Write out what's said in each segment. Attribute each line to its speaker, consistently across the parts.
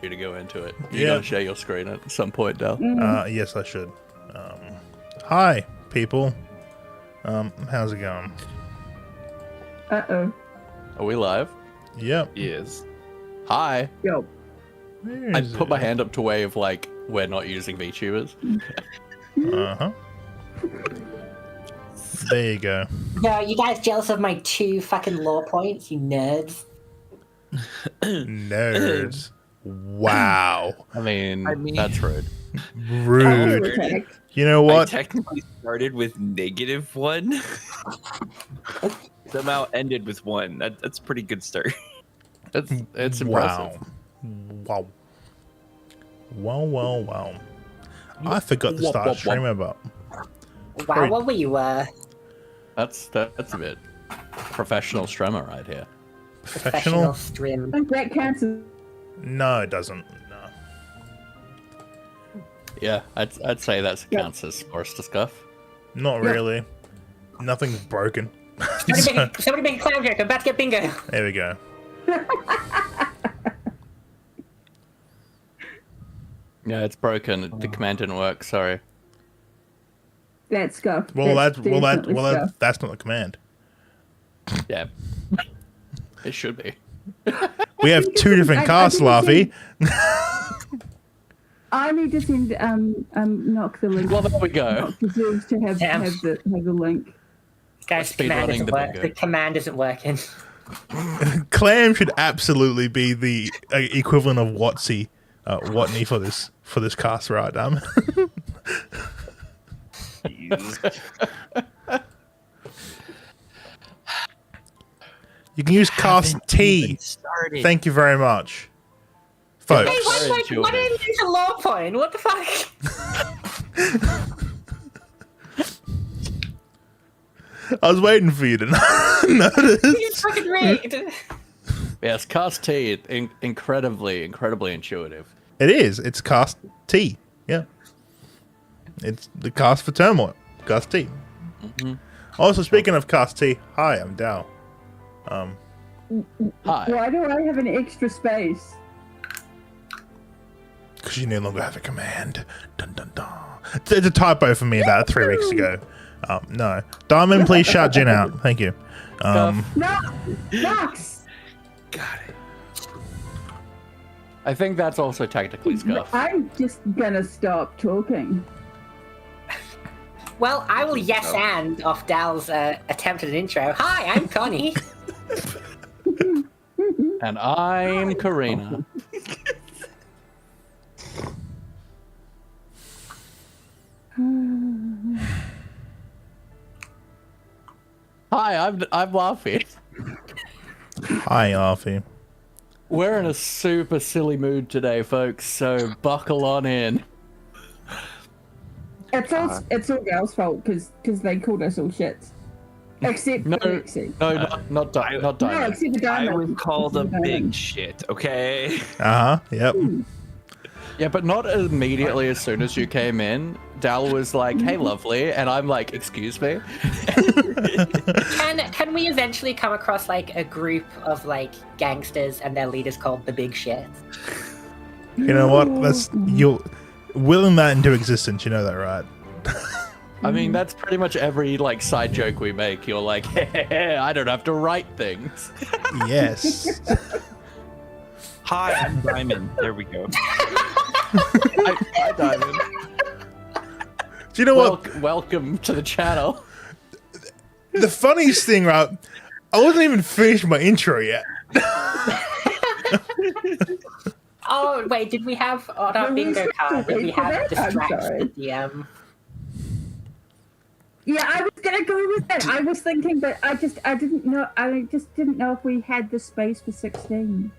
Speaker 1: you to go into it. You're gonna share your screen at some point, Dal.
Speaker 2: Yes, I should. Hi, people. How's it going?
Speaker 3: Uh-oh.
Speaker 1: Are we live?
Speaker 2: Yep.
Speaker 1: Yes. Hi.
Speaker 3: Yo.
Speaker 1: I put my hand up to wave like we're not using VTubers.
Speaker 2: Uh-huh. There you go.
Speaker 4: No, are you guys jealous of my 2 fucking lore points, you nerds?
Speaker 2: Nerds. Wow.
Speaker 1: I mean that's rude.
Speaker 2: Rude. You know what?
Speaker 5: I technically started with -1. Somehow ended with 1. That's a pretty good start.
Speaker 1: It's impressive.
Speaker 2: Wow. Wow. I forgot to start streaming about.
Speaker 4: Wow, what were you,
Speaker 1: That's a bit professional streamer right here.
Speaker 2: Professional?
Speaker 4: stream?
Speaker 3: That counts as...
Speaker 2: No, it doesn't. No.
Speaker 1: Yeah, I'd say that counts as Forrester scuff.
Speaker 2: Not really. Nothing's broken.
Speaker 4: Somebody make a clown joke, I'm about to get bingo.
Speaker 2: There we go.
Speaker 1: Yeah, it's broken. The command didn't work. Sorry.
Speaker 3: That's scuff.
Speaker 2: That's
Speaker 3: definitely scuff.
Speaker 2: that's not the command.
Speaker 1: Yeah. It should be.
Speaker 2: We have 2 different casts, Laffy.
Speaker 3: I need to send Knock the link.
Speaker 1: Well, there we go.
Speaker 3: Knock deserves to have the link.
Speaker 4: Guys, the command isn't working. The command isn't working.
Speaker 2: Clam should absolutely be the equivalent of Watsy, Watney for this cast, right? You can use cast T. Thank you very much, folks.
Speaker 4: Hey, why didn't you use a lore point? What the fuck?
Speaker 2: I was waiting for you to notice.
Speaker 4: You fucking rigged.
Speaker 1: Yes, cast T, incredibly intuitive.
Speaker 2: It is. It's cast T. Yeah. It's the cast for Turmoil. Cast T.
Speaker 1: Mm-hmm.
Speaker 2: Also, speaking of cast T, hi, I'm Dal.
Speaker 1: Hi.
Speaker 3: Why do I have an extra space?
Speaker 2: Because you no longer have a command. Dun dun dun. It's a typo for me about 3 weeks ago. No. Diamond, please shout Jen out. Thank you.
Speaker 3: No! Max!
Speaker 5: Got it.
Speaker 1: I think that's also technically scuff.
Speaker 3: I'm just gonna stop talking.
Speaker 4: Well, I will yes and off Dal's attempted intro. Hi, I'm Connie.
Speaker 1: And I'm Karina. Hi, I'm Laffy.
Speaker 2: Hi, Arfie.
Speaker 1: We're in a super silly mood today, folks, so buckle on in.
Speaker 3: It's all Gal's fault because they called us all shits. Except
Speaker 1: No,
Speaker 3: Alexi.
Speaker 1: not
Speaker 3: No,
Speaker 1: Diamond.
Speaker 3: except the
Speaker 5: I
Speaker 3: diamond.
Speaker 5: was called a big shit, okay?
Speaker 2: Uh-huh. Yep.
Speaker 1: Yeah, but not immediately as soon as you came in. Dal was like, hey, lovely, and I'm like, excuse me?
Speaker 4: Can we eventually come across like a group of like gangsters and their leaders called the Big Shit?
Speaker 2: You know what? You're willing that into existence. You know that, right?
Speaker 1: I mean, that's pretty much every like side joke we make. You're like, hey, I don't have to write things.
Speaker 2: Yes.
Speaker 5: Hi, I'm Diamond. There we go.
Speaker 1: Hi, Diamond.
Speaker 2: Do you know what?
Speaker 1: Welcome to the channel.
Speaker 2: The funniest thing, right? I wasn't even finished my intro yet.
Speaker 4: Oh wait, did we have on our bingo card? Did we have distract the DM?
Speaker 3: Yeah, I was gonna go with that. I was thinking, but I just didn't know if we had the space for 16.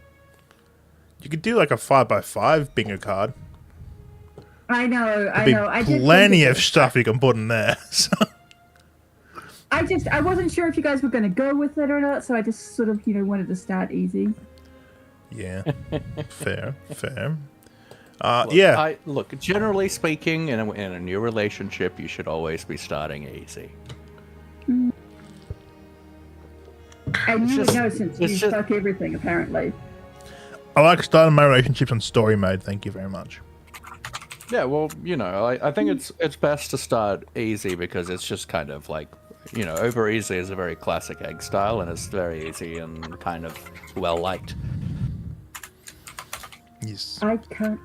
Speaker 2: You could do like a 5x5 bingo card.
Speaker 3: I know.
Speaker 2: I did plenty of stuff you can put in there. So.
Speaker 3: I wasn't sure if you guys were gonna go with it or not, so I just sort of wanted to start easy.
Speaker 2: Yeah, fair.
Speaker 1: Look,
Speaker 2: Yeah.
Speaker 1: Look, generally speaking, in a new relationship, you should always be starting easy.
Speaker 3: And you would know since you fuck everything, apparently.
Speaker 2: I like starting my relationships on story mode. Thank you very much.
Speaker 1: Yeah, well, you know, I think it's best to start easy because it's just kind of like, you know, over easy is a very classic egg style, and it's very easy and kind of well liked.
Speaker 2: Yes.
Speaker 3: I can't.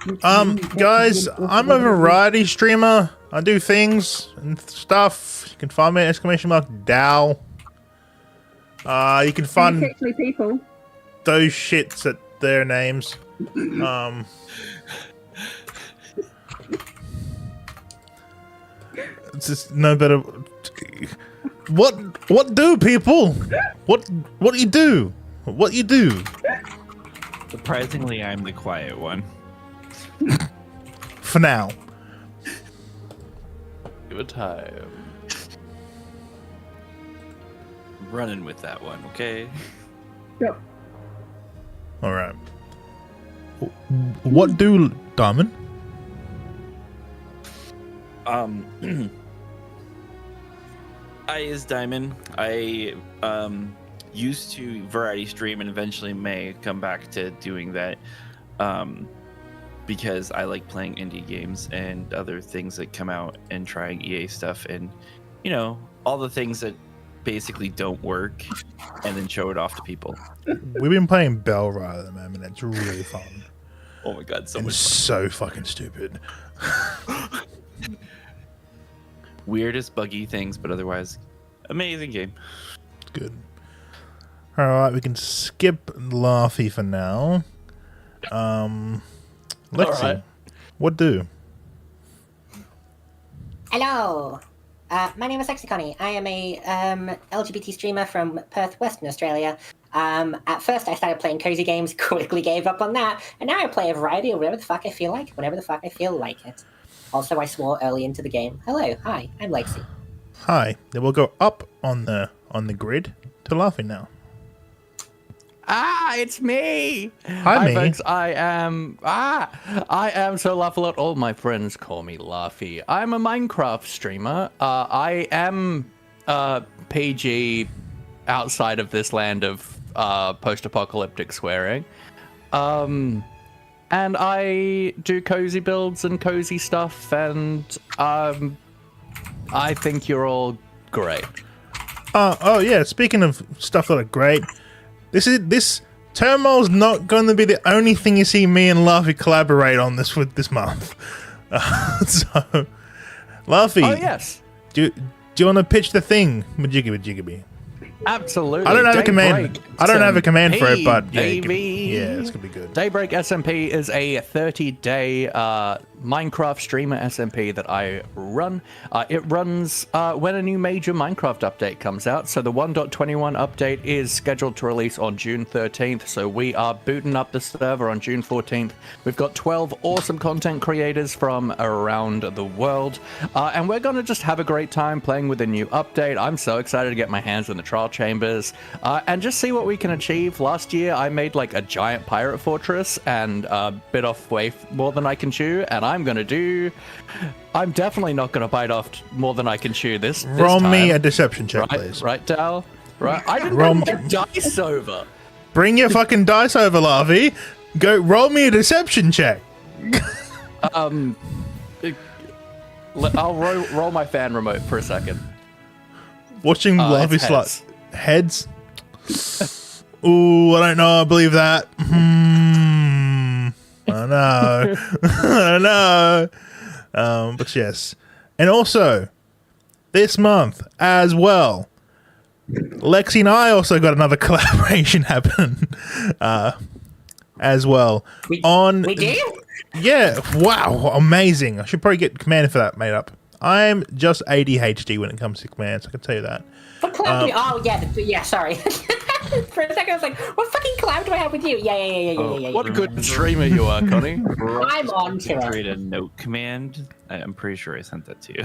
Speaker 2: Guys, I'm a variety streamer. I do things and stuff. You can find me at !Dow. You can
Speaker 3: It's
Speaker 2: find
Speaker 3: actually people.
Speaker 2: those shits at their names. It's just no better. What do people? What you do? What you do?
Speaker 5: Surprisingly, I'm the quiet one.
Speaker 2: For now.
Speaker 1: Give it time.
Speaker 5: Running with that one, okay?
Speaker 3: Yep.
Speaker 2: All right. What do Diamond?
Speaker 5: I is Diamond. I used to variety stream and eventually may come back to doing that because I like playing indie games and other things that come out and trying EA stuff and, you know, all the things that basically don't work and then show it off to people.
Speaker 2: We've been playing Bell Rider at the moment. It's really fun.
Speaker 5: Oh my god, so
Speaker 2: And
Speaker 5: much fun.
Speaker 2: so fucking stupid.
Speaker 5: Weirdest buggy things, but otherwise amazing game.
Speaker 2: Good. All right, we can skip Laughy for now. Let's see.
Speaker 1: Alright.
Speaker 2: What do?
Speaker 6: Hello. My name is Lexiconi. I am a LGBT streamer from Perth, Western Australia. At first, I started playing cozy games, quickly gave up on that, and now I play a variety of whatever the fuck I feel like, whenever the fuck I feel like it. Also, I swore early into the game. Hello, hi, I'm Lexi.
Speaker 2: Hi. Then we'll go up on the grid to Laughy now.
Speaker 1: Ah, it's me.
Speaker 2: Hi, me.
Speaker 1: Folks. I am so Laughalot. All my friends call me Laughy. I'm a Minecraft streamer. I am PG outside of this land of post-apocalyptic swearing. And I do cozy builds and cozy stuff, and I think you're all great.
Speaker 2: Oh yeah. Speaking of stuff that are great, this TERMOIL's not going to be the only thing you see me and Laughy collaborate on this month. So, Laughy.
Speaker 1: Oh yes,
Speaker 2: Do you want to pitch the thing, Majiggy?
Speaker 1: absolutely.
Speaker 2: I don't have a command.
Speaker 1: Daybreak
Speaker 2: I don't have a command for it, but yeah,
Speaker 1: baby.
Speaker 2: it's gonna be good.
Speaker 1: Daybreak SMP is a 30-day Minecraft streamer SMP that I run. It runs when a new major Minecraft update comes out. So the 1.21 update is scheduled to release on June 13th. So we are booting up the server on June 14th. We've got 12 awesome content creators from around the world. And we're going to just have a great time playing with the new update. I'm so excited to get my hands in the trial chambers and just see what we can achieve. Last year, I made like a giant pirate fortress and bit off way more than I can chew. And I'm definitely not going to bite off more than I can chew this
Speaker 2: Roll
Speaker 1: time.
Speaker 2: me a deception check,
Speaker 1: Right,
Speaker 2: please.
Speaker 1: right, Dal? Right. I didn't
Speaker 2: Roll-
Speaker 1: bring my dice over.
Speaker 2: Bring your fucking dice over, Laughy. Go roll me a deception check.
Speaker 1: I'll roll my fan remote for a second.
Speaker 2: Watching Laughy
Speaker 1: it's
Speaker 2: slut heads. Ooh, I don't know. I believe that. I don't know. I don't know. But yes. And also, this month as well, Lexi and I also got another collaboration happen as well.
Speaker 6: We do?
Speaker 2: Yeah, wow, amazing. I should probably get command for that made up. I'm just ADHD when it comes to commands, I can tell you that.
Speaker 6: What collab do we... Oh, yeah, sorry. For a second, I was like, what fucking collab do I have with you? Yeah.
Speaker 1: What a good streamer you are, Connie.
Speaker 6: I'm on to it.
Speaker 5: Create a note command. I'm pretty sure I sent that to you.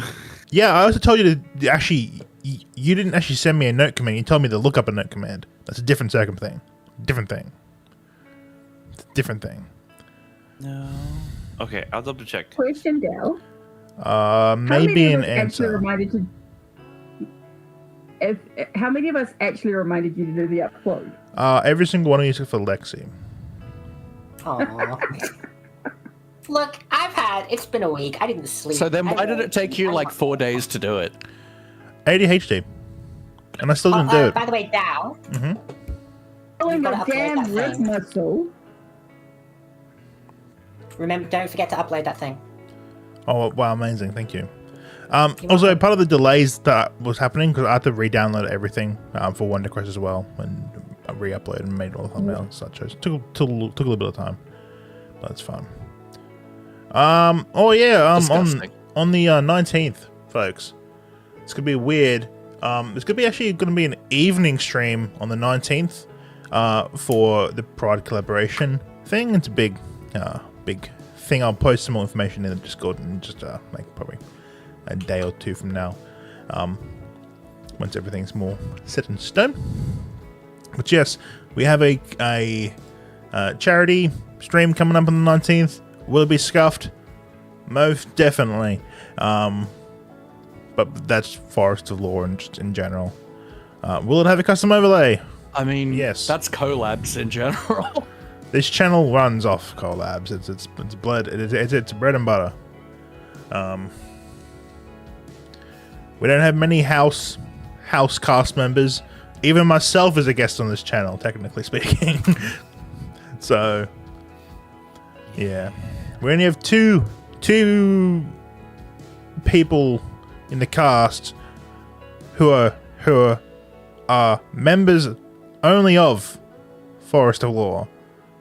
Speaker 2: Yeah, I also told you to actually, you didn't actually send me a note command. You told me to look up a note command. That's a different thing. Different thing.
Speaker 5: No. Okay, I'll double check.
Speaker 3: Question, Dell.
Speaker 2: Maybe an answer.
Speaker 3: How many of us actually reminded you to do the upload?
Speaker 2: Every single one of you except for Lexi.
Speaker 6: Aw. Look, it's been a week. I didn't sleep.
Speaker 1: So then why did it take you like 4 days to do it?
Speaker 2: ADHD. And I still didn't do it.
Speaker 6: By the way, Dow.
Speaker 3: Pulling
Speaker 6: gotta
Speaker 3: a
Speaker 6: upload
Speaker 3: damn
Speaker 6: that
Speaker 3: rig
Speaker 6: thing.
Speaker 3: muscle.
Speaker 6: Remember, don't forget to upload that thing.
Speaker 2: Oh, wow, amazing. Thank you. Also, part of the delays that was happening, because I had to re-download everything for WonderQuest as well, and re-upload and made all the thumbnails and such. So it took a little bit of time, but it's fun.
Speaker 1: Disgusting.
Speaker 2: On the 19th, folks, it's going to be weird. It's going to be an evening stream on the 19th for the Pride collaboration thing. It's a big thing. I'll post some more information in the Discord in just like probably a day or two from now, once everything's more set in stone. But yes, we have a charity stream coming up on the 19th. Will it be scuffed? Most definitely. But that's Forest of Lore and just in general. Will it have a custom overlay?
Speaker 1: I mean,
Speaker 2: Yes.
Speaker 1: that's collabs in general.
Speaker 2: This channel runs off collabs. It's blood. It's bread and butter. We don't have many house cast members. Even myself is a guest on this channel, technically speaking. So, yeah, we only have two people in the cast who are members only of Forest of Lore,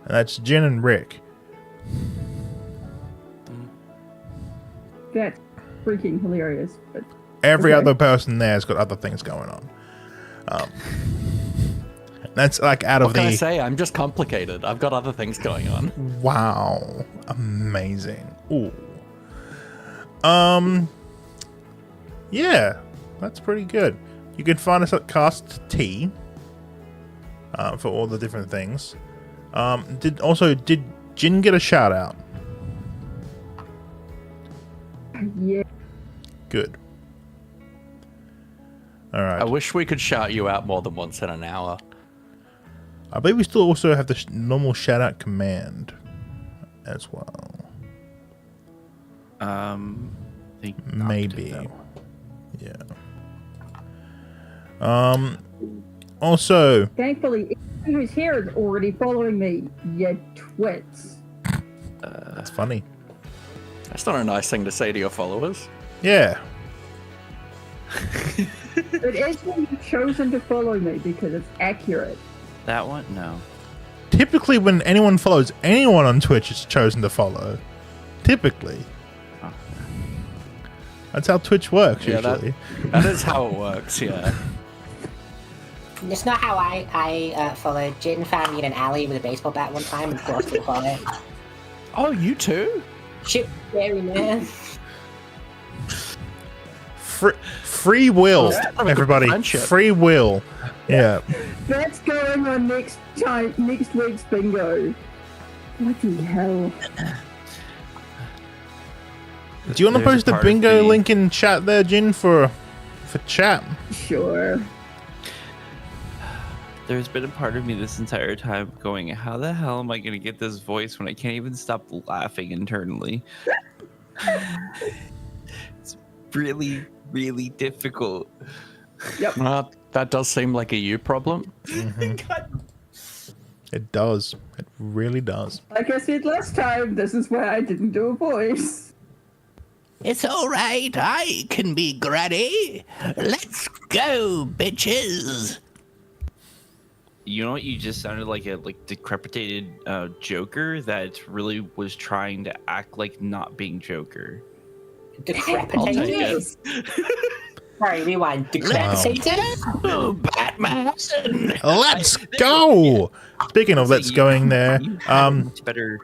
Speaker 2: and that's Jin and Rick.
Speaker 3: That's freaking hilarious. But
Speaker 2: Every
Speaker 3: okay.
Speaker 2: other person there's got other things going on. That's like out of
Speaker 1: What can I
Speaker 2: the
Speaker 1: say? I'm just complicated. I've got other things going on.
Speaker 2: wow, amazing. Ooh. Yeah, that's pretty good. You can find us at Cast T for all the different things. Did Jin get a shout out?
Speaker 3: yeah,
Speaker 2: Good. All right.
Speaker 1: I wish we could shout you out more than once in an hour.
Speaker 2: I believe we still also have the normal shout out command as well.
Speaker 5: I think not
Speaker 2: Maybe.
Speaker 5: that one.
Speaker 2: Yeah. Also,
Speaker 3: thankfully, everyone who's here is already following me. You twits.
Speaker 2: that's funny.
Speaker 1: That's not a nice thing to say to your followers.
Speaker 2: Yeah.
Speaker 3: It is when you've chosen to follow me because it's accurate.
Speaker 5: That one? No.
Speaker 2: Typically, when anyone follows anyone on Twitch, it's chosen to follow. Typically.
Speaker 5: Oh.
Speaker 2: That's how Twitch works,
Speaker 1: Yeah,
Speaker 2: usually.
Speaker 1: that is how it works, yeah.
Speaker 6: It's not how I followed. Jin found me in an alley with a baseball bat one time and forced me to follow.
Speaker 1: Oh, you too?
Speaker 6: Shoot, scary man.
Speaker 2: Free will,
Speaker 1: Oh,
Speaker 2: everybody.
Speaker 1: friendship.
Speaker 2: Free will. Yeah.
Speaker 3: That's going on next week's bingo. Bloody hell.
Speaker 2: Do you want to
Speaker 5: There's a
Speaker 2: post the
Speaker 5: part of
Speaker 2: bingo
Speaker 5: me-
Speaker 2: link in chat there, Jin, for chat?
Speaker 3: Sure.
Speaker 5: There's been a part of me this entire time going, how the hell am I going to get this voice when I can't even stop laughing internally? It's really, really difficult.
Speaker 1: That does seem like a you problem.
Speaker 2: It does. It really does.
Speaker 3: Like I said last time, this is why I didn't do a voice.
Speaker 7: It's all right. I can be granny. Let's go, bitches.
Speaker 5: You know what? You just sounded like a decrepitated Joker that really was trying to act like not being Joker.
Speaker 6: Decrepitated.
Speaker 3: Yes.
Speaker 6: Sorry, rewind. Decrepitated?
Speaker 7: Oh, Batman.
Speaker 2: Let's go! Speaking of let's going there,
Speaker 5: You had a much better.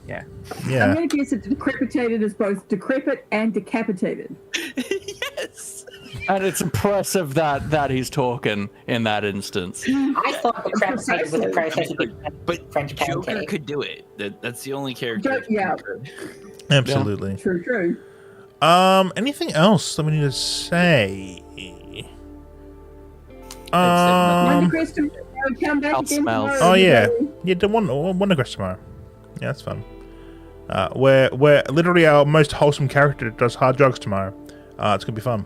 Speaker 5: Yeah.
Speaker 3: I'm
Speaker 2: yeah.
Speaker 3: going to guess that decrepitated is both decrepit and decapitated.
Speaker 5: Yes.
Speaker 1: And it's impressive that he's talking in that instance.
Speaker 6: I thought decrepitated was a process of
Speaker 5: But
Speaker 6: French
Speaker 5: Joker
Speaker 6: pancake.
Speaker 5: could do it. That's the only character.
Speaker 3: Yeah.
Speaker 2: Absolutely.
Speaker 3: True.
Speaker 2: Anything else that we need to say?
Speaker 3: Wonder Question, come back
Speaker 1: I'll
Speaker 3: again
Speaker 1: smell.
Speaker 3: tomorrow,
Speaker 2: Oh yeah,
Speaker 3: everybody.
Speaker 2: yeah. The Wonder Quest tomorrow. Yeah, that's fun. Where literally our most wholesome character does hard drugs tomorrow. It's gonna be fun.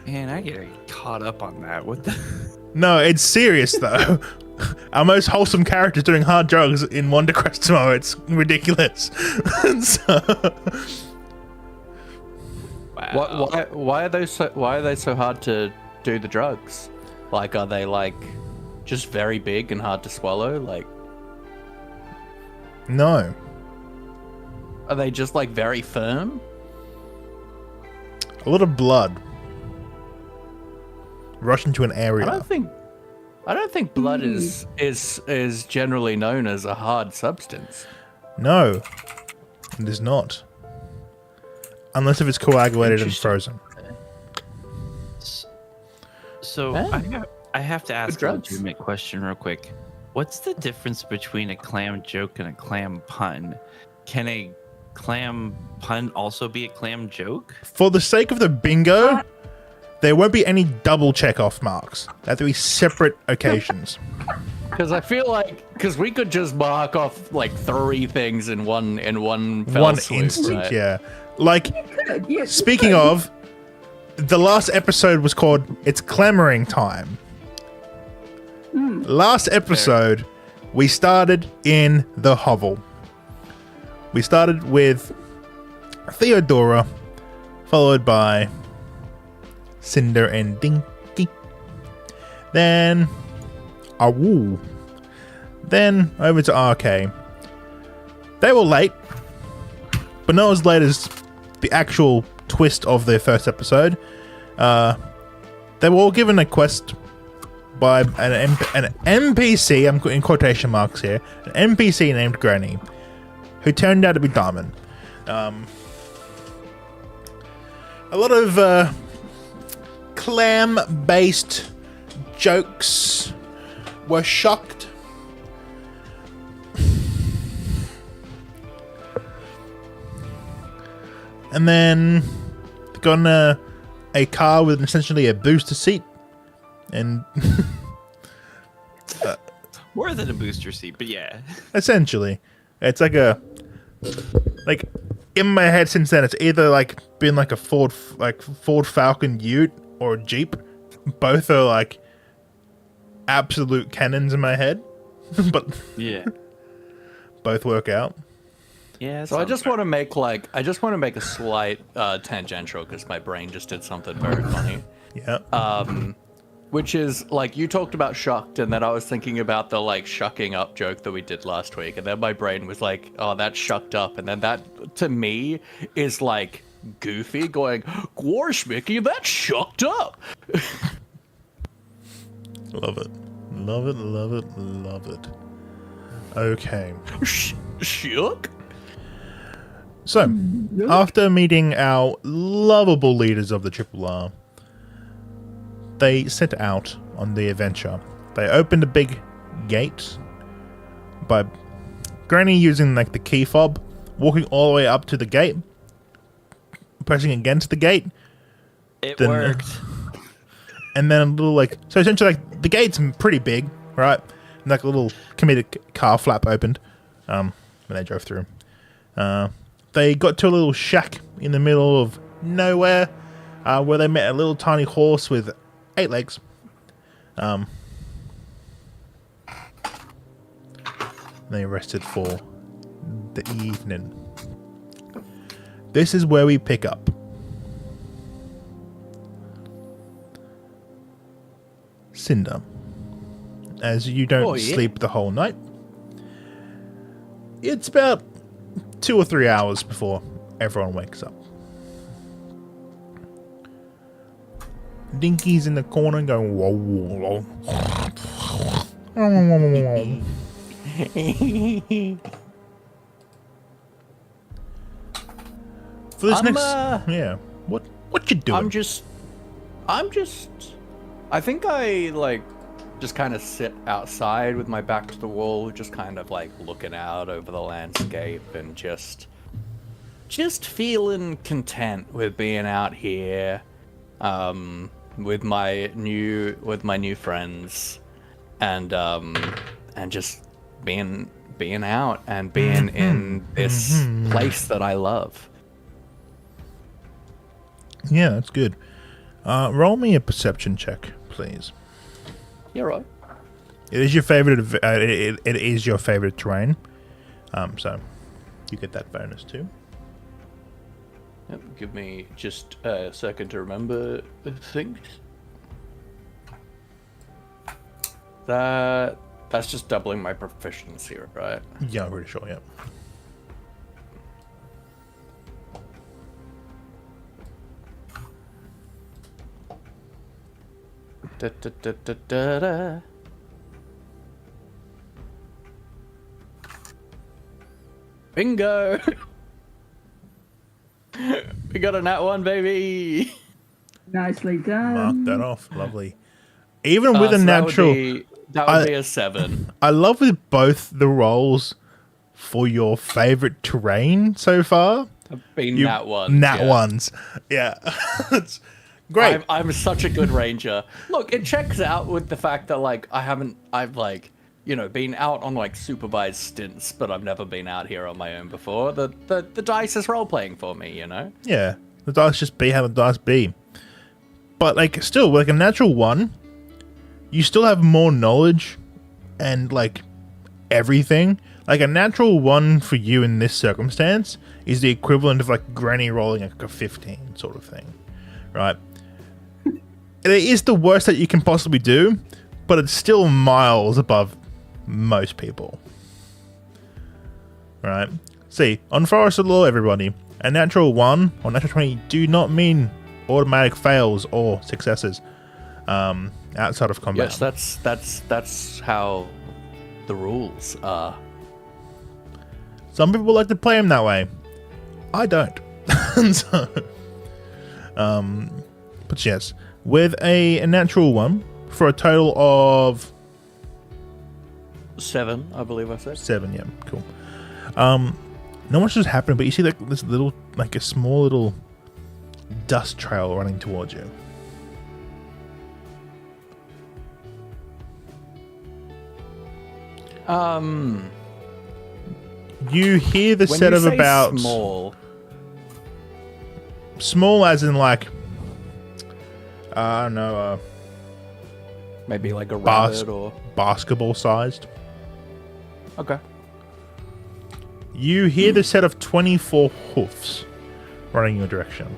Speaker 5: Man, I get caught up on that. What the?
Speaker 2: No, it's serious though. Our most wholesome character doing hard drugs in Wonder Quest tomorrow. It's ridiculous. So,
Speaker 5: Wow.
Speaker 1: Why are they so hard to do the drugs? Like, are they like just very big and hard to swallow? Like,
Speaker 2: no.
Speaker 1: are they just like very firm?
Speaker 2: A lot of blood. Rush into an area.
Speaker 1: I don't think blood is generally known as a hard substance.
Speaker 2: No, it is not. Unless if it's coagulated and frozen.
Speaker 5: So
Speaker 1: Yeah.
Speaker 5: I have to ask a
Speaker 1: drugs.
Speaker 5: legitimate question real quick. What's the difference between a clam joke and a clam pun? Can a clam pun also be a clam joke?
Speaker 2: For the sake of the bingo, there won't be any double check-off marks. They have to be separate occasions.
Speaker 1: Because I feel like we could just mark off like 3 things in one fell
Speaker 2: One
Speaker 1: swoop,
Speaker 2: instant,
Speaker 1: right?
Speaker 2: yeah. Like,
Speaker 3: Yes, you
Speaker 2: speaking
Speaker 3: could.
Speaker 2: of, the last episode was called It's Clamoring Time. Last episode, we started in the hovel. We started with Theodora, followed by Cinder and Dinky. Then Awoo. Then over to RK. They were late, but not as late as the actual twist of their first episode. They were all given a quest by an NPC, I'm in quotation marks here, an NPC named Granny, who turned out to be Diamond. A lot of clam-based jokes were shocked. And then got in a car with essentially a booster seat, and
Speaker 5: More than a booster seat, but yeah.
Speaker 2: essentially, it's like in my head since then, it's either like been like a Ford Falcon Ute or a Jeep. Both are like absolute cannons in my head, but
Speaker 5: Yeah.
Speaker 2: both work out.
Speaker 5: Yeah.
Speaker 1: So I just want to make a slight tangential because my brain just did something very funny.
Speaker 2: Yeah.
Speaker 1: Which is like you talked about shucked, and then I was thinking about the like shucking up joke that we did last week, and then my brain was like, "Oh, that's shucked up," and then that to me is like Goofy going, "Gosh, Mickey, that's shucked up."
Speaker 2: Love it. Love it, love it, love it. Okay.
Speaker 1: Shook.
Speaker 2: So, after meeting our lovable leaders of the Triple R, they set out on the adventure. They opened a big gate by Granny using like the key fob, walking all the way up to the gate, pressing against the gate.
Speaker 5: It
Speaker 2: Then-
Speaker 5: worked.
Speaker 2: And then a little like, so essentially like the gate's pretty big, right? And like a little comedic car flap opened when they drove through. They got to a little shack in the middle of nowhere where they met a little tiny horse with 8 legs. They rested for the evening. This is where we pick up. Cinder. As you don't
Speaker 1: Oh, yeah.
Speaker 2: sleep the whole night. It's about 2 or 3 hours before everyone wakes up. Dinky's in the corner going whoa, whoa, whoa. For this
Speaker 1: I'm,
Speaker 2: yeah. What you doing?
Speaker 1: I'm just I think I like just kind of sit outside with my back to the wall, just kind of like looking out over the landscape and just feeling content with being out here with my new friends and just being out and being in this place that I love.
Speaker 2: Yeah, that's good. Roll me a perception check, please.
Speaker 1: You're right.
Speaker 2: It is your favorite. It is your favorite terrain. So you get that bonus too.
Speaker 1: Yep, give me just a second to remember the things. That's just doubling my proficiency, right?
Speaker 2: Yeah, I'm pretty sure. Yeah.
Speaker 1: Da, da, da, da, da, da. Bingo! We got a nat 1, baby!
Speaker 3: Nicely
Speaker 2: Mark
Speaker 3: done.
Speaker 2: that off. Lovely. Even with a
Speaker 1: So
Speaker 2: natural,
Speaker 1: that would be a 7.
Speaker 2: I love with both the rolls for your favorite terrain so far.
Speaker 1: Being
Speaker 2: You-
Speaker 1: nat 1.
Speaker 2: Nat ones. Yeah. It's great.
Speaker 1: I'm such a good ranger. Look, it checks out with the fact that like I've like, you know, been out on like supervised stints, but I've never been out here on my own before. The dice is role playing for me, you know.
Speaker 2: Yeah. The dice just be how the dice be. But like still, like a natural one, you still have more knowledge and like everything. Like a natural one for you in this circumstance is the equivalent of like Granny rolling like a 15 sort of thing. Right? It is the worst that you can possibly do, but it's still miles above most people. Right? See, on Forested Law, everybody, a natural 1 or natural 20 do not mean automatic fails or successes outside of combat.
Speaker 1: Yes, that's how the rules are.
Speaker 2: Some people like to play them that way. I don't. So, but yes, with a natural 1 for a total of
Speaker 1: 7, I believe I said.
Speaker 2: 7. Yeah, cool. Not much has happened, but you see like this little, like a small little dust trail running towards you. You hear the
Speaker 1: When
Speaker 2: set
Speaker 1: you
Speaker 2: of
Speaker 1: say
Speaker 2: about small as in like I don't know,
Speaker 1: maybe like a
Speaker 2: Bas-
Speaker 1: rabbit or
Speaker 2: basketball sized.
Speaker 1: okay.
Speaker 2: You hear the set of 24 hoofs running your direction.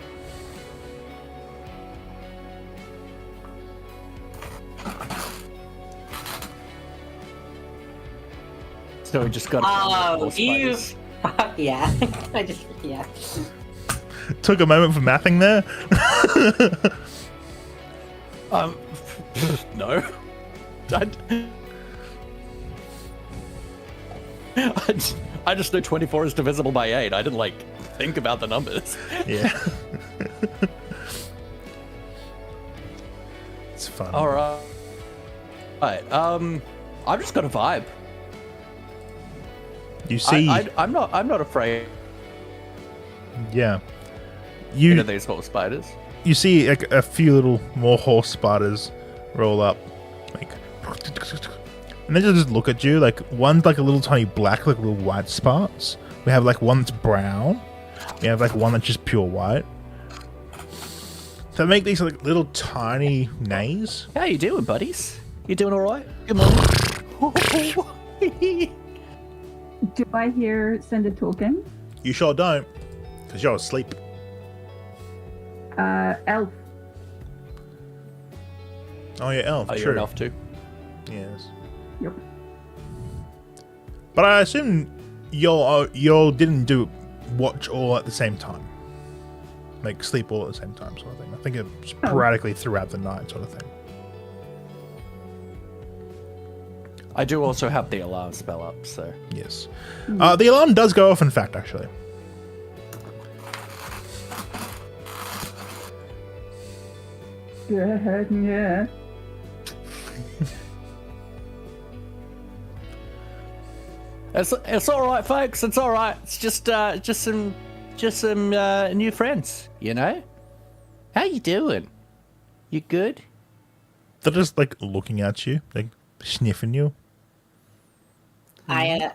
Speaker 1: So we just got.
Speaker 6: Oh, you. Fuck yeah. Yeah.
Speaker 2: Took a moment for mathing there.
Speaker 1: No. I just know 24 is divisible by 8. I didn't like think about the numbers.
Speaker 2: Yeah. It's fun.
Speaker 1: All right. I've just got a vibe.
Speaker 2: You see,
Speaker 1: I'm not afraid
Speaker 2: yeah.
Speaker 1: of these horse spiders.
Speaker 2: You see like a few little more horse spiders roll up, like, and they just look at you. Like one's like a little tiny black, like little white spots. We have like one that's brown. We have like one that's just pure white. So make these like little tiny nays.
Speaker 1: How you doing, buddies? You doing all right? Good morning.
Speaker 3: Do I hear Cinder talking?
Speaker 2: You sure don't, because you're asleep.
Speaker 3: Elf.
Speaker 2: Oh yeah, elf.
Speaker 1: Oh,
Speaker 2: True.
Speaker 1: you're an elf too.
Speaker 2: Yes.
Speaker 3: Yep.
Speaker 2: But I assume y'all didn't do watch all at the same time, like sleep all at the same time, sort of thing. I think it's sporadically throughout the night, sort of thing.
Speaker 1: I do also have the alarm spell up, so.
Speaker 2: Yes. The alarm does go off, in fact, actually.
Speaker 3: Yeah.
Speaker 1: It's all right, folks. It's all right. It's just some new friends, you know. How you doing? You good?
Speaker 2: They're just like looking at you, like sniffing you.
Speaker 6: I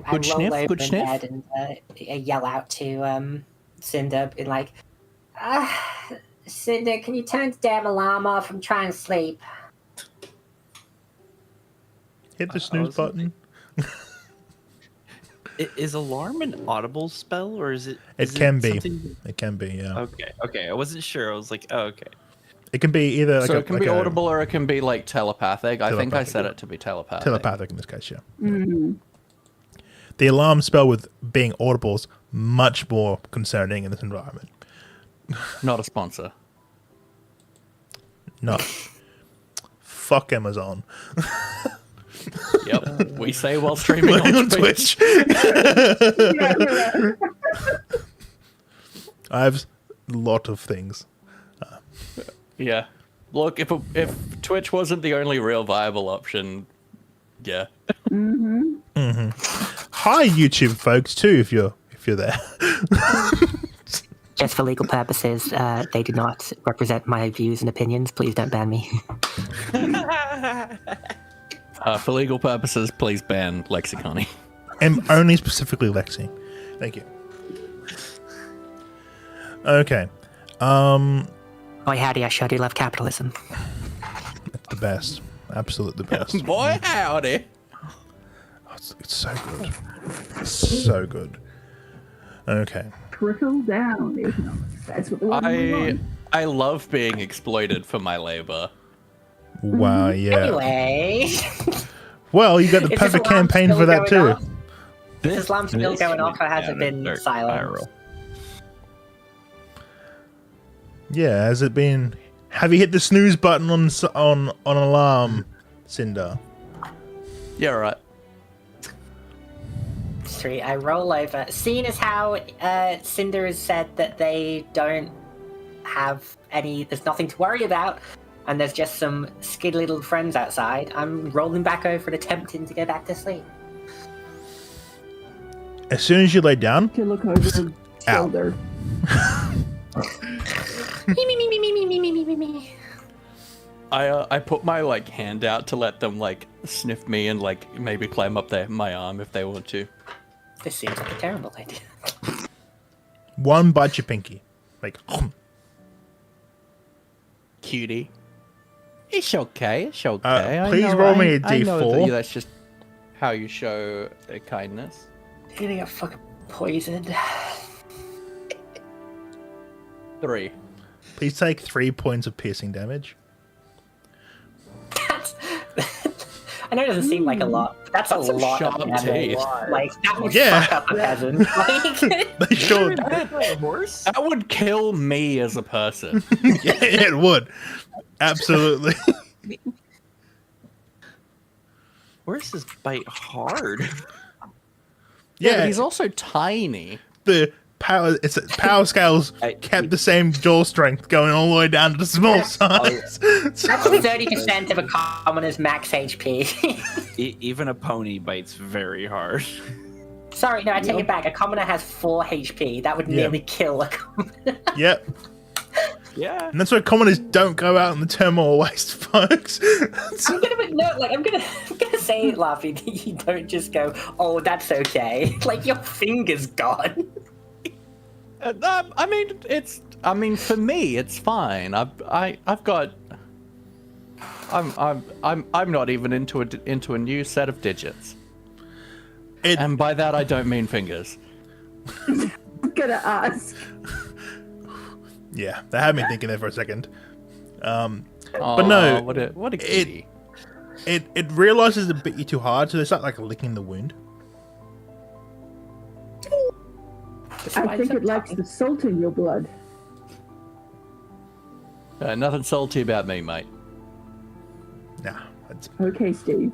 Speaker 1: Good
Speaker 6: roll
Speaker 1: sniff,
Speaker 6: over
Speaker 1: good
Speaker 6: in
Speaker 1: sniff.
Speaker 6: bed and I yell out to Cinder in like, Cinder, can you turn the damn alarm off? I'm trying to sleep.
Speaker 2: Hit the snooze
Speaker 5: was
Speaker 2: button.
Speaker 5: Is alarm an audible spell, or is it?
Speaker 2: It can be.
Speaker 5: something-
Speaker 2: It can be, yeah.
Speaker 5: Okay. I wasn't sure. I was like, oh, okay.
Speaker 2: It can be either like
Speaker 1: So it can be
Speaker 2: a
Speaker 1: audible or it can be like telepathic. I think I
Speaker 2: Telepathic,
Speaker 1: set
Speaker 2: yeah.
Speaker 1: it to be telepathic.
Speaker 2: telepathic in this case, yeah. The alarm spell with being audible is much more concerning in this environment.
Speaker 1: Not a sponsor.
Speaker 2: No. Fuck Amazon.
Speaker 1: Yep. We say while streaming
Speaker 2: Playing
Speaker 1: on Twitch.
Speaker 2: I have a lot of things.
Speaker 1: Yeah. Look, if Twitch wasn't the only real viable option, yeah.
Speaker 2: Hi, YouTube folks, too, if you're there.
Speaker 6: Just for legal purposes, they do not represent my views and opinions. Please don't ban me.
Speaker 1: For legal purposes, please ban Lexiconi.
Speaker 2: And only specifically Lexi. Thank you. Okay.
Speaker 6: Boy, howdy, I sure do love capitalism.
Speaker 2: It's the best. Absolute the best.
Speaker 1: Boy, howdy.
Speaker 2: Oh, it's so good. It's so good. Okay.
Speaker 3: Trickle down economics. That's what the one we want.
Speaker 1: I love being exploited for my labor.
Speaker 2: Wow, yeah.
Speaker 6: Anyway,
Speaker 2: Well, you got the
Speaker 6: Is this
Speaker 2: perfect
Speaker 6: alarm
Speaker 2: campaign
Speaker 6: still
Speaker 2: for that, too.
Speaker 6: going on? Is Islam still going off or has it been
Speaker 5: dark
Speaker 6: silent?
Speaker 5: spiral.
Speaker 2: Yeah, has it been... Have you hit the snooze button on alarm, Cinder?
Speaker 1: Yeah, right.
Speaker 6: Three, I roll over. Seeing as how Cinder has said that they don't have any, there's nothing to worry about, and there's just some skiddy little friends outside, I'm rolling back over and attempting to go back to sleep.
Speaker 2: As soon as you lay down,
Speaker 3: To look over the
Speaker 2: Ow.
Speaker 3: shoulder.
Speaker 6: Me.
Speaker 1: I put my like hand out to let them like sniff me and like maybe climb up my arm if they want to.
Speaker 6: This seems like a terrible idea.
Speaker 2: one bite your pinky. Like,
Speaker 1: Cutie. It's okay. It's okay. I
Speaker 2: please
Speaker 1: know-
Speaker 2: roll me a
Speaker 1: I know that
Speaker 2: D4.
Speaker 1: that's just how you show kindness.
Speaker 6: You're gonna get fucking poisoned.
Speaker 1: 3.
Speaker 2: please take 3 points of piercing damage.
Speaker 6: That's, I know it doesn't seem like a lot, but that's a
Speaker 1: Some
Speaker 6: lot
Speaker 1: sharp
Speaker 6: of damage.
Speaker 1: teeth.
Speaker 6: Like, that would
Speaker 2: Yeah.
Speaker 6: fuck up a peasant. Like,
Speaker 2: They should.
Speaker 5: horse?
Speaker 1: That would kill me as a person.
Speaker 2: Yeah, it would. Absolutely.
Speaker 5: Horses bite hard.
Speaker 1: Yeah,
Speaker 2: Yeah,
Speaker 1: but he's also tiny.
Speaker 2: the power power scales kept the same jaw strength going all the way down to the small size.
Speaker 6: that's 30% of a commoner's max HP.
Speaker 5: Even a pony bites very hard.
Speaker 6: Sorry, no, I take it back. A commoner has 4 HP. That would nearly kill a commoner.
Speaker 2: Yep.
Speaker 5: Yeah.
Speaker 2: And that's why commoners don't go out in the turmoil waste, folks.
Speaker 6: I'm gonna say it, Laffy, that you don't just go, oh, that's okay. Like, your finger's gone.
Speaker 1: I mean, for me, it's fine. I've got. I'm not even into a new set of digits. And by that, I don't mean fingers.
Speaker 3: I'm gonna ask.
Speaker 2: Yeah, that had me thinking there for a second.
Speaker 1: But
Speaker 2: no,
Speaker 1: what a cutie.
Speaker 2: It realizes it bit you too hard, so they start like licking the wound.
Speaker 3: I think it likes the salt in your blood.
Speaker 1: Nothing salty about me, mate.
Speaker 2: Nah, that's
Speaker 3: Okay, Steve.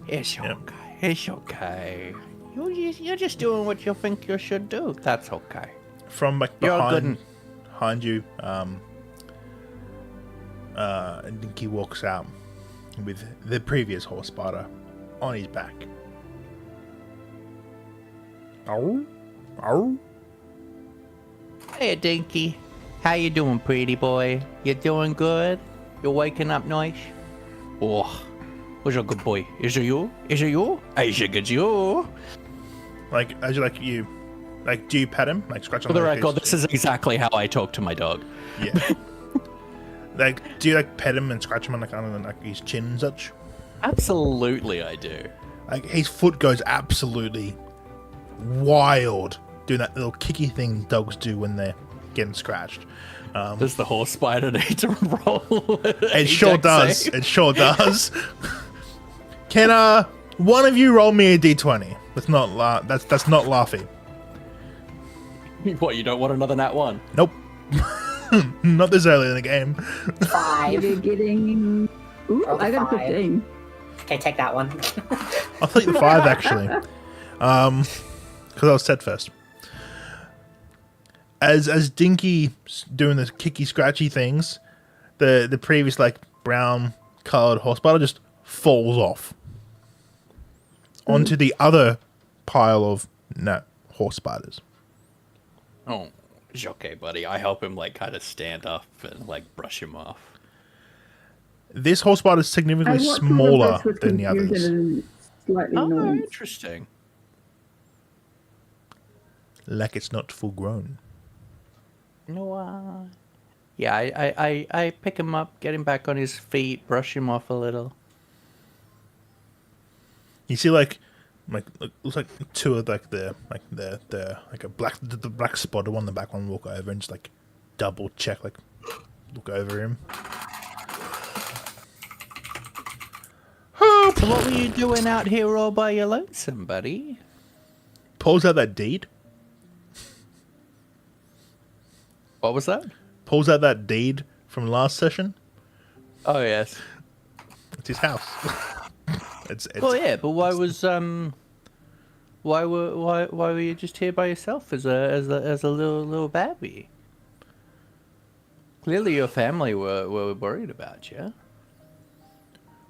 Speaker 1: It's
Speaker 2: Yep.
Speaker 1: okay. It's okay. You're just doing what you think you should do. That's okay.
Speaker 2: from like
Speaker 1: You're good.
Speaker 2: behind you. And Dinky walks out with the previous horse spotter on his back. Ow, ow.
Speaker 1: Hey, Dinky. How you doing, pretty boy? You doing good? You're waking up nice? Oh, who's a good boy? Is it you? Is it you? I think it's you.
Speaker 2: Like, as you like you, like, do you pet him? Like, scratch on
Speaker 1: For the
Speaker 2: his
Speaker 1: record,
Speaker 2: face?
Speaker 1: this is exactly how I talk to my dog.
Speaker 2: Yeah. Like, do you like pet him and scratch him on like, on like his chin and such?
Speaker 1: Absolutely, I do.
Speaker 2: Like, his foot goes absolutely wild doing that little kicky thing dogs do when they're getting scratched.
Speaker 1: Does the horse spider need to roll?
Speaker 2: It sure does. It sure does. Can one of you roll me a d20? That's not that's not laughing.
Speaker 1: What, you don't want another nat one?
Speaker 2: Nope. Not this early in the game.
Speaker 6: 5.
Speaker 3: You're getting. Ooh,
Speaker 6: Roll
Speaker 3: I got a
Speaker 6: 5.
Speaker 3: 15.
Speaker 6: Okay, take that one.
Speaker 2: I'll take the 5 actually. Because I was set first. As Dinky doing the kicky scratchy things, the previous like brown colored horse spider just falls off onto the other pile of horse spiders.
Speaker 1: Oh, it's okay, buddy. I help him like kind of stand up and like brush him off.
Speaker 2: This horse spider is significantly
Speaker 3: I watched all of
Speaker 2: smaller
Speaker 3: this with
Speaker 2: than the others.
Speaker 3: confusion and slightly
Speaker 1: Oh,
Speaker 3: annoyed.
Speaker 1: interesting.
Speaker 2: Like it's not full grown.
Speaker 1: No, yeah, I pick him up, get him back on his feet, brush him off a little.
Speaker 2: You see, like looks like two of like the like the black spotted one, the back one walk over and just like double check, like look over him.
Speaker 1: So what were you doing out here all by your lonesome, buddy?
Speaker 2: Pulls out that deed.
Speaker 1: What was that?
Speaker 2: Pulls out that deed from last session.
Speaker 1: Oh yes.
Speaker 2: It's his house. it's
Speaker 1: Well, yeah, but why was why were you just here by yourself as a little babby? Clearly, your family were worried about you.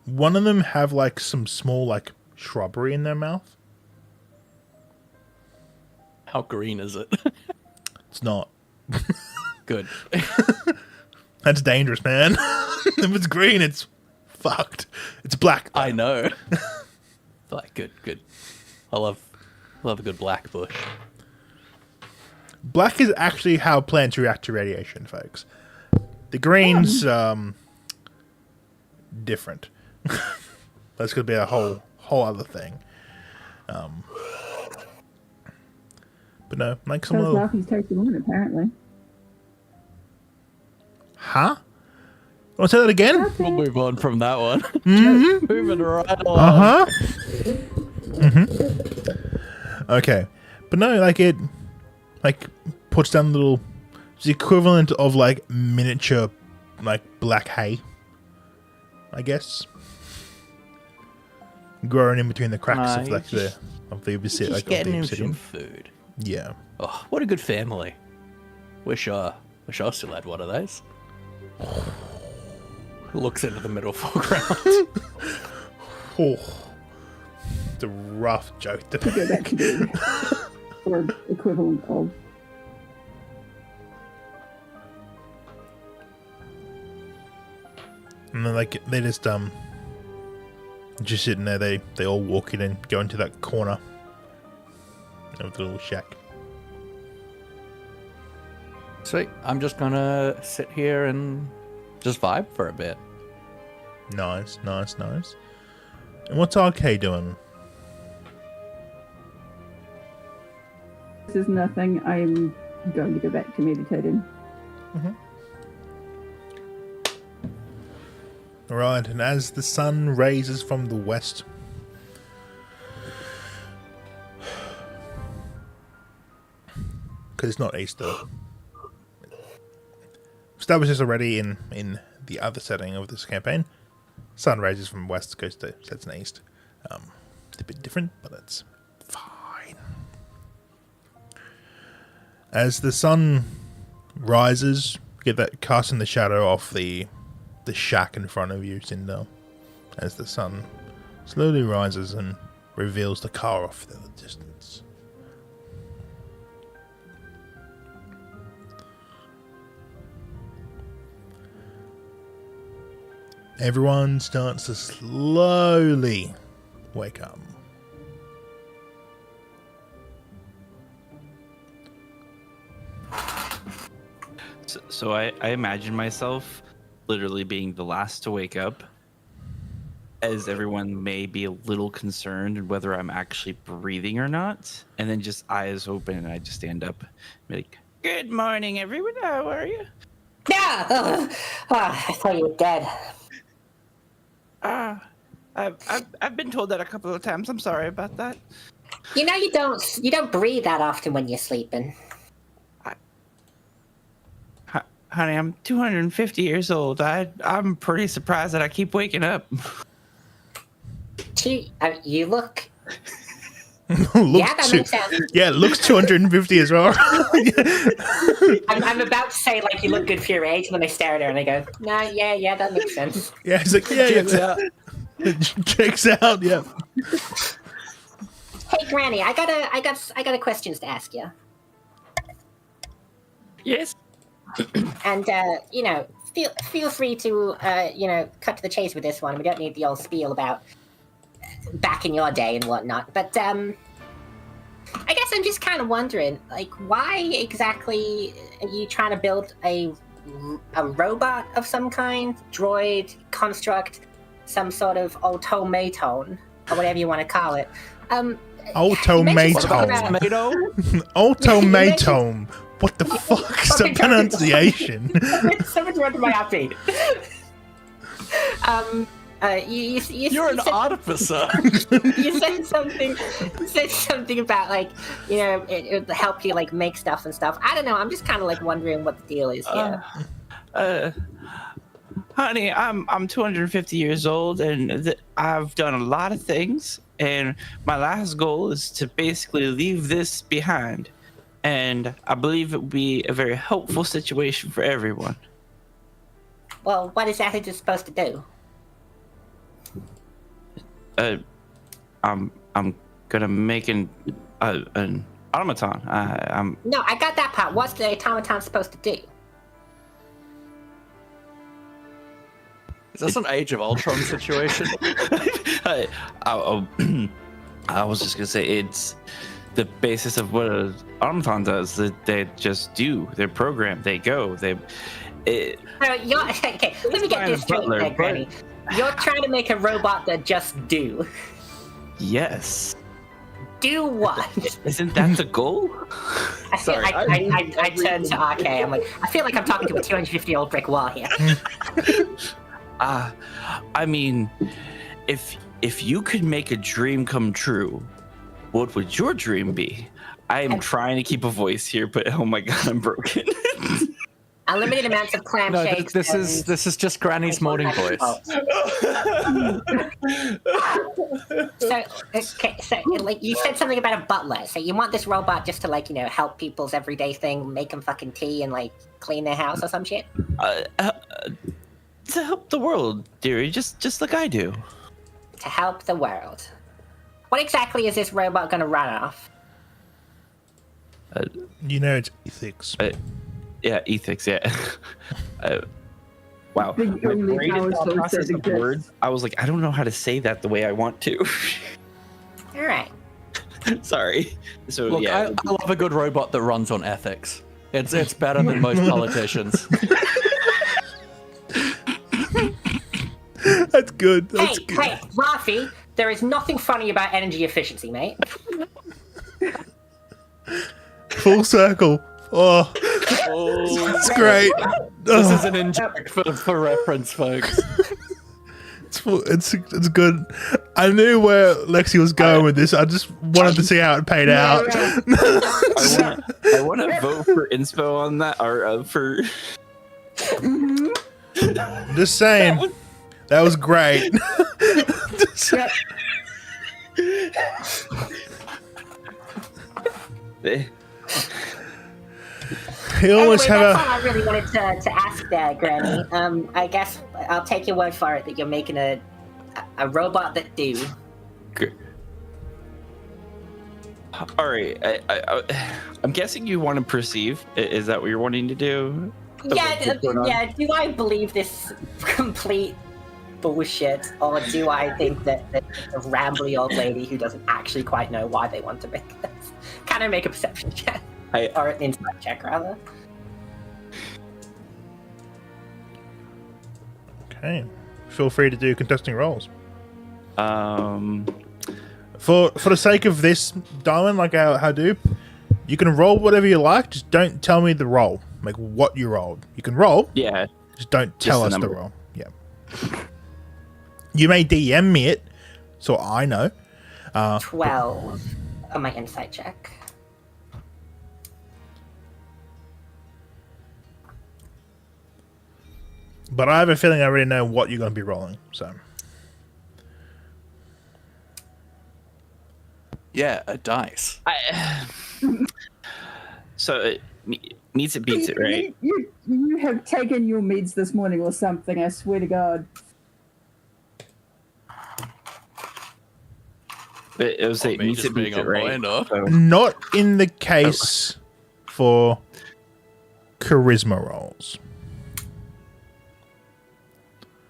Speaker 2: One of them have like some small like shrubbery in their mouth.
Speaker 1: How green is it?
Speaker 2: It's not.
Speaker 1: Good.
Speaker 2: That's dangerous, man. If it's green, it's fucked. It's black.
Speaker 1: I know. Like, good. I love a good black bush.
Speaker 2: Black is actually how plants react to radiation, folks. The green's different. That's gonna be a whole other thing. But no, like some
Speaker 3: Those
Speaker 2: little.
Speaker 3: Laffy's taking one, apparently.
Speaker 2: Huh? Want to say that again?
Speaker 1: We'll move on from that one. Moving right along.
Speaker 2: Uh huh. Okay, but no, like it, like puts down little. It's the equivalent of like miniature, like black hay. I guess. Growing in between the cracks of like the obsidian.
Speaker 1: Just getting him some food.
Speaker 2: Yeah.
Speaker 1: Oh, what a good family. Wish I still had one of those. Looks into the middle foreground.
Speaker 2: Oh, it's a rough joke to
Speaker 3: To go back to the or equivalent of.
Speaker 2: And then like they just sitting there. They all walk in and go into that corner of the little shack.
Speaker 1: Sweet. I'm just gonna sit here and just vibe for a bit.
Speaker 2: Nice. And what's RK doing?
Speaker 3: This is nothing. I'm going to go back to meditating.
Speaker 2: Right, and as the sun rises from the west, because it's not Easter. Established this already in the other setting of this campaign. Sun rises from west, goes to sets in east. It's a bit different, but it's fine. As the sun rises, you get that casting the shadow off the shack in front of you, Cinder. As the sun slowly rises and reveals the car off in the distance. everyone starts to slowly wake up.
Speaker 5: So I imagine myself literally being the last to wake up, as everyone may be a little concerned whether I'm actually breathing or not, and then just eyes open and I just stand up and be like, "Good morning, everyone. How are you?"
Speaker 6: Yeah. I thought you were dead.
Speaker 5: I've been told that a couple of times. I'm sorry about that.
Speaker 6: You know you don't breathe that often when you're sleeping.
Speaker 5: Honey, I'm 250 years old. I'm pretty surprised that I keep waking up.
Speaker 6: You look.
Speaker 2: Yeah,
Speaker 6: that makes sense.
Speaker 2: Yeah, it looks 250 as well.
Speaker 6: I'm about to say like you look good for your age, and then I stare at her and I go, "Nah, yeah, that makes sense."
Speaker 2: Yeah, it's like, yeah,
Speaker 1: Checks out.
Speaker 2: checks out. Yeah.
Speaker 6: Hey, Granny, I got a questions to ask you.
Speaker 5: Yes.
Speaker 6: And feel free to cut to the chase with this one. We don't need the old spiel about back in your day and whatnot. But I guess I'm just kind of wondering, like, why exactly are you trying to build a robot of some kind, droid, construct, some sort of automaton, or whatever you want to call it?
Speaker 2: Automaton. Automaton. What the fuck is the pronunciation?
Speaker 6: Someone's running my happy.
Speaker 1: You're an artificer.
Speaker 6: You said something about like, it would help you like make stuff and stuff. I don't know. I'm just kind of like wondering what the deal is here.
Speaker 5: Honey, I'm 250 years old, and I've done a lot of things. And my last goal is to basically leave this behind. And I believe it would be a very helpful situation for everyone.
Speaker 6: Well, what exactly is it supposed to do?
Speaker 5: I'm gonna make an automaton.
Speaker 6: No, I got that part. What's the automaton supposed to do?
Speaker 1: Is this an Age of Ultron situation?
Speaker 5: I was just gonna say it's the basis of what an automaton does. That they just do. They're programmed. They go.
Speaker 6: Okay, let me get this straight, Granny. You're trying to make a robot that just do.
Speaker 5: Yes.
Speaker 6: Do what?
Speaker 5: Isn't that the goal?
Speaker 6: I turn to RK. I'm like, I feel like I'm talking to a 250-year-old brick wall here.
Speaker 5: I mean, if you could make a dream come true, what would your dream be? I am trying to keep a voice here, but oh my god, I'm broken.
Speaker 6: Unlimited amounts of clam
Speaker 1: No,
Speaker 6: shakes.
Speaker 1: this is just Granny's morning voice.
Speaker 6: So like you said something about a butler. So you want this robot just to like help people's everyday thing, make them fucking tea and like clean their house or some shit.
Speaker 5: To help the world, dearie, just like I do.
Speaker 6: To help the world. What exactly is this robot gonna run off?
Speaker 2: It's ethics.
Speaker 5: Yeah, ethics. Yeah. Wow.
Speaker 3: The
Speaker 5: My
Speaker 3: only
Speaker 5: brain
Speaker 3: power
Speaker 5: is not
Speaker 3: source that
Speaker 5: processing
Speaker 3: exists.
Speaker 5: words. I was like, I don't know how to say that the way I want to.
Speaker 6: All right.
Speaker 5: Sorry. So
Speaker 1: Look,
Speaker 5: yeah.
Speaker 1: I love a good robot that runs on ethics. It's better than most politicians.
Speaker 2: That's good. That's good.
Speaker 6: Hey, Rafi, there is nothing funny about energy efficiency, mate.
Speaker 2: Full circle. Oh, it's great.
Speaker 1: This is an in-joke for reference, folks.
Speaker 2: It's good. I knew where Lexi was going with this. I just wanted to see how it paid out.
Speaker 5: I want to vote for inspo on that, or for.
Speaker 2: Just saying. That was great. He almost
Speaker 6: Anyway,
Speaker 2: had
Speaker 6: that's all I really wanted to ask there, Granny. I guess I'll take your word for it that you're making a robot that do.
Speaker 5: All right. I'm guessing you want to perceive. Is that what you're wanting to do?
Speaker 6: Yeah. Do I believe this complete bullshit, or do I think that a rambly old lady who doesn't actually quite know why they want to make this? Can I make a perception check? Or an insight check, rather?
Speaker 2: Okay. Feel free to do contesting rolls.
Speaker 5: Um,
Speaker 2: For the sake of this, Darwin, like how do, you can roll whatever you like. Just don't tell me the roll, like what you rolled. You can roll.
Speaker 5: yeah.
Speaker 2: Just don't tell
Speaker 5: the
Speaker 2: us the
Speaker 5: number.
Speaker 2: roll. Yeah. You may DM me it, so I know.
Speaker 6: 12 on my insight check.
Speaker 2: But I have a feeling I already know what you're going to be rolling. So
Speaker 1: Yeah, a dice.
Speaker 5: So it meets it, beats it, right?
Speaker 3: You have taken your meds this morning or something, I swear to God.
Speaker 5: It was
Speaker 1: Or
Speaker 5: it
Speaker 1: me
Speaker 5: meets
Speaker 1: just
Speaker 5: it, beats
Speaker 1: being
Speaker 5: it, right?
Speaker 1: online, or-
Speaker 5: So-
Speaker 2: not in the case for charisma rolls.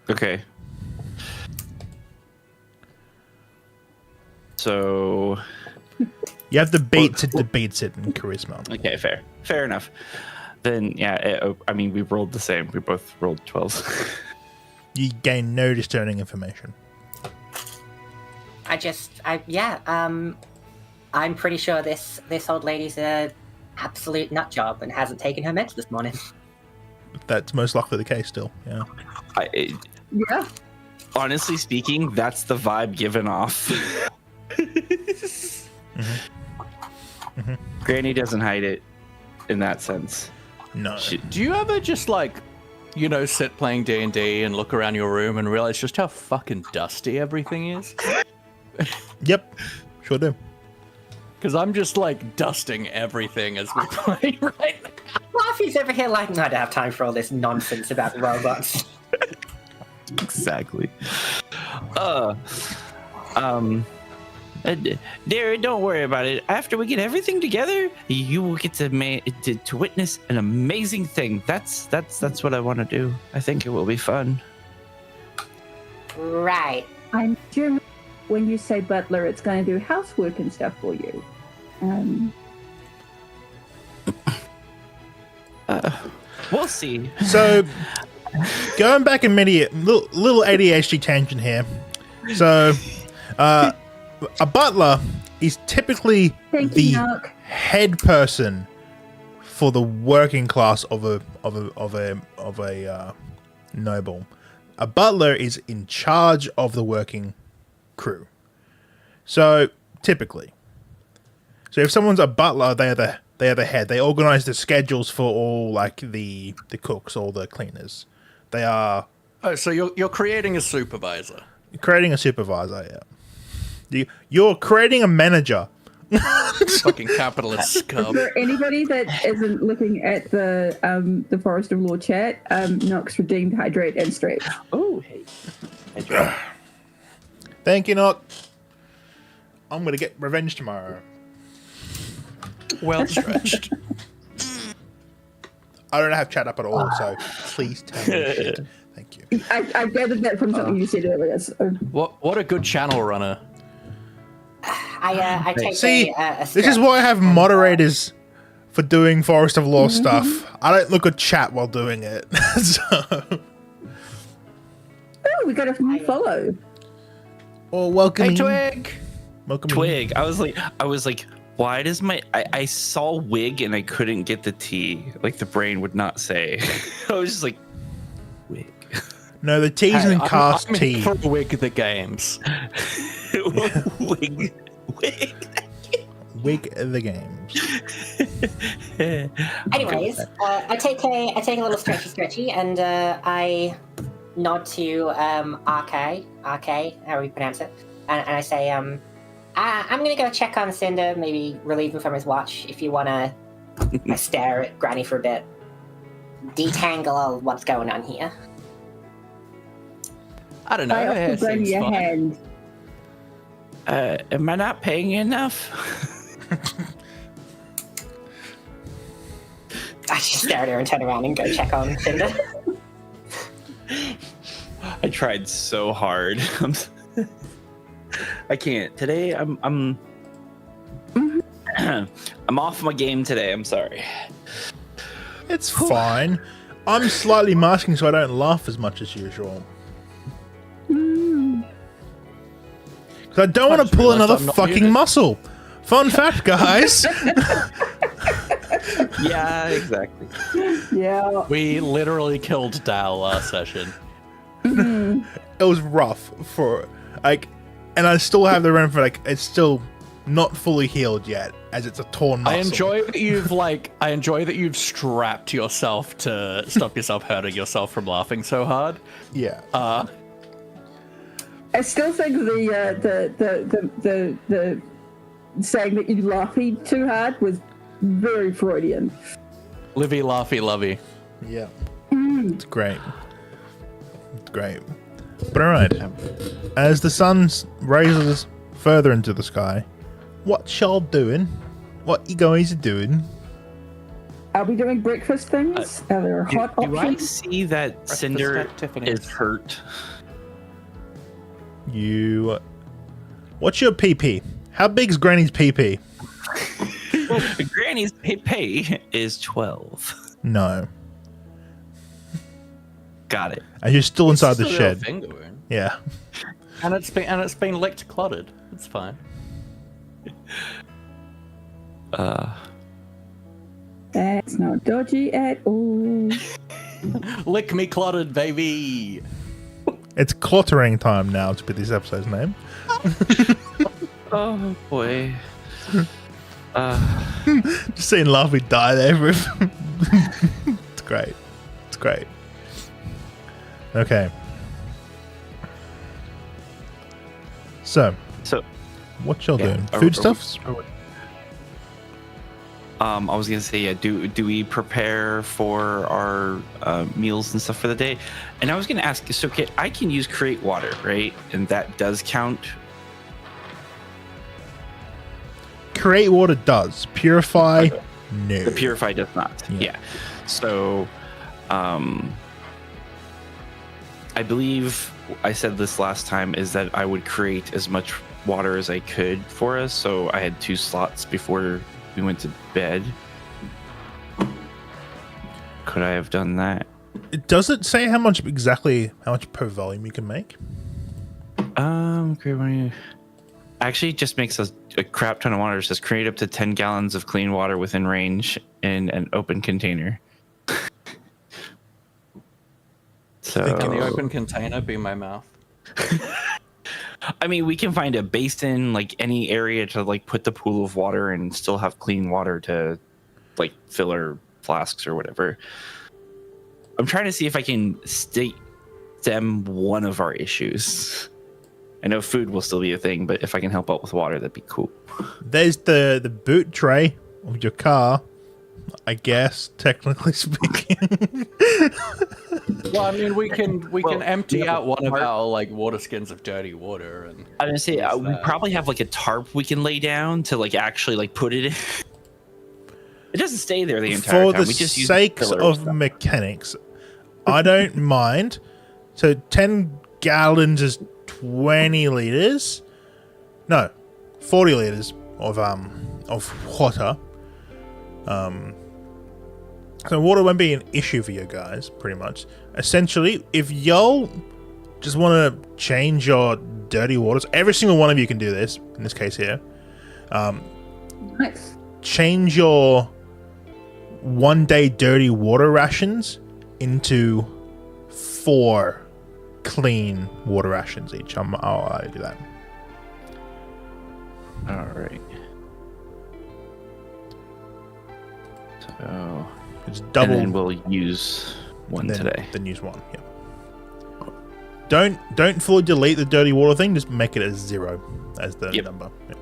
Speaker 5: Okay. So
Speaker 2: You have the beats it beats it in charisma.
Speaker 5: okay, fair enough. Then yeah, I mean we rolled the same. We both rolled 12s.
Speaker 2: You gain no discerning information.
Speaker 6: I'm pretty sure this old lady's a absolute nut job and hasn't taken her meds this morning.
Speaker 2: That's most likely the case still. Yeah.
Speaker 3: Yeah.
Speaker 5: Honestly speaking, that's the vibe given off. Granny doesn't hide it in that sense.
Speaker 2: No.
Speaker 1: Do you ever just like, you know, sit playing D&D and look around your room and realize just how fucking dusty everything is?
Speaker 2: Yep. Sure do.
Speaker 1: Because I'm just like dusting everything as we play right now.
Speaker 6: Laffy's over here like, no, I don't have time for all this nonsense about robots.
Speaker 5: Exactly. Darren, don't worry about it. After we get everything together, you will get to witness an amazing thing. That's what I want to do. I think it will be fun.
Speaker 6: Right.
Speaker 3: I'm sure when you say butler, it's going to do housework and stuff for you.
Speaker 5: We'll see.
Speaker 2: So, going back immediate, little ADHD tangent here. So, a butler is typically
Speaker 3: Thank
Speaker 2: the
Speaker 3: you, Mark.
Speaker 2: head person for the working class of a noble. A butler is in charge of the working crew. So, typically. So if someone's a butler, they are the head. They organize the schedules for all like the cooks, all the cleaners. They are
Speaker 1: Oh, so you're creating a supervisor.
Speaker 2: creating a supervisor, yeah. You're creating a manager.
Speaker 1: Fucking capitalist scum.
Speaker 3: For anybody that isn't looking at the Forest of Law chat, Nox redeemed Hydrate and Stretch.
Speaker 5: Oh, hey.
Speaker 2: Thank you, Nock. I'm gonna get revenge tomorrow.
Speaker 1: Well stretched.
Speaker 2: I don't have chat up at all, so please tell me shit. Thank you.
Speaker 3: I gathered that from something you said earlier. So.
Speaker 1: What a good channel runner.
Speaker 6: I take
Speaker 2: See,
Speaker 6: a
Speaker 2: this is why I have moderators for doing Forest of Law stuff. I don't look at chat while doing it. So,
Speaker 3: Oh, we got a new follow.
Speaker 2: or welcome.
Speaker 1: Hey, Twig.
Speaker 2: Welcome.
Speaker 5: Twig. I was like, why does I saw wig and I couldn't get the T. Like the brain would not say. I was just like, wig.
Speaker 2: No, the T's
Speaker 1: Hey,
Speaker 2: and cast
Speaker 1: I'm
Speaker 2: T.
Speaker 1: here for Wig the Games.
Speaker 5: Wig.
Speaker 2: Wig the games.
Speaker 6: Anyways, I take a little stretchy, and I nod to RK, how we pronounce it, and I say, I'm gonna go check on Cinder, maybe relieve him from his watch. If you wanna stare at Granny for a bit, detangle all what's going on here.
Speaker 1: I don't know.
Speaker 3: I
Speaker 1: her hair
Speaker 3: offer Granny
Speaker 1: seems
Speaker 3: a
Speaker 1: fine.
Speaker 3: hand.
Speaker 5: Am I not paying you enough?
Speaker 6: I just stare at her and turn around and go check on Cinder.
Speaker 5: I tried so hard. I can't today. I'm I'm off my game today. I'm sorry.
Speaker 2: It's fine. I'm slightly masking so I don't laugh as much as usual. Because I don't want to pull another fucking muscle. Fun fact, guys.
Speaker 5: Yeah, exactly.
Speaker 3: Yeah.
Speaker 1: We literally killed Dal last session.
Speaker 2: It was rough for like, and I still have the run for like it's still not fully healed yet, as it's a torn muscle.
Speaker 1: I enjoy that you've strapped yourself to stop yourself hurting yourself from laughing so hard.
Speaker 2: Yeah.
Speaker 3: I still think the saying that you laughing too hard was very Freudian.
Speaker 1: Livy laughy lovey.
Speaker 2: Yeah. It's great. It's great. But alright. As the sun raises further into the sky, what y'all doing? What you guys doing?
Speaker 3: Are we doing breakfast things? Are there hot
Speaker 5: Do I
Speaker 3: options?
Speaker 5: see that Cinder
Speaker 1: at Tiffany's.
Speaker 5: is hurt?
Speaker 2: What's your PP? How big's Granny's PP?
Speaker 5: Granny's pay is 12.
Speaker 2: No.
Speaker 5: Got it.
Speaker 2: And you're still inside the
Speaker 1: It's still a
Speaker 2: shed.
Speaker 1: finger wound.
Speaker 2: Yeah.
Speaker 1: And it's been licked clotted. It's fine.
Speaker 3: That's not dodgy at all.
Speaker 1: Lick me clotted, baby.
Speaker 2: It's cluttering time now to be this episode's name.
Speaker 5: Oh boy.
Speaker 2: Just seeing Lovely die there. It's great. It's great. Okay. So, what y'all doing? Foodstuffs?
Speaker 5: I was gonna say, yeah. Do we prepare for our meals and stuff for the day? And I was gonna ask, so I can use create water, right? And that does count.
Speaker 2: Create water does. Purify, no.
Speaker 5: The purify does not. Yeah. So, I believe I said this last time is that I would create as much water as I could for us. So I had 2 slots before we went to bed. Could I have done that?
Speaker 2: Does it say how much per volume you can make?
Speaker 5: Actually, it just makes a crap ton of water. It says create up to 10 gallons of clean water within range in an open container. So
Speaker 1: Can the open container be my mouth?
Speaker 5: I mean, we can find a basin, like any area to like put the pool of water and still have clean water to like fill our flasks or whatever. I'm trying to see if I can stem one of our issues. I know food will still be a thing, but if I can help out with water, that'd be cool.
Speaker 2: There's the boot tray of your car, I guess, technically speaking.
Speaker 1: Well, I mean, we can empty out one of our like water skins of dirty water, and
Speaker 5: I was gonna say we probably have like a tarp we can lay down to like actually like put it in. It doesn't stay there the entire
Speaker 2: For
Speaker 5: time.
Speaker 2: the
Speaker 5: We just use
Speaker 2: sakes
Speaker 5: filler
Speaker 2: of
Speaker 5: stuff.
Speaker 2: mechanics, I don't mind. So 10 gallons is 20 liters. No, 40 liters of water. So water won't be an issue for you guys, pretty much. Essentially, if y'all just want to change your dirty waters, every single one of you can do this, in this case here.
Speaker 3: Nice.
Speaker 2: Change your 1 day dirty water rations into 4 clean water rations each. I'll do that.
Speaker 5: All right. So
Speaker 2: It's double.
Speaker 5: and then we'll use one today.
Speaker 2: Then use 1. Yeah. Don't fully delete the dirty water thing. Just make it as 0 as the number. Yeah.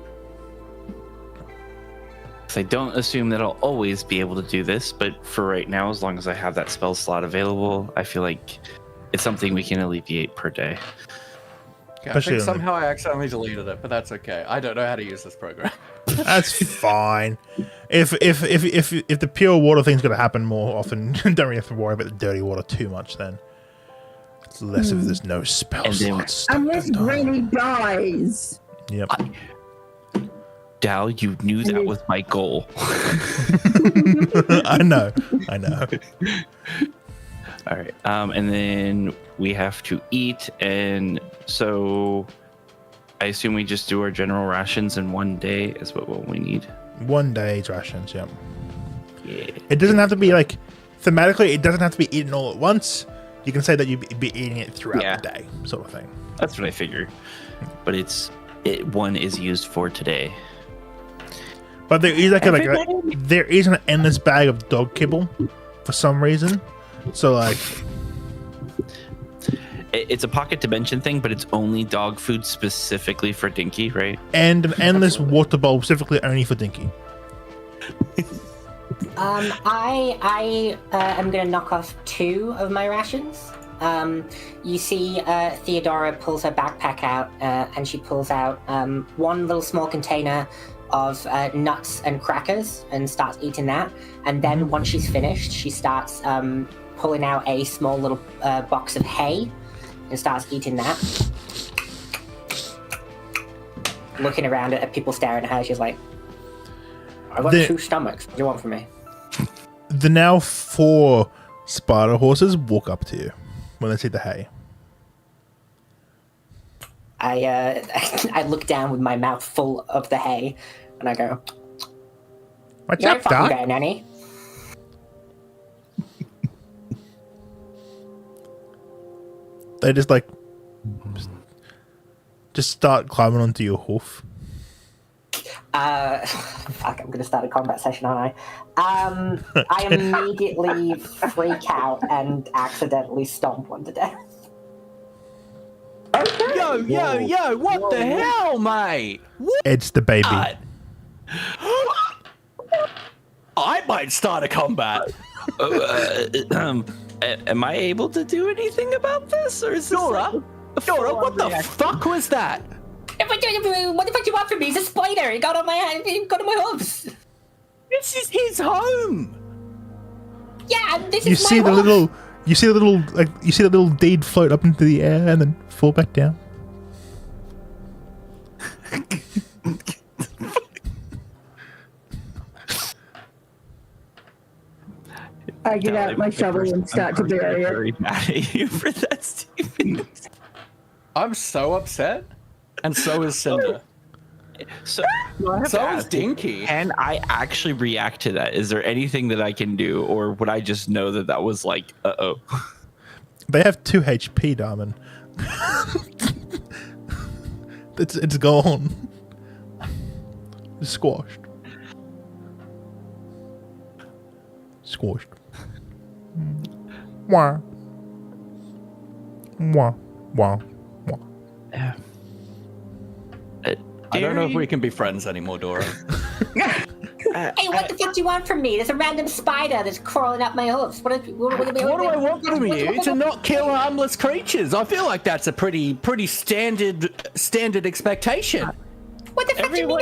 Speaker 5: So I don't assume that I'll always be able to do this, but for right now, as long as I have that spell slot available, I feel like it's something we can alleviate per day.
Speaker 1: Yeah, I
Speaker 2: Especially
Speaker 1: think
Speaker 2: on
Speaker 1: somehow I accidentally deleted it, but that's okay. I don't know how to use this program.
Speaker 2: That's fine. If the pure water thing's gonna happen more often, don't really have to worry about the dirty water too much then. Less if there's no spell
Speaker 5: And then-
Speaker 2: slots.
Speaker 3: Unless Granny dies.
Speaker 2: Yep.
Speaker 5: Dal, you knew that was my goal.
Speaker 2: I know.
Speaker 5: All right. And then we have to eat, and so I assume we just do our general rations in one day is what we need.
Speaker 2: 1 day's rations, yep.
Speaker 5: Yeah.
Speaker 2: It doesn't have to be like, thematically, it doesn't have to be eaten all at once. You can say that you'd be eating it throughout
Speaker 5: Yeah.
Speaker 2: the day, sort of thing.
Speaker 5: That's what I figured. But one is used for today.
Speaker 2: But there is there is an endless bag of dog kibble for some reason. So like,
Speaker 5: It's a pocket dimension thing, but it's only dog food specifically for Dinky, right?
Speaker 2: and an endless water bowl specifically only for Dinky.
Speaker 6: I am going to knock off 2 of my rations. You see Theodora pulls her backpack out and she pulls out one little small container of nuts and crackers and starts eating that. And then once she's finished, she starts pulling out a small little box of hay and starts eating that. Looking around at people staring at her, she's like, I've got 2 stomachs. What do you want from me?
Speaker 2: The now 4 spider horses walk up to you when they see the hay.
Speaker 6: I look down with my mouth full of the hay, and I go,
Speaker 2: What's
Speaker 6: "You're
Speaker 2: up,
Speaker 6: fucking
Speaker 2: Doc?
Speaker 6: better, Nanny."
Speaker 2: They just like just start climbing onto your hoof.
Speaker 6: Fuck, I'm gonna start a combat session, aren't I? I immediately freak out and accidentally stomp one to death.
Speaker 1: Yo, what the hell, mate? What?
Speaker 2: It's the baby.
Speaker 1: I might start a combat.
Speaker 5: Am I able to do anything about this, or is this
Speaker 1: Dora, what the fuck was that?
Speaker 6: What the fuck do you want from me? He's a spider. He got on my hand. He got on my hooves.
Speaker 1: This is his home.
Speaker 6: Yeah, this
Speaker 2: You
Speaker 6: is
Speaker 2: see
Speaker 6: my
Speaker 2: the
Speaker 6: hoof.
Speaker 2: little, you see the little deed float up into the air and then fall back down.
Speaker 3: I get out my shovel and start to bury it.
Speaker 5: Very mad at you for that, Stephen.
Speaker 1: I'm so upset, and so is Cinder.
Speaker 5: So
Speaker 1: So is Dinky.
Speaker 5: can I actually react to that? Is there anything that I can do, or would I just know that that was like, uh-oh?
Speaker 2: They have 2 HP, Darman. It's gone. It's squashed. Squashed. Wah. Wah. Wah. Wah.
Speaker 5: Yeah.
Speaker 1: I don't know if we can be friends anymore, Dora.
Speaker 6: Hey, what the fuck do you want from me? There's a random spider that's crawling up my hooves. What do
Speaker 1: What do I want from you? To not kill harmless creatures. I feel like that's a pretty standard expectation.
Speaker 6: What the fuck do you mean?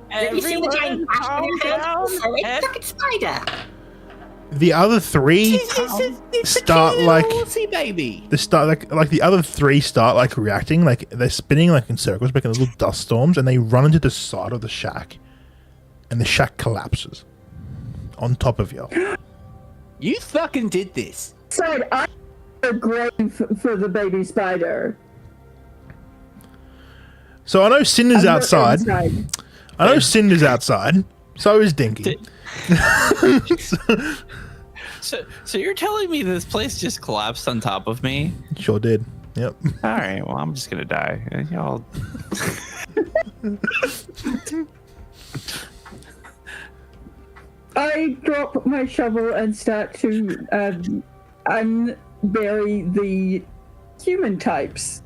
Speaker 6: Have you seen the giant
Speaker 5: calm
Speaker 6: bash in your
Speaker 5: down.
Speaker 6: hands? It's a fucking spider.
Speaker 2: The other 3
Speaker 1: It's
Speaker 2: start
Speaker 1: a cute
Speaker 2: like
Speaker 1: little horsey baby.
Speaker 2: they start like the other 3 start like reacting, like they're spinning like in circles, making little dust storms, and they run into the side of the shack, and the shack collapses on top of you.
Speaker 1: You fucking did this.
Speaker 3: So I a grave for the baby spider.
Speaker 2: So I know Cinder's
Speaker 3: I'm not
Speaker 2: outside.
Speaker 3: inside.
Speaker 2: I know Cinder's outside. So is Dinky.
Speaker 5: So you're telling me this place just collapsed on top of me?
Speaker 2: Sure did. Yep.
Speaker 5: All right, well, I'm just gonna die. Y'all.
Speaker 3: I drop my shovel and start to unbury the human types.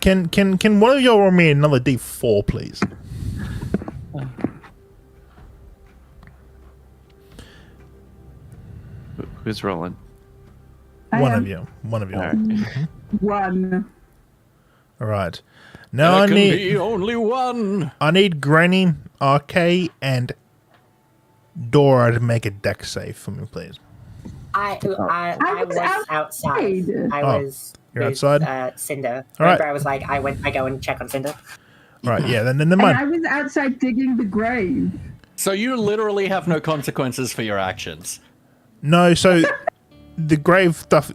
Speaker 2: Can one of y'all roll me another D4, please?
Speaker 5: Who's rolling?
Speaker 2: One
Speaker 3: am.
Speaker 2: of you. One of you.
Speaker 5: All
Speaker 2: All
Speaker 5: right.
Speaker 3: One.
Speaker 2: right. Now
Speaker 1: There
Speaker 2: I
Speaker 1: can
Speaker 2: need
Speaker 1: be only one.
Speaker 2: Granny, RK, and Dora to make a deck save for me, please.
Speaker 6: I was outside. I
Speaker 2: Oh,
Speaker 6: was
Speaker 2: you're
Speaker 6: with,
Speaker 2: outside?
Speaker 6: Cinder.
Speaker 2: All right.
Speaker 6: Remember, I was like, I go and check on Cinder.
Speaker 2: Right, yeah, then
Speaker 3: And
Speaker 2: mind.
Speaker 3: I was outside digging the grave.
Speaker 1: So you literally have no consequences for your actions.
Speaker 2: No, so the grave stuff.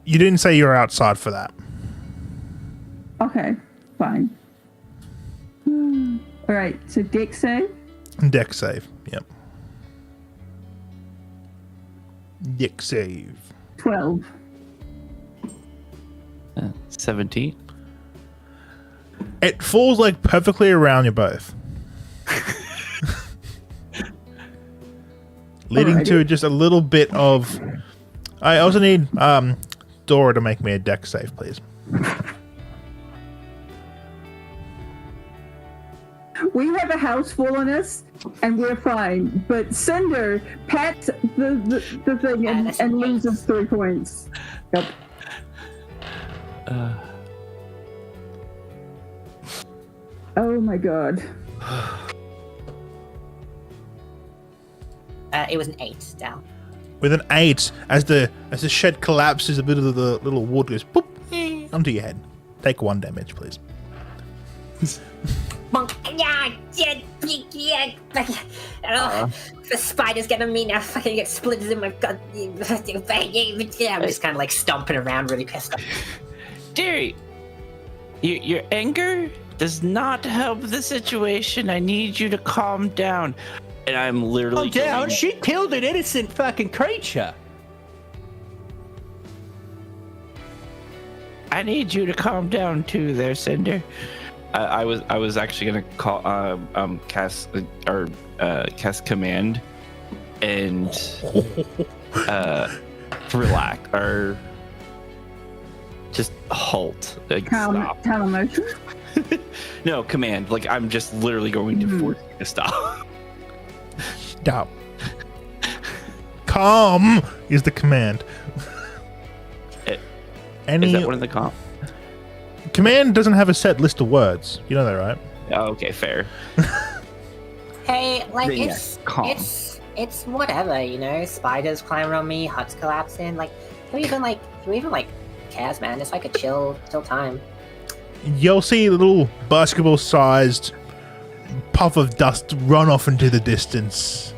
Speaker 2: You didn't say you were outside for that.
Speaker 3: Okay, fine. All right, so deck save.
Speaker 2: Deck save. Yep. Deck save.
Speaker 3: 12.
Speaker 5: 17.
Speaker 2: It falls like perfectly around you both. Leading to just a little bit of. I also need Dora to make me a deck save, please.
Speaker 3: We have a house full on us, and we're fine. But Cinder pats the thing and loses 3 points. Yep. Oh my god.
Speaker 6: It was an 8 down.
Speaker 2: With an 8, as the shed collapses, a bit of the little wood goes boop onto your head. Take 1 damage, please.
Speaker 6: Monk. The spider's getting me now. Fucking get splinters in my gut. I'm just kind of like stomping around really pissed off.
Speaker 5: Deary, your anger does not help the situation. I need you to calm down. And I'm literally
Speaker 1: down. She killed an innocent fucking creature.
Speaker 5: I need you to calm down too, there, Cinder. I was actually gonna call cast command and relax or just halt. Like, stop.
Speaker 3: Telemotion?
Speaker 5: No, command. Like I'm just literally going to force you to stop.
Speaker 2: Stop. Calm is the command.
Speaker 5: Is that one of the comp?
Speaker 2: Command doesn't have a set list of words. You know that, right?
Speaker 5: Oh, okay, fair.
Speaker 6: Hey, like
Speaker 5: Then, calm.
Speaker 6: it's whatever, you know. Spiders climbing on me, huts collapsing. Like who even cares, man? It's like a chill time.
Speaker 2: You'll see a little basketball-sized puff of dust run off into the distance,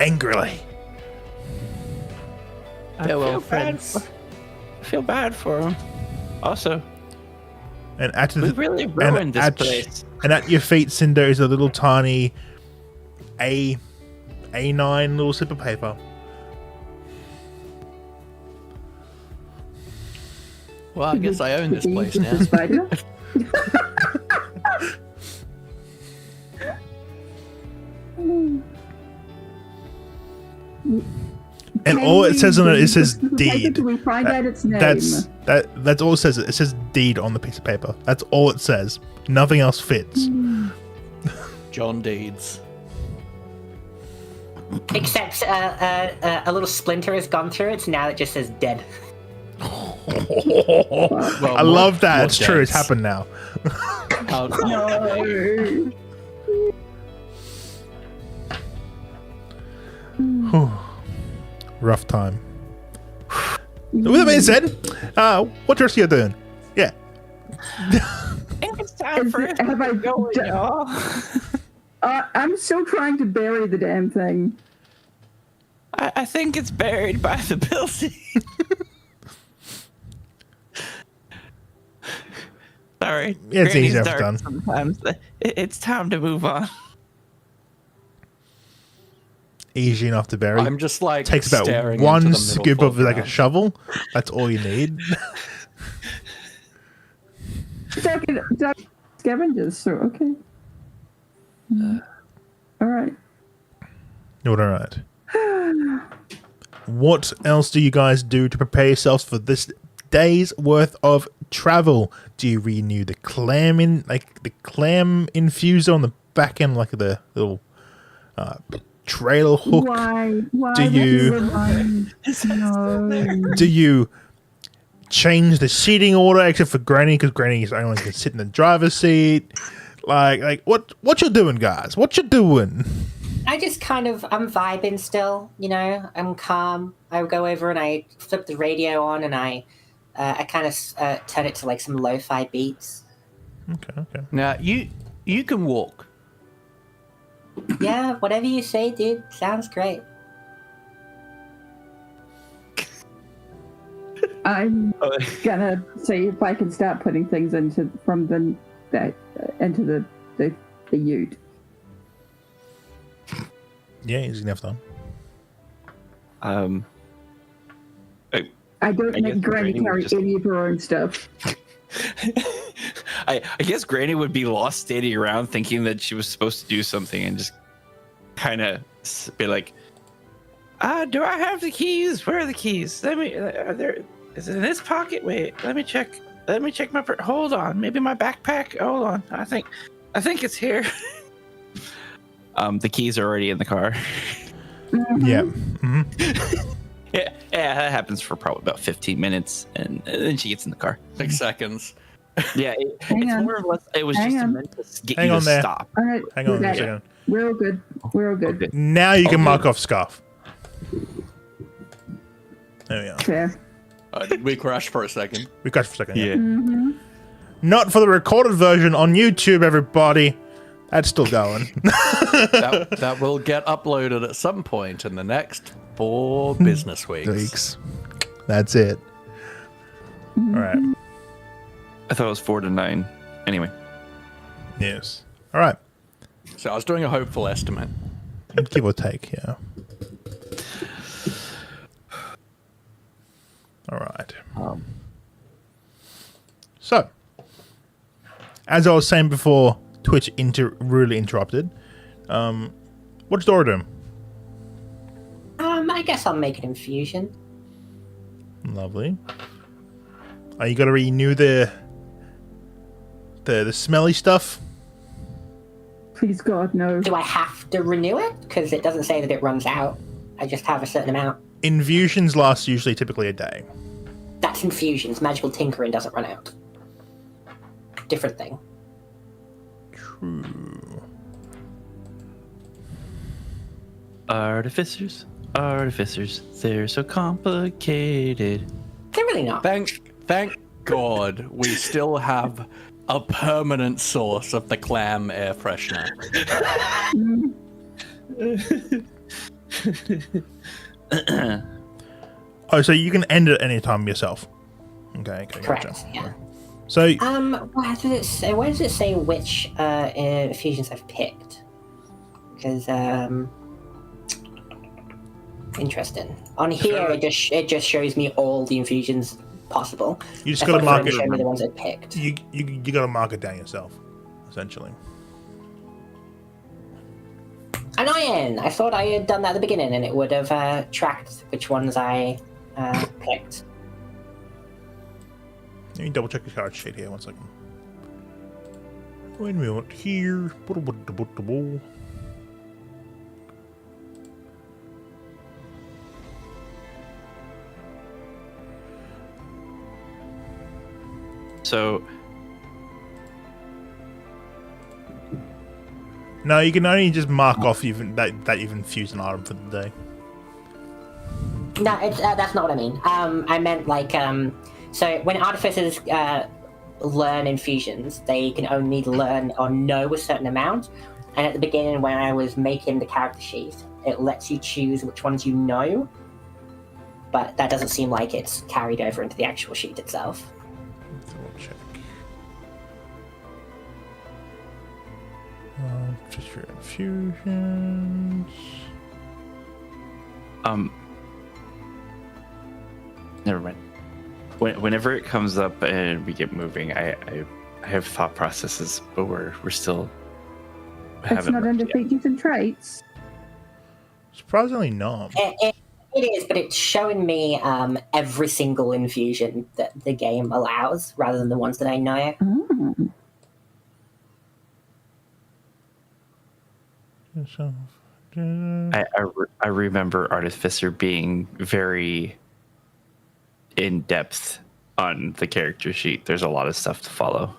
Speaker 2: angrily.
Speaker 1: Farewell, friends.
Speaker 5: I feel bad for him. Also,
Speaker 2: And at
Speaker 5: we really ruined this place.
Speaker 2: And at your feet, Cinder, is a little tiny A9 little slip of paper.
Speaker 1: Well, I guess I own this place now.
Speaker 3: Spider?
Speaker 2: And all it says on it, it says deed.
Speaker 3: Do we find out its name?
Speaker 2: That's all it says. It says deed on the piece of paper. That's all it says. Nothing else fits.
Speaker 1: John Deeds.
Speaker 6: Except a little splinter has gone through it, so now it just says dead.
Speaker 1: Well,
Speaker 2: I love that.
Speaker 1: more
Speaker 2: It's true. It's
Speaker 1: deaths.
Speaker 2: happened now. Whew. Rough time. With that being said, what the rest of you doing? Yeah.
Speaker 5: I think it's time for us
Speaker 3: Have I
Speaker 5: to go,
Speaker 3: done-
Speaker 5: y'all.
Speaker 3: I'm still trying to bury the damn thing.
Speaker 5: I think it's buried by the building. Sorry.
Speaker 2: Yeah, it's
Speaker 5: Granny's
Speaker 2: easier
Speaker 5: dark
Speaker 2: done.
Speaker 5: sometimes. It's time to move on.
Speaker 2: Easy enough to bury.
Speaker 1: I'm just like
Speaker 2: Takes about
Speaker 1: staring into
Speaker 2: one
Speaker 1: the middle
Speaker 2: scoop of like a
Speaker 1: foreground.
Speaker 2: shovel. That's all you need.
Speaker 3: Scavengers, so okay. All right.
Speaker 2: All right. What else do you guys do to prepare yourselves for this day's worth of travel? Do you renew the clam infuser on the back end, like the little trailer hook?
Speaker 3: Why?
Speaker 2: Do you-
Speaker 3: No.
Speaker 2: Do you change the seating order except for Granny, because Granny is only can sit in the driver's seat? Like what you doing, guys? What you doing?
Speaker 6: I just kind of, I'm vibing still, you know, I'm calm. I go over and I flip the radio on and I kind of turn it to like some lo-fi beats.
Speaker 2: Okay.
Speaker 1: Now you can walk.
Speaker 6: Yeah, whatever you say, dude. Sounds great.
Speaker 3: I'm gonna see if I can start putting things into the ute.
Speaker 2: Yeah, easy enough done.
Speaker 3: I don't
Speaker 5: I
Speaker 3: make
Speaker 5: guess
Speaker 3: Granny
Speaker 5: Granny would
Speaker 3: carry
Speaker 5: just-
Speaker 3: any of her own stuff.
Speaker 5: I guess Granny would be lost standing around thinking that she was supposed to do something and just kind of be like, do I have the keys? Where are the keys? Let me, are there, is it in this pocket? Wait, let me check my, hold on, maybe my backpack. Hold on. I think it's here. The keys are already in the car.
Speaker 2: Yeah.
Speaker 5: Yeah, that happens for probably about 15 minutes, and then she gets in the car.
Speaker 1: 6 seconds.
Speaker 5: Yeah,
Speaker 3: Hang
Speaker 5: it's
Speaker 3: on.
Speaker 5: more or less. It was
Speaker 3: Hang
Speaker 5: just
Speaker 3: on.
Speaker 5: meant to get
Speaker 2: Hang
Speaker 5: you
Speaker 2: on
Speaker 5: to
Speaker 2: there.
Speaker 5: stop.
Speaker 3: All right,
Speaker 2: Hang on a
Speaker 3: okay.
Speaker 2: second.
Speaker 3: We're all good. We're all good.
Speaker 5: Okay.
Speaker 2: Now you can
Speaker 5: Okay.
Speaker 2: mark off Scarf. There we are.
Speaker 3: Fair.
Speaker 1: Did we crash for a second?
Speaker 2: We crashed for a second.
Speaker 5: Yeah.
Speaker 3: Mm-hmm.
Speaker 2: Not for the recorded version on YouTube, everybody. That's still going.
Speaker 1: That will get uploaded at some point in the next 4 business weeks.
Speaker 2: Weeks. That's it. All right.
Speaker 5: I thought it was 4 to 9. Anyway,
Speaker 2: Yes. All right.
Speaker 1: So I was doing a hopeful estimate.
Speaker 2: Give or take, yeah. All right. So, as I was saying before, Twitch rudely interrupted. What's Dora doing?
Speaker 6: I guess I'll make an infusion.
Speaker 2: Lovely. Are you gonna renew the smelly stuff?
Speaker 3: Please God, no.
Speaker 6: Do I have to renew it? Because it doesn't say that it runs out. I just have a certain amount.
Speaker 2: Infusions last usually typically a day.
Speaker 6: That's infusions. Magical tinkering doesn't run out. Different thing.
Speaker 2: True.
Speaker 5: artificers, they're so complicated.
Speaker 6: They're really not.
Speaker 1: Thank God we still have a permanent source of the clam air freshener.
Speaker 2: Oh, so you can end it any time yourself. Okay,
Speaker 6: Correct.
Speaker 2: gotcha.
Speaker 6: Yeah.
Speaker 2: So
Speaker 6: Where does it say? Where does it say which infusions I've picked? Because interesting. On here, it just shows me all the infusions possible.
Speaker 2: you just
Speaker 6: I
Speaker 2: gotta
Speaker 6: thought
Speaker 2: mark
Speaker 6: would
Speaker 2: it.
Speaker 6: show me the ones I picked.
Speaker 2: You gotta mark it down yourself, essentially.
Speaker 6: Annoying! I thought I had done that at the beginning, and it would have tracked which ones I picked.
Speaker 2: Let me double check the card sheet here. 1 second. Wait a minute here.
Speaker 5: So
Speaker 2: No, you can only just mark off even that you've infused an item for the day.
Speaker 6: No, that's not what I mean. I meant like so when artificers learn infusions, they can only learn or know a certain amount. And at the beginning, when I was making the character sheet, it lets you choose which ones you know. But that doesn't seem like it's carried over into the actual sheet itself.
Speaker 2: Double check. Just for infusions.
Speaker 5: never mind. Whenever it comes up and we get moving, I have thought processes, but we're still
Speaker 3: It's
Speaker 5: haven't
Speaker 3: not
Speaker 5: left
Speaker 3: under
Speaker 5: yet.
Speaker 3: features and traits.
Speaker 2: Surprisingly not.
Speaker 6: It is, but it's showing me every single infusion that the game allows, rather than the ones that I know.
Speaker 3: Oh.
Speaker 5: I remember Artificer being very in depth on the character sheet. There's a lot of stuff to follow.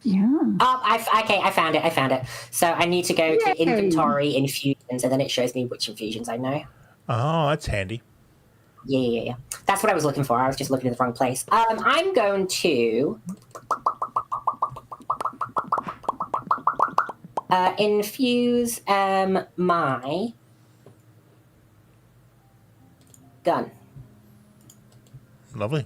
Speaker 3: Yeah.
Speaker 6: Oh, I found it. I found it. So I need to go to
Speaker 3: Yay.
Speaker 6: inventory infusions, and then it shows me which infusions I know.
Speaker 2: Oh, that's handy.
Speaker 6: Yeah. That's what I was looking for. I was just looking in the wrong place. I'm going to infuse my gun.
Speaker 2: Lovely.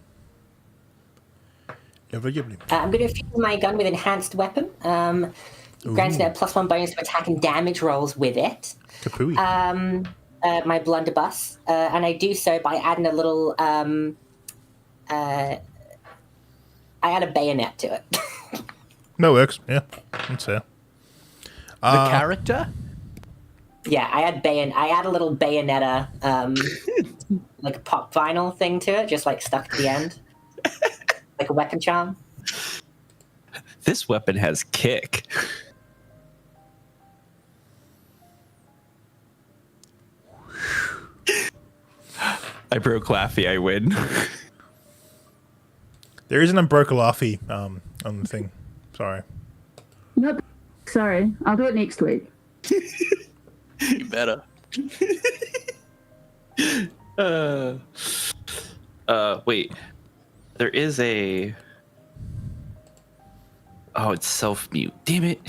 Speaker 6: I'm going to infuse my gun with enhanced weapon. Granting a +1 bonus to attack and damage rolls with it.
Speaker 2: Kapooey.
Speaker 6: My blunderbuss, and I do so by adding a little. I add a bayonet to it.
Speaker 2: That works. Yeah, that's fair.
Speaker 1: The character?
Speaker 6: Yeah, I add a little bayonetta, like a pop vinyl thing to it, just like stuck to the end, like a weapon charm.
Speaker 5: This weapon has kick. I broke Laffy, I win.
Speaker 2: There isn't a broke Laffy on the thing. Sorry.
Speaker 3: Nope. Sorry. I'll do it next week.
Speaker 1: You better.
Speaker 5: Wait. There is a... Oh, it's self-mute. Damn it.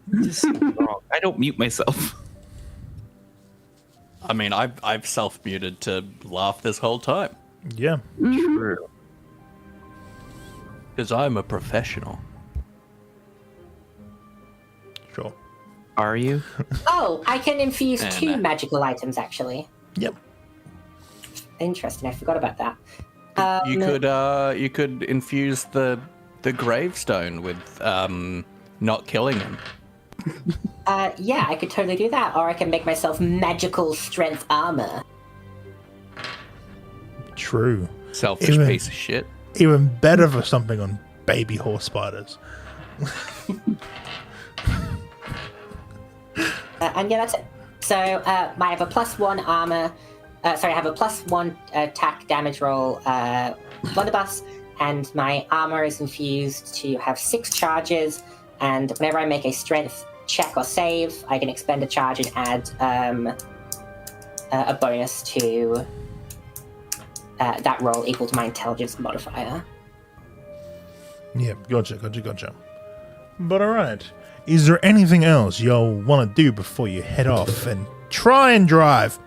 Speaker 5: This is wrong. I don't mute myself.
Speaker 1: I mean, I've self-muted to laugh this whole time.
Speaker 2: Yeah.
Speaker 5: True.
Speaker 1: Because I'm a professional.
Speaker 2: Sure.
Speaker 5: Are you?
Speaker 6: Oh, I can infuse
Speaker 1: And,
Speaker 6: 2 magical items, actually.
Speaker 2: Yep.
Speaker 6: Interesting, I forgot about that.
Speaker 1: You could infuse the gravestone with not killing him.
Speaker 6: Yeah, I could totally do that, or I can make myself magical strength armor.
Speaker 2: True.
Speaker 1: Selfish
Speaker 2: Even-
Speaker 1: piece of shit.
Speaker 2: Even better for something on baby horse spiders.
Speaker 6: And yeah, that's it. So I have a +1 armor. I have a +1 attack damage roll blunderbuss, and my armor is infused to have 6 charges. And whenever I make a strength check or save, I can expend a charge and add a bonus to that roll equal to my intelligence modifier.
Speaker 2: Yeah, gotcha. But alright. Is there anything else y'all want to do before you head off and try and drive?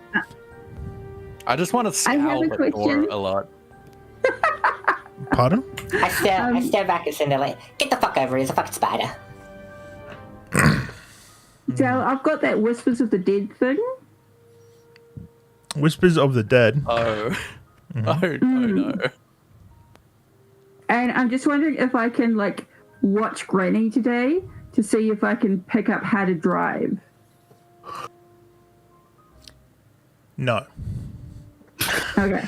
Speaker 1: I just want to
Speaker 3: I have
Speaker 1: scowl
Speaker 3: a
Speaker 1: at Dora
Speaker 3: question.
Speaker 1: a lot.
Speaker 2: Pardon?
Speaker 6: I stare back at Cinder like, get the fuck over here, it's a fucking spider.
Speaker 3: So I've got that Whispers of the Dead thing.
Speaker 2: Whispers of the Dead.
Speaker 1: Oh. Oh no.
Speaker 3: And I'm just wondering if I can, like, watch Granny today to see if I can pick up how to drive.
Speaker 2: No.
Speaker 3: Okay.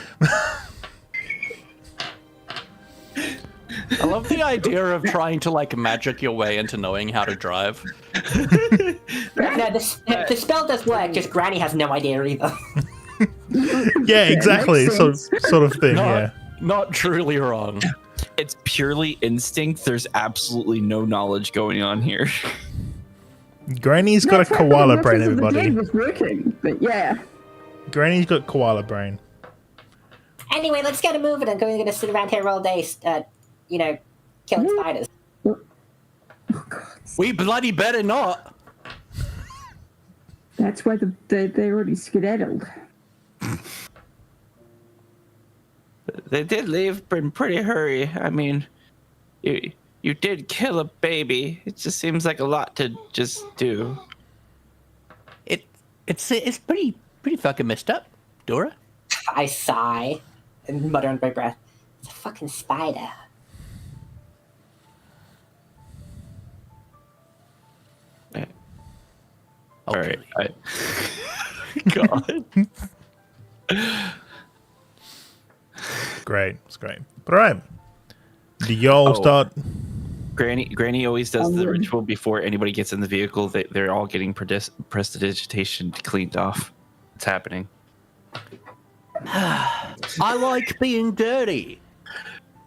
Speaker 1: I love the idea of trying to like magic your way into knowing how to drive.
Speaker 6: No, the spell does work, just Granny has no idea either.
Speaker 2: Yeah, exactly.
Speaker 3: makes
Speaker 2: So,
Speaker 3: sense.
Speaker 2: sort of thing,
Speaker 1: Not,
Speaker 2: yeah.
Speaker 1: not truly wrong.
Speaker 5: It's purely instinct. There's absolutely no knowledge going on here.
Speaker 2: Granny's got
Speaker 3: That's
Speaker 2: a
Speaker 3: how the
Speaker 2: koala
Speaker 3: Whispers
Speaker 2: brain,
Speaker 3: of the
Speaker 2: everybody.
Speaker 3: Dead was working, but yeah.
Speaker 2: Granny's got koala brain.
Speaker 6: Anyway, let's get it moving. I'm going to sit around here all day, killing spiders.
Speaker 1: We bloody better not.
Speaker 3: That's why they already skedaddled.
Speaker 5: They did leave in pretty hurry. I mean, you did kill a baby. It just seems like a lot to just do.
Speaker 7: It's pretty fucking messed up, Dora.
Speaker 6: I sigh and mutter under my breath. It's a fucking spider.
Speaker 5: All right. God.
Speaker 2: Great. It's great. But alright. Do y'all start?
Speaker 5: Granny always does the ritual before anybody gets in the vehicle. They're all getting prestidigitation cleaned off. It's happening.
Speaker 7: I like being dirty.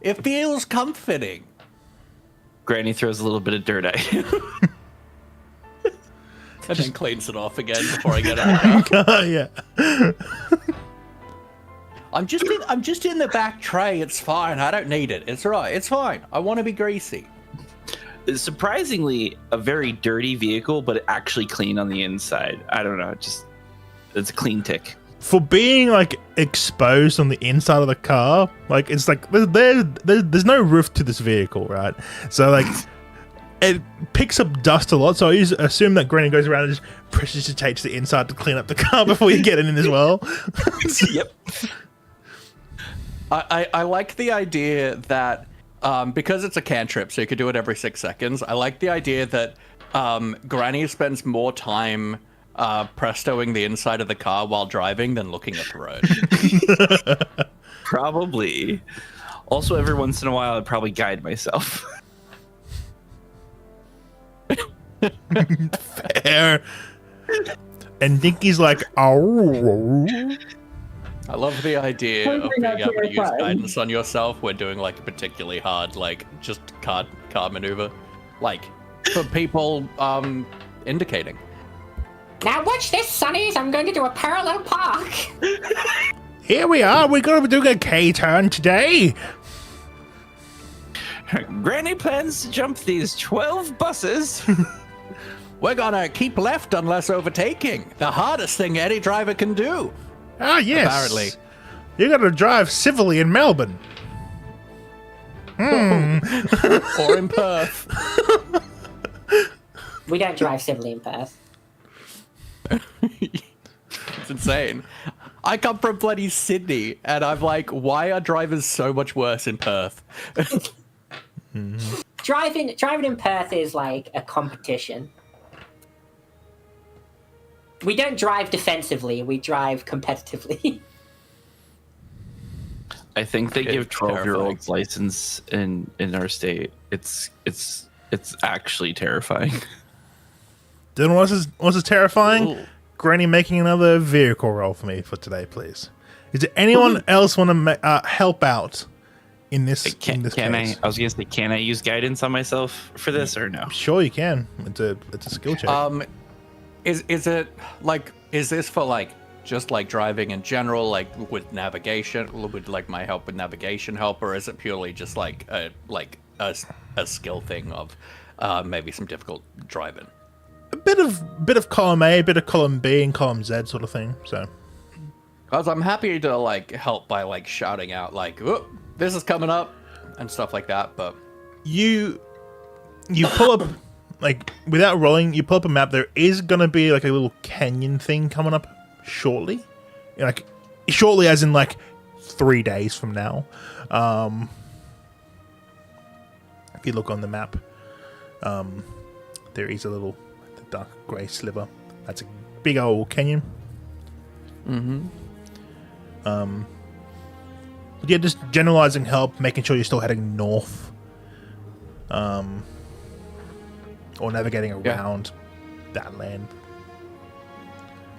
Speaker 7: It feels comforting.
Speaker 5: Granny throws a little bit of dirt at you.
Speaker 1: And then cleans it off again before I get out.
Speaker 2: Yeah.
Speaker 1: I'm just in the back tray. It's fine. I don't need it. It's all right. It's fine. I want to be greasy.
Speaker 5: It's surprisingly a very dirty vehicle, but actually clean on the inside. I don't know. It's a clean tick.
Speaker 2: For being like exposed on the inside of the car, like it's like there's no roof to this vehicle, right? So like it picks up dust a lot. So I assume that Granny goes around and just precipitates the inside to clean up the car before you get in as well.
Speaker 5: Yep.
Speaker 1: I like the idea that because it's a cantrip, so you could do it every 6 seconds. I like the idea that Granny spends more time prestoing the inside of the car while driving than looking at the road.
Speaker 5: Probably. Also, every once in a while, I'd probably guide myself.
Speaker 2: Fair. And Dinky's like, oh.
Speaker 1: I love the idea of
Speaker 3: Totally
Speaker 1: being
Speaker 3: not
Speaker 1: able to use
Speaker 3: terrifying.
Speaker 1: guidance on yourself when doing like a particularly hard, like just car maneuver, like for people indicating.
Speaker 6: Now watch this, Sonnies. I'm going to do a parallel park.
Speaker 2: Here we are. We're going to be doing a K-turn today.
Speaker 5: Granny plans to jump these 12 buses.
Speaker 1: We're gonna keep left unless overtaking. The hardest thing any driver can do.
Speaker 2: Ah, yes.
Speaker 1: Apparently.
Speaker 2: You got to drive civilly in Melbourne.
Speaker 1: Or in Perth.
Speaker 6: We don't drive civilly in Perth.
Speaker 1: It's insane. I come from bloody Sydney, and I'm like, why are drivers so much worse in Perth?
Speaker 6: Driving in Perth is like a competition. We don't drive defensively, we drive competitively.
Speaker 5: I think they give
Speaker 1: It's
Speaker 5: 12-year-olds license in our state. It's actually terrifying.
Speaker 2: Then what's as terrifying?
Speaker 1: Ooh.
Speaker 2: Granny making another vehicle roll for me for today, please. Is there anyone else want to help out in this
Speaker 5: Can
Speaker 2: case?
Speaker 5: I was gonna say, can I use guidance on myself for this or no?
Speaker 2: Sure, you can. It's a skill check.
Speaker 1: Is this for like just like driving in general, like with navigation, would like my help with navigation help, or is it purely just like a skill thing of maybe some difficult driving?
Speaker 2: A bit of column A, a bit of column B, and column Z sort of thing. So,
Speaker 1: Because I'm happy to like help by like shouting out like, "Whoop, this is coming up," and stuff like that. But
Speaker 2: you pull up, like, without rolling, you pull up a map. There is gonna be like a little canyon thing coming up shortly, like shortly as in like 3 days from now. If you look on the map, there is a little dark grey sliver. That's a big old canyon. But yeah, just generalizing help, making sure you're still heading north, or navigating around that land.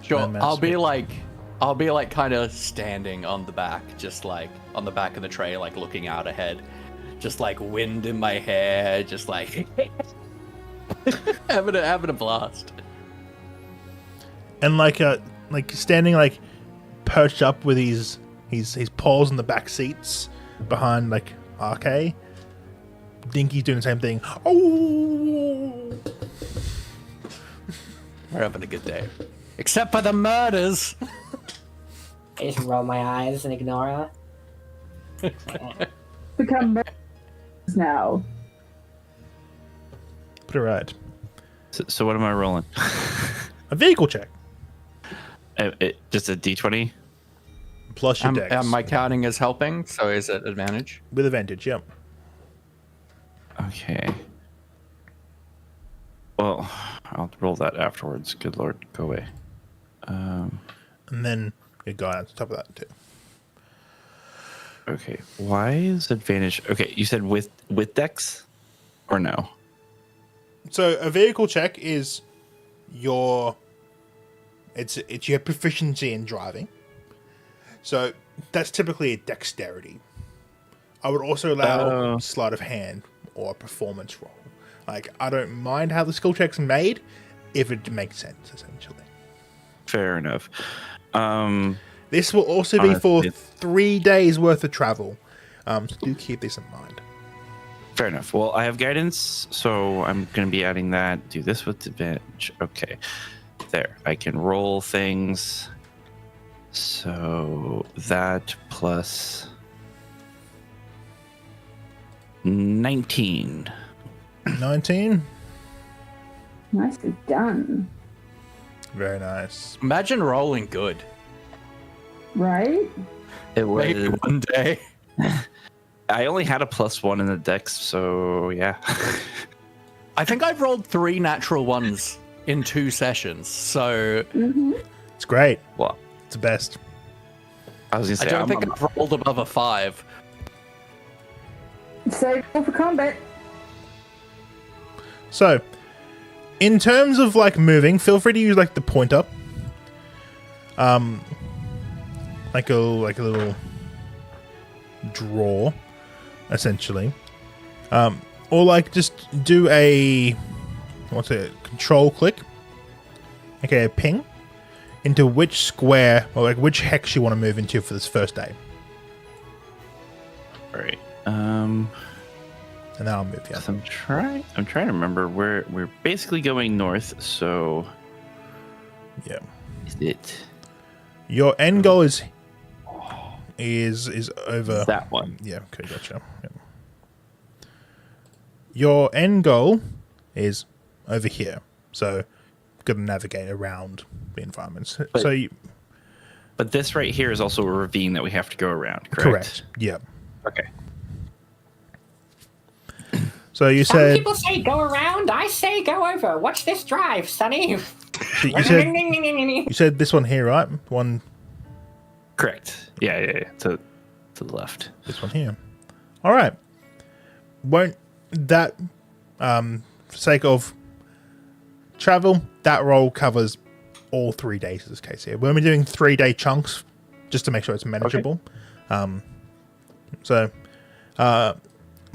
Speaker 1: sure,
Speaker 2: Landmass.
Speaker 1: I'll be like kind of standing on the back, just like on the back of the tray, like looking out ahead, just like wind in my hair, just like having a blast.
Speaker 2: And like standing like perched up with his paws in the back seats behind like RK. Dinky's doing the same thing. Oh,
Speaker 1: We're having a good day, except for the murders.
Speaker 6: I just roll my eyes and ignore her.
Speaker 3: Become now.
Speaker 2: put it right.
Speaker 5: So what am I rolling?
Speaker 2: A vehicle check
Speaker 5: Just a D20?
Speaker 2: plus your dex
Speaker 1: Am my counting is helping? So is it advantage?
Speaker 2: with advantage. Yep.
Speaker 5: Okay. Well, I'll roll that afterwards. Good lord, go away.
Speaker 2: And then your guy on top of that too.
Speaker 5: Okay, why is advantage? Okay, you said with dex, or no?
Speaker 2: So a vehicle check is your it's your proficiency in driving. So that's typically a dexterity. I would also allow sleight of hand or a performance roll. Like, I don't mind how the skill check's made if it makes sense, essentially.
Speaker 5: Fair enough.
Speaker 2: This will also be for
Speaker 5: Honestly.
Speaker 2: 3 days worth of travel. So do keep this in mind.
Speaker 5: Fair enough. Well, I have guidance, so I'm going to be adding that. Do this with advantage. Okay. There. I can roll things. So that plus 19.
Speaker 2: 19.
Speaker 3: Nicely done.
Speaker 2: Very nice.
Speaker 1: Imagine rolling good.
Speaker 3: Right?
Speaker 5: It
Speaker 1: Maybe
Speaker 5: was.
Speaker 1: one day.
Speaker 5: I only had a +1 in the dex, so yeah.
Speaker 1: I think I've rolled 3 natural ones in 2 sessions, so
Speaker 2: It's great.
Speaker 5: Well,
Speaker 2: It's the best.
Speaker 5: I was going to
Speaker 1: I
Speaker 5: say,
Speaker 1: don't think I've rolled above a 5.
Speaker 3: So, go for combat.
Speaker 2: So, in terms of like moving, feel free to use like the pointer. Like a little draw, essentially. Or like just do a control click. Okay, a ping into which square or like which hex you want to move into for this first day.
Speaker 5: all right.
Speaker 2: And then I'll move you.
Speaker 5: 'Cause I'm trying to remember where we're basically going north, so
Speaker 2: Yeah.
Speaker 5: is it
Speaker 2: Your end goal is over
Speaker 5: that one?
Speaker 2: Yeah, okay, gotcha. Yep. Your end goal is over here, so got to navigate around the environments.
Speaker 5: But-
Speaker 2: so you,
Speaker 5: But this right here is also a ravine that we have to go around, correct?
Speaker 2: correct. Yeah.
Speaker 5: Okay.
Speaker 2: So you
Speaker 6: Some
Speaker 2: said
Speaker 6: people say go around, I say go over. Watch this drive, Sonny.
Speaker 2: you said this one here, right? One,
Speaker 5: Correct. Yeah. To the left.
Speaker 2: this one here. All right. Won't that, for sake of travel, that roll covers all 3 days in this case here. We're doing 3-day chunks just to make sure it's manageable. So,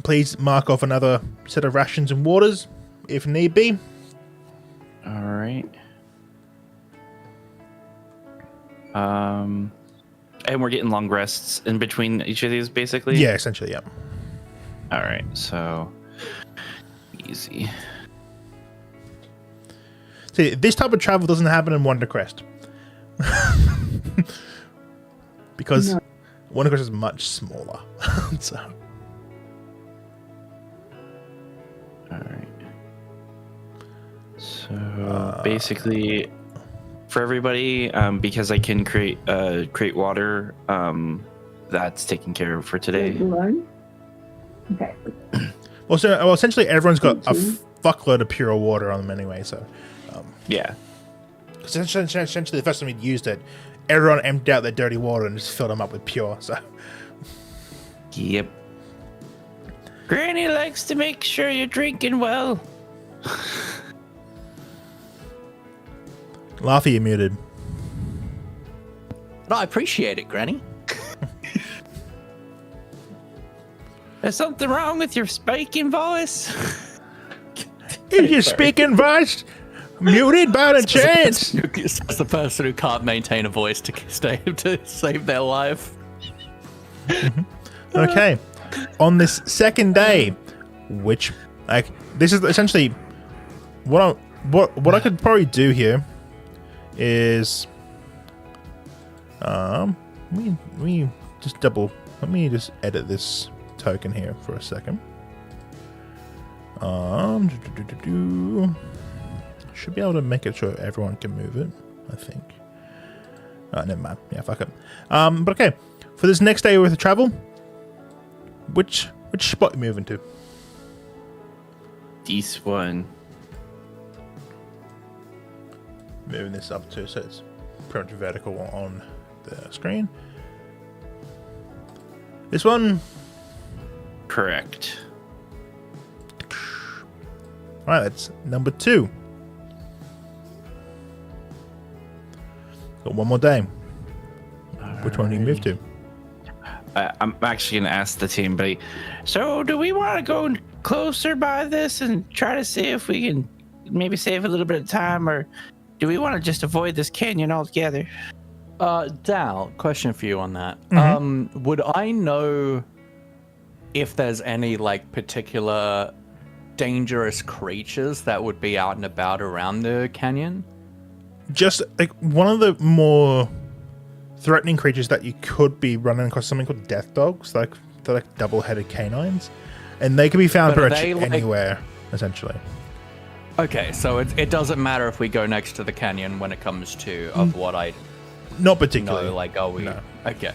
Speaker 2: please mark off another set of rations and waters if need be.
Speaker 5: All right. And we're getting long rests in between each of these, basically.
Speaker 2: Yeah, essentially, yeah.
Speaker 5: All right. So easy.
Speaker 2: See, this type of travel doesn't happen in Wonder Crest. Because
Speaker 3: No.
Speaker 2: Wonder Crest is much smaller. So,
Speaker 5: All right. So basically, for everybody, because I can create water, that's taken care of for today.
Speaker 3: Alone. Okay.
Speaker 2: well, essentially, everyone's got a
Speaker 3: Thank you.
Speaker 2: fuckload of pure water on them anyway. So,
Speaker 5: Yeah.
Speaker 2: essentially, the first time we used it, everyone emptied out their dirty water and just filled them up with pure. So,
Speaker 5: Yep. Granny likes to make sure you're drinking well.
Speaker 2: Laughy, you muted.
Speaker 1: But I appreciate it, Granny.
Speaker 5: There's something wrong with your speaking voice.
Speaker 2: Is your speaking voice muted by the chance?
Speaker 1: As the person who can't maintain a voice to save their life.
Speaker 2: Okay. On this second day, which like this is essentially what I could probably do here is let me just edit this token here for a second. Should be able to make it sure everyone can move it, I think. Never mind. Yeah, fuck it. But okay. For this next day worth of travel, which spot you moving to?
Speaker 5: This one.
Speaker 2: Moving this up to so it's pretty much vertical on the screen. This one.
Speaker 5: Correct.
Speaker 2: Alright, that's number 2. Got one more day. Which one do you move to?
Speaker 5: I'm actually going to ask the team, but so do we want to go closer by this and try to see if we can maybe save a little bit of time, or do we want to just avoid this canyon altogether?
Speaker 1: Dal, question for you on that.
Speaker 2: Mm-hmm.
Speaker 1: Would I know if there's any like particular dangerous creatures that would be out and about around the canyon?
Speaker 2: Just like one of the more threatening creatures that you could be running across, something called death dogs. They're like double-headed canines, and they can be found
Speaker 1: But are
Speaker 2: pretty much
Speaker 1: they, like-
Speaker 2: anywhere, essentially.
Speaker 1: Okay, so it doesn't matter if we go next to the canyon when it comes to of what I
Speaker 2: Not particularly.
Speaker 1: know. Like, are we?
Speaker 2: No.
Speaker 1: Okay.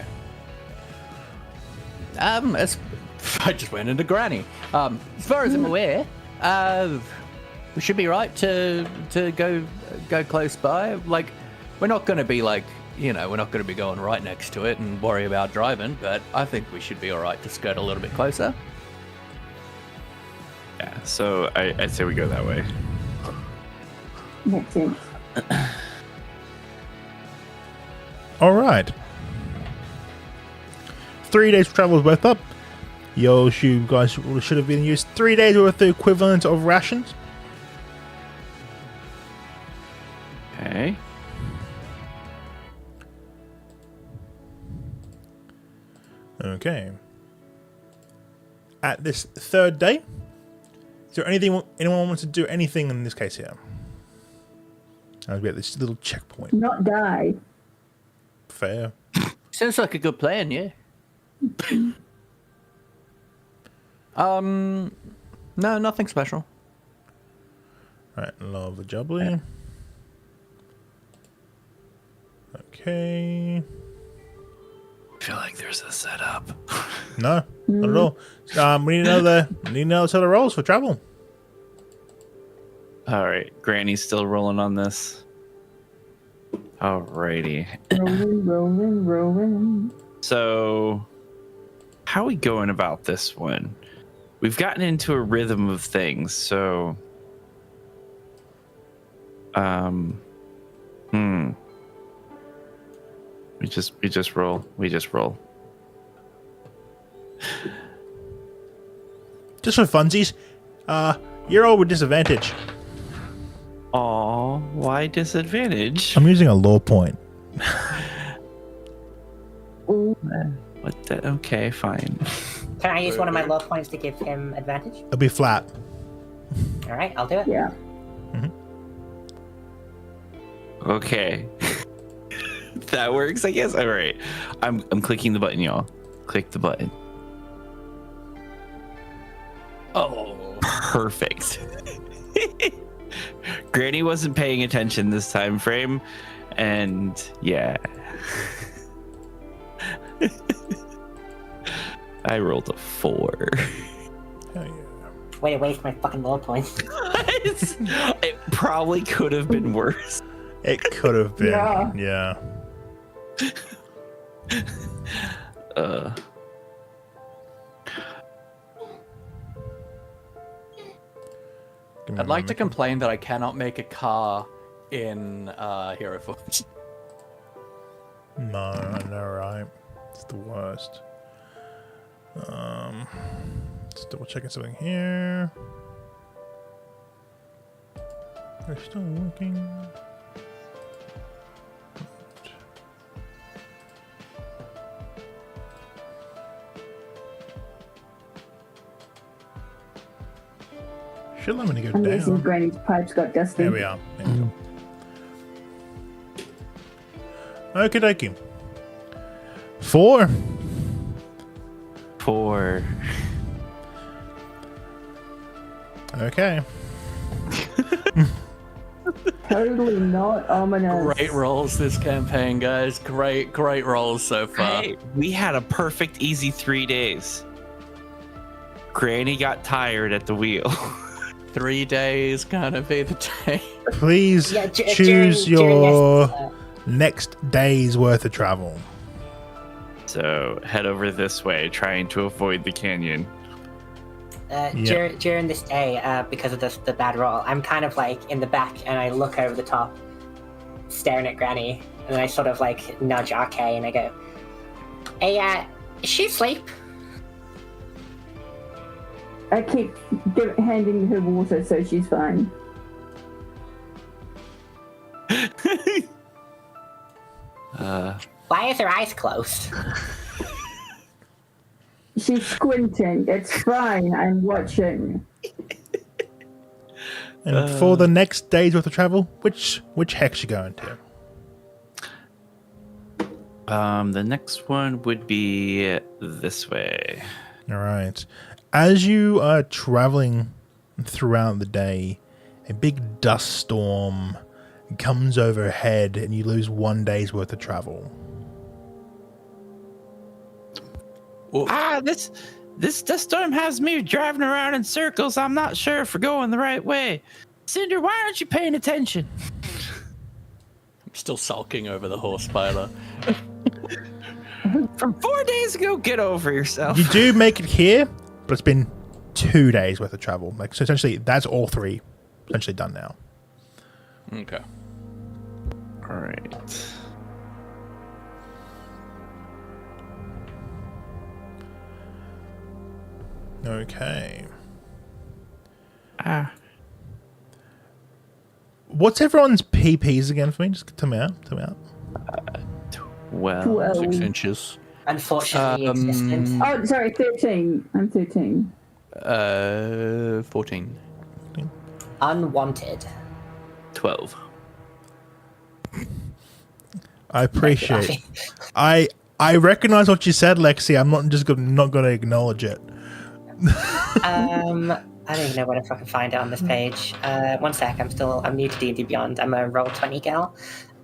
Speaker 1: As I just went into Granny. As far as I'm aware, we should be right to go close by. Like, we're not going to be like, we're not going to be going right next to it and worry about driving. But I think we should be all right to skirt a little bit closer.
Speaker 5: Yeah, so I'd say we go that way.
Speaker 3: Makes sense.
Speaker 2: All right. 3 days of travel is worth up. You guys should have been used 3 days worth the equivalent of rations.
Speaker 5: Okay.
Speaker 2: Okay. At this third day, is there anyone wants to do anything in this case here? As we have this little checkpoint.
Speaker 3: Not die.
Speaker 2: Fair.
Speaker 7: Sounds like a good plan, yeah.
Speaker 1: No, nothing special.
Speaker 2: Right, lovely jubbly. Okay.
Speaker 5: I feel like there's a setup.
Speaker 2: No, not at all. We need another set of rolls for travel.
Speaker 5: All right, Granny's still rolling on this. Alrighty.
Speaker 3: Rolling.
Speaker 5: So, how are we going about this one? We've gotten into a rhythm of things, so we just roll.
Speaker 2: Just for funsies, you're all with disadvantage.
Speaker 5: Aw, why disadvantage?
Speaker 2: I'm using a low point.
Speaker 5: What the? Okay, fine.
Speaker 6: Can I use one of my low points to give him advantage?
Speaker 2: It'll be flat.
Speaker 6: All right, I'll do it.
Speaker 3: Yeah.
Speaker 5: Okay. That works, I guess. All right. I'm clicking the button, y'all. Click the button.
Speaker 7: Oh.
Speaker 5: Perfect. Granny wasn't paying attention this time frame, and yeah. I rolled a 4.
Speaker 2: Hell yeah.
Speaker 6: Way to waste my fucking low points.
Speaker 5: It probably could have been worse.
Speaker 2: It could have been.
Speaker 3: Yeah.
Speaker 2: Give me
Speaker 1: I'd
Speaker 2: a
Speaker 1: like to
Speaker 2: moment.
Speaker 1: complain that I cannot make a car in Hero Forge.
Speaker 2: No, I know, right? It's the worst. Just double checking something here. They're still working. Should let me go
Speaker 3: I'm guessing
Speaker 2: down.
Speaker 3: Granny's pipes got dusty.
Speaker 2: There we are. There we go. Okie dokie. 4.
Speaker 5: 4.
Speaker 2: Okay.
Speaker 3: Totally not ominous.
Speaker 1: Great rolls this campaign, guys. Great rolls so far.
Speaker 5: Hey, we had a perfect, easy 3 days. Granny got tired at the wheel.
Speaker 1: 3 days gonna be the day.
Speaker 2: Please
Speaker 6: Yeah,
Speaker 2: choose
Speaker 6: during
Speaker 2: your
Speaker 6: this,
Speaker 2: next day's worth of travel.
Speaker 5: So head over this way, trying to avoid the canyon.
Speaker 6: during this day, because of the bad roll, I'm kind of like in the back and I look over the top, staring at Granny, and then I sort of like nudge RK and I go, "Hey, Is she asleep?
Speaker 3: I keep handing her water, so she's fine.
Speaker 6: Why is her eyes closed?
Speaker 3: She's squinting. It's fine. I'm watching.
Speaker 2: And for the next day's worth of travel, which hex you going to?
Speaker 5: The next one would be this way.
Speaker 2: All right. As you are traveling throughout the day, a big dust storm comes overhead and you lose 1 day's worth of travel.
Speaker 5: This dust storm has me driving around in circles. I'm not sure if we're going the right way. Cinder, why aren't you paying attention?
Speaker 1: I'm still sulking over the horse piler.
Speaker 5: From 4 days ago, get over yourself.
Speaker 2: You do make it here, but it's been 2 days worth of travel. Like, so essentially, that's all 3 essentially done now.
Speaker 1: Okay.
Speaker 5: All right.
Speaker 2: Okay.
Speaker 5: Ah.
Speaker 2: What's everyone's PPs again for me? Just tell me out. Tell me out.
Speaker 5: Well,
Speaker 1: 6 inches.
Speaker 6: Unfortunately, existence.
Speaker 3: Oh, sorry, 13. I'm 13.
Speaker 1: 14.
Speaker 6: Unwanted.
Speaker 5: 12.
Speaker 2: I appreciate. I recognize what you said, Lexi. I'm not going to acknowledge it.
Speaker 6: I don't even know where to fucking find it on this page. 1 sec. I'm new to D&D Beyond. I'm a roll 20 gal.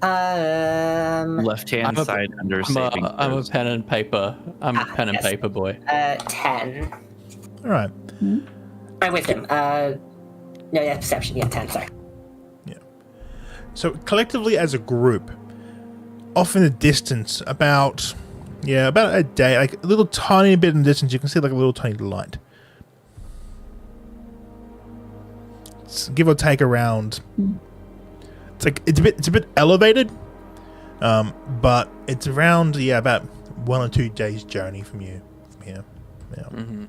Speaker 5: Left hand side under saving.
Speaker 1: I'm a pen and paper. I'm a pen and
Speaker 6: yes.
Speaker 1: paper boy.
Speaker 6: 10.
Speaker 2: All right.
Speaker 6: My wisdom. No, yeah, perception. Yeah, 10. Sorry.
Speaker 2: Yeah. So collectively as a group, off in the distance, about a day, like a little tiny bit in the distance, you can see like a little tiny light. It's give or take around. It's a bit elevated, but it's around about 1 or 2 days journey from you from here. Yeah.
Speaker 1: Mm-hmm.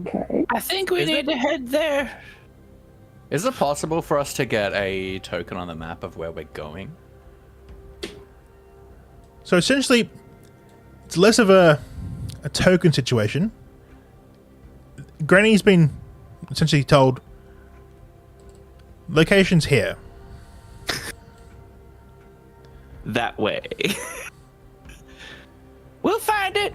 Speaker 3: Okay.
Speaker 5: I think we need to head there.
Speaker 1: Is it possible for us to get a token on the map of where we're going?
Speaker 2: So essentially, it's less of a token situation. Granny's been essentially told, location's here.
Speaker 5: That way. We'll find it.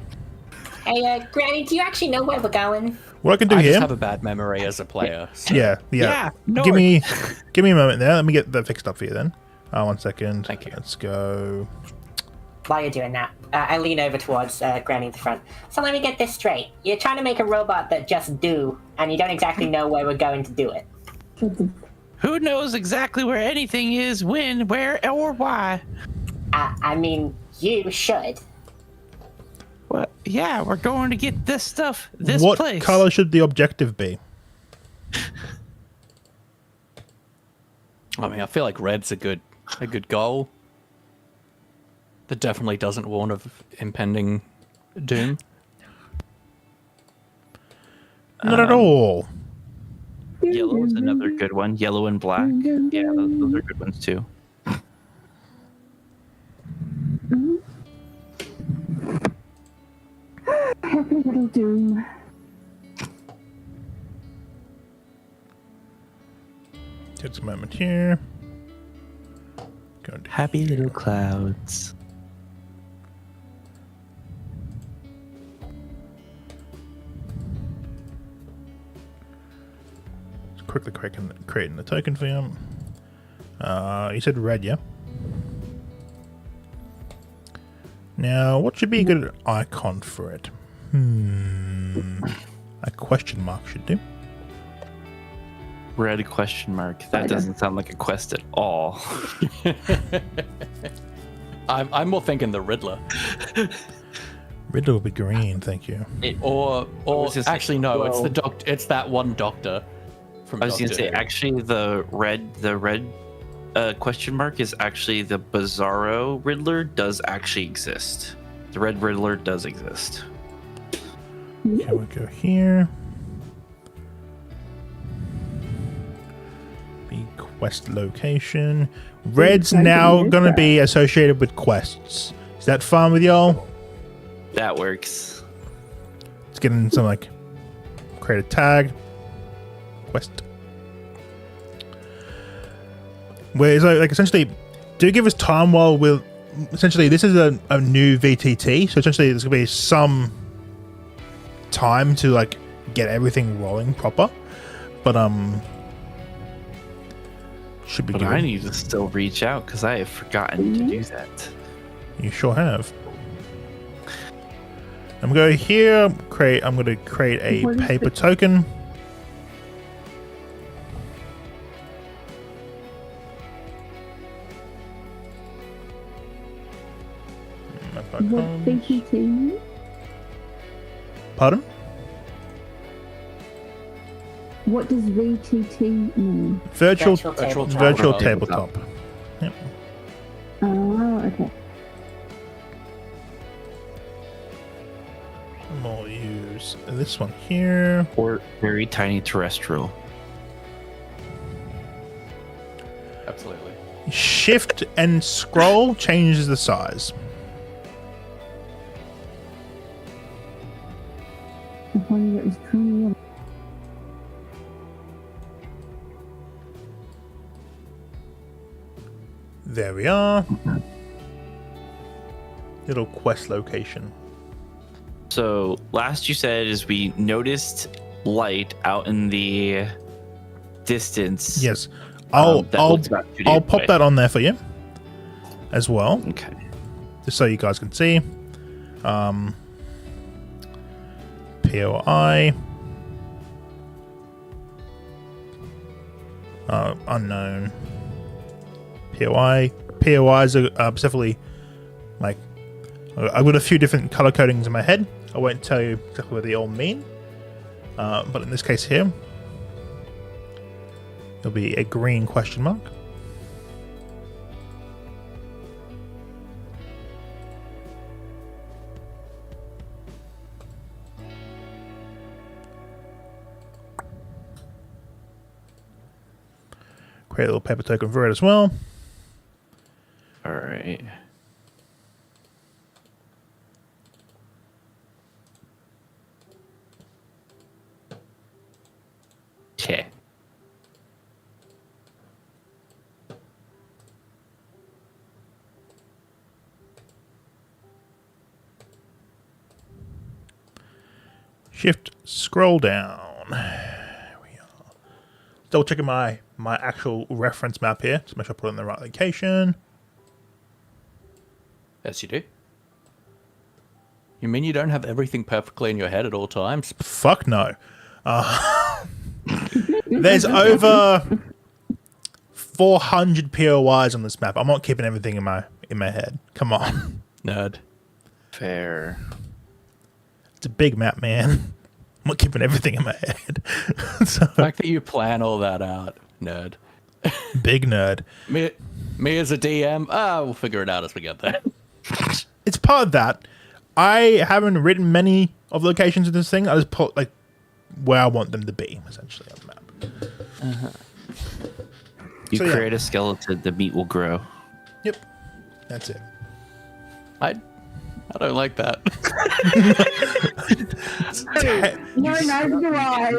Speaker 6: Hey, Granny, do you actually know where we're going?
Speaker 2: What I can do
Speaker 1: I
Speaker 2: here?
Speaker 1: just have a bad memory as a player. So.
Speaker 2: Yeah.
Speaker 5: north.
Speaker 2: Give me a moment there. Let me get that fixed up for you then. 1 second.
Speaker 1: Thank you.
Speaker 2: Let's go.
Speaker 6: While you're doing that, I lean over towards Granny at the front. So let me get this straight. You're trying to make a robot that just do, and you don't exactly know where we're going to do it.
Speaker 5: Who knows exactly where anything is, when, where, or why?
Speaker 6: I mean, you should.
Speaker 5: Well, yeah, we're going to get this stuff, this
Speaker 2: What
Speaker 5: place.
Speaker 2: color should the objective be?
Speaker 1: I mean, I feel like red's a good goal. That definitely doesn't warn of impending doom.
Speaker 2: Not at all.
Speaker 5: Yellow is another good one. Yellow and black. Yeah, those are good ones too.
Speaker 3: Happy little doom.
Speaker 2: Take a moment here. Go to
Speaker 5: Happy little clouds.
Speaker 2: quickly creating the token for you. You said red, yeah? Now, what should be a good icon for it? A question mark should do.
Speaker 5: Red question mark. That doesn't sound like a quest at all.
Speaker 1: I'm more thinking the Riddler.
Speaker 2: Riddle will be green, thank you.
Speaker 1: Or actually no,
Speaker 5: well,
Speaker 1: it's the it's that one doctor from
Speaker 5: I was gonna say, actually, the red question mark is actually the Bizarro Riddler does actually exist. The Red Riddler does exist.
Speaker 2: Okay, we'll go here. Be quest location. Red's now going to be associated with quests. Is that fine with y'all?
Speaker 5: That works.
Speaker 2: Let's get in some, like, create a tag. Quest. Where it's like essentially, do give us time while we'll... Essentially, this is a new VTT, so essentially there's going to be some time to, like, get everything rolling proper. But, should be
Speaker 5: But
Speaker 2: good.
Speaker 5: I need to still reach out because I have forgotten to do that.
Speaker 2: You sure have. I'm going here. I'm going to create a
Speaker 3: What is
Speaker 2: paper
Speaker 3: it?
Speaker 2: token.
Speaker 3: What VTT?
Speaker 2: Pardon?
Speaker 3: What does VTT mean?
Speaker 2: Virtual
Speaker 6: Virtual
Speaker 2: tabletop. Yep.
Speaker 3: Oh, okay.
Speaker 2: I'll use this one here.
Speaker 5: Or very tiny terrestrial.
Speaker 1: Absolutely.
Speaker 2: Shift and scroll changes the size.
Speaker 3: The one that was truly
Speaker 2: There we are. Little quest location.
Speaker 5: So last you said is we noticed light out in the distance.
Speaker 2: Yes. I'll
Speaker 5: that looks about 2 days
Speaker 2: I'll pop
Speaker 5: away.
Speaker 2: that on there for you as well,
Speaker 5: Okay.
Speaker 2: just so you guys can see. POI. Unknown. POIs are specifically, like, I've got a few different color codings in my head. I won't tell you exactly what they all mean. But in this case here, there'll be a green question mark. Create a little paper token for it as well.
Speaker 5: All right. Okay.
Speaker 2: Shift scroll down. There we are. Double checking my actual reference map here to make sure I put it in the right location.
Speaker 1: Yes, you do. You mean you don't have everything perfectly in your head at all times?
Speaker 2: Fuck no. There's over 400 POIs on this map. I'm not keeping everything in my head. Come on.
Speaker 1: Nerd.
Speaker 5: Fair.
Speaker 2: It's a big map, man. I'm not keeping everything in my head. So,
Speaker 1: The fact that you plan all that out, nerd.
Speaker 2: big nerd.
Speaker 1: Me as a DM, we'll figure it out as we get there.
Speaker 2: It's part of that. I haven't written many of the locations in this thing. I just put, like, where I want them to be, essentially, on the map.
Speaker 5: You
Speaker 2: So, yeah.
Speaker 5: create a skeleton, the meat will grow.
Speaker 2: Yep. That's it.
Speaker 1: I don't like that.
Speaker 3: No, neither do I.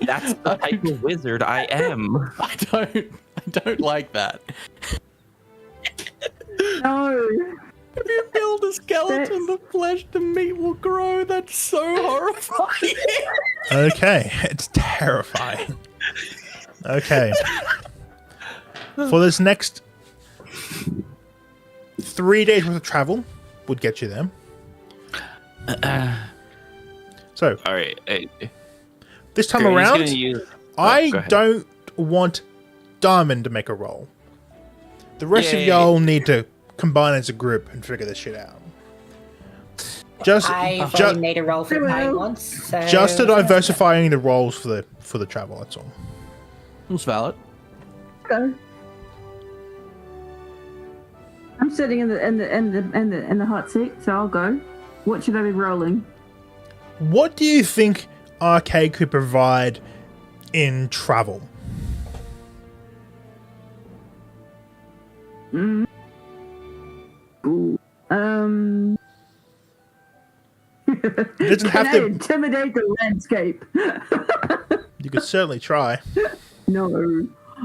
Speaker 5: That's the type of wizard I am.
Speaker 1: I don't like that.
Speaker 3: No.
Speaker 1: If you build a skeleton, the flesh, the meat will grow. That's so horrifying.
Speaker 2: Okay. It's terrifying. Okay. For this next 3 days worth of travel would get you there. So,
Speaker 5: All right.
Speaker 2: this time
Speaker 5: Gurney's
Speaker 2: around,
Speaker 5: gonna use-
Speaker 2: I
Speaker 5: go ahead.
Speaker 2: don't want Diamond to make a roll. The rest of
Speaker 5: Yay.
Speaker 2: y'all need to combine as a group and figure this shit out.
Speaker 6: I've already made a roll for mine
Speaker 3: Hello.
Speaker 6: once. So
Speaker 2: Just to diversifying the roles for the travel. That's all.
Speaker 1: It's valid.
Speaker 3: Okay. I'm sitting in the hot seat, so I'll go. What should I be rolling?
Speaker 2: What do you think Arcade could provide in travel?
Speaker 3: Ooh.
Speaker 2: It doesn't have
Speaker 3: Can I
Speaker 2: to.
Speaker 3: intimidate the landscape?
Speaker 2: You could certainly try.
Speaker 3: No.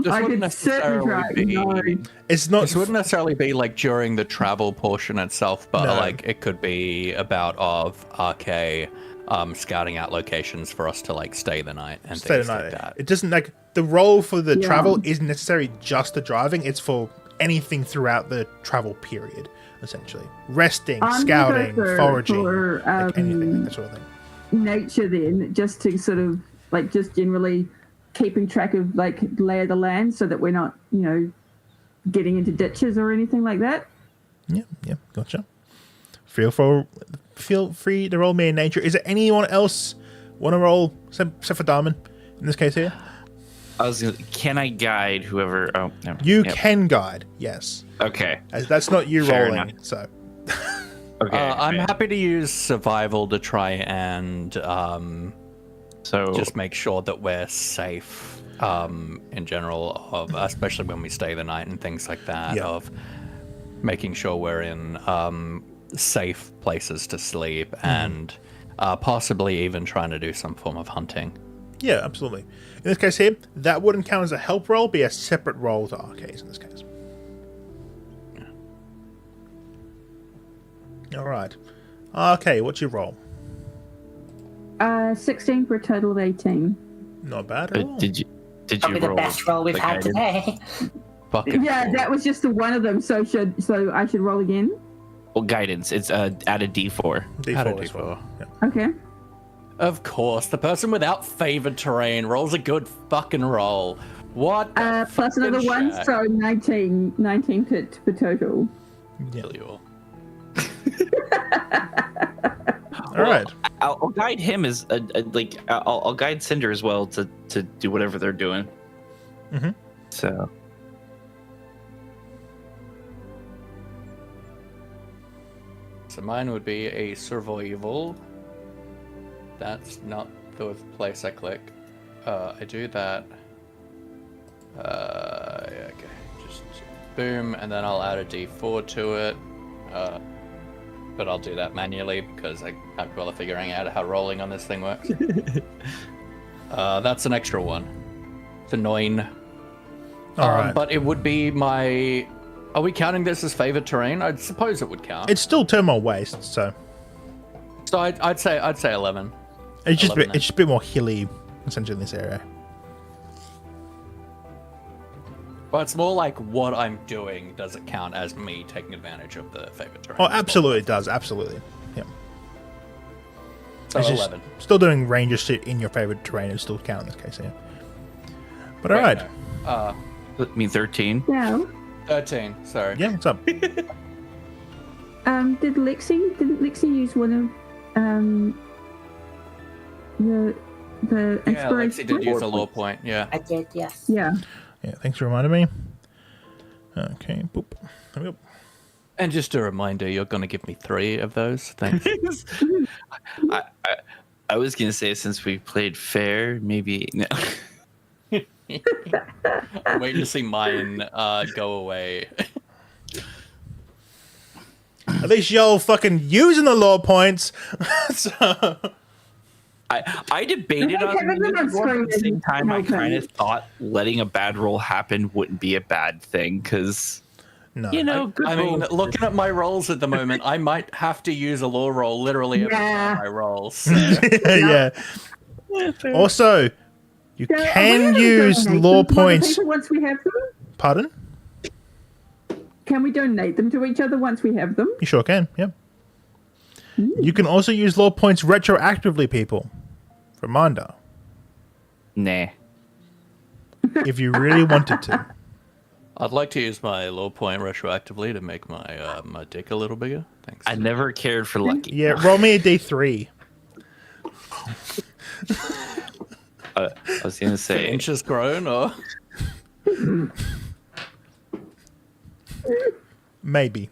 Speaker 1: This
Speaker 3: I
Speaker 1: wouldn't
Speaker 3: could certainly try.
Speaker 1: necessarily
Speaker 3: No.
Speaker 2: It's not.
Speaker 1: This wouldn't necessarily be like during the travel portion itself, but
Speaker 2: No.
Speaker 1: like it could be about of RK scouting out locations for us to like stay the night and
Speaker 2: Stay the
Speaker 1: things
Speaker 2: night.
Speaker 1: like that.
Speaker 2: It doesn't like the role for the
Speaker 3: Yeah.
Speaker 2: travel isn't necessarily just the driving. It's for anything throughout the travel period, essentially. Resting,
Speaker 3: I'm gonna
Speaker 2: scouting,
Speaker 3: go
Speaker 2: foraging,
Speaker 3: for,
Speaker 2: like anything, like that sort of thing.
Speaker 3: Nature then, just to sort of like just generally keeping track of like lay of the land so that we're not, getting into ditches or anything like that.
Speaker 2: Yeah, gotcha. Feel free to roll me in nature. Is there anyone else want to roll except for Diamond in this case here?
Speaker 5: Can I guide whoever? Oh, no.
Speaker 2: You
Speaker 5: Yep.
Speaker 2: can guide, yes.
Speaker 5: Okay.
Speaker 2: As that's not you
Speaker 5: Fair
Speaker 2: rolling,
Speaker 5: enough.
Speaker 2: so
Speaker 5: Okay.
Speaker 1: I'm
Speaker 5: fair.
Speaker 1: happy to use survival to try and
Speaker 5: So
Speaker 1: just make sure that we're safe in general, especially when we stay the night and things like that,
Speaker 2: Yeah.
Speaker 1: of making sure we're in safe places to sleep and possibly even trying to do some form of hunting.
Speaker 2: yeah, absolutely. In this case here, that wouldn't count as a help roll, be a separate roll to arcades in this case. All right. Okay, what's your roll?
Speaker 3: 16 for a total of 18.
Speaker 2: Not bad at all.
Speaker 5: did you
Speaker 6: Probably the
Speaker 5: roll
Speaker 6: best roll we've
Speaker 5: the
Speaker 6: had
Speaker 5: guidance?
Speaker 6: today.
Speaker 1: Fucking
Speaker 3: Yeah,
Speaker 1: cool.
Speaker 3: that was just the one of them. So I should roll again.
Speaker 5: Well, guidance. It's add a D4.
Speaker 1: Add a
Speaker 2: D4 as well.
Speaker 1: D4.
Speaker 2: Yeah.
Speaker 3: Okay.
Speaker 1: Of course, the person without favored terrain rolls a good fucking roll. What? the
Speaker 3: Plus another
Speaker 1: fucking
Speaker 3: one,
Speaker 1: shit?
Speaker 3: so 19 for total.
Speaker 1: Kill you all.
Speaker 2: All right.
Speaker 5: I'll guide him as I'll guide Cinder as well to do whatever they're doing.
Speaker 2: Mhm.
Speaker 5: So
Speaker 1: So mine would be a survival. That's not the place I click. I do that. Yeah, okay. Just boom, and then I'll add a D4 to it. But I'll do that manually because I can't bother figuring out how rolling on this thing works. That's an extra one. It's annoying.
Speaker 2: All right.
Speaker 1: But it would be my. Are we counting this as favored terrain? I suppose it would count.
Speaker 2: It's still Terminal Waste, so
Speaker 1: So I'd say 11.
Speaker 2: it's just
Speaker 1: 11
Speaker 2: it's just a bit more hilly, essentially, in this area.
Speaker 1: But it's more like what I'm doing. Does it count as me taking advantage of the favored terrain?
Speaker 2: Oh, absolutely, it does. Absolutely. Yeah.
Speaker 1: So
Speaker 2: It's just
Speaker 1: 11.
Speaker 2: still doing ranger shit in your favorite terrain is still count in this case, yeah. But all
Speaker 1: Wait,
Speaker 2: right.
Speaker 1: no.
Speaker 5: I mean 13.
Speaker 3: Now,
Speaker 1: 13. Sorry.
Speaker 2: Yeah, what's up?
Speaker 3: didn't Lexi use one of the
Speaker 1: Yeah,
Speaker 3: inspiration?
Speaker 1: Lexi did use a lore point. Yeah.
Speaker 6: I did, yes.
Speaker 3: Yeah.
Speaker 2: Yeah, thanks for reminding me. Okay, boop. There we go.
Speaker 1: And just a reminder, you're going to give me 3 of those. Thanks.
Speaker 5: I was gonna say since we played fair, maybe no.
Speaker 1: I'm waiting to see mine go away.
Speaker 2: At least y'all fucking using the lore points. So,
Speaker 5: I debated
Speaker 3: I
Speaker 5: on
Speaker 3: think having them on
Speaker 5: this before, but at the
Speaker 3: screen
Speaker 5: same time, I
Speaker 3: is no
Speaker 5: kind of
Speaker 3: pain.
Speaker 5: thought letting a bad roll happen wouldn't be a bad thing because
Speaker 2: no.
Speaker 5: you know, good
Speaker 1: I mean,
Speaker 5: rolls-
Speaker 1: looking at my rolls at the moment, I might have to use a lore roll literally every
Speaker 3: Yeah.
Speaker 1: time I roll. So.
Speaker 2: Yeah. Also, you
Speaker 3: So, are we
Speaker 2: can
Speaker 3: able to
Speaker 2: use
Speaker 3: donate
Speaker 2: lore
Speaker 3: them to other
Speaker 2: points.
Speaker 3: people once we have them?
Speaker 2: Pardon?
Speaker 3: Can we donate them to each other once we have them?
Speaker 2: You sure can, yep. You can also use lore points retroactively, people. Reminder,
Speaker 5: nah.
Speaker 2: if you really wanted to.
Speaker 1: I'd like to use my low point retroactively to make my my dick a little bigger. Thanks.
Speaker 5: I never cared for lucky.
Speaker 2: Yeah, roll me a d3.
Speaker 5: I was gonna say
Speaker 1: Inches grown or
Speaker 2: Maybe.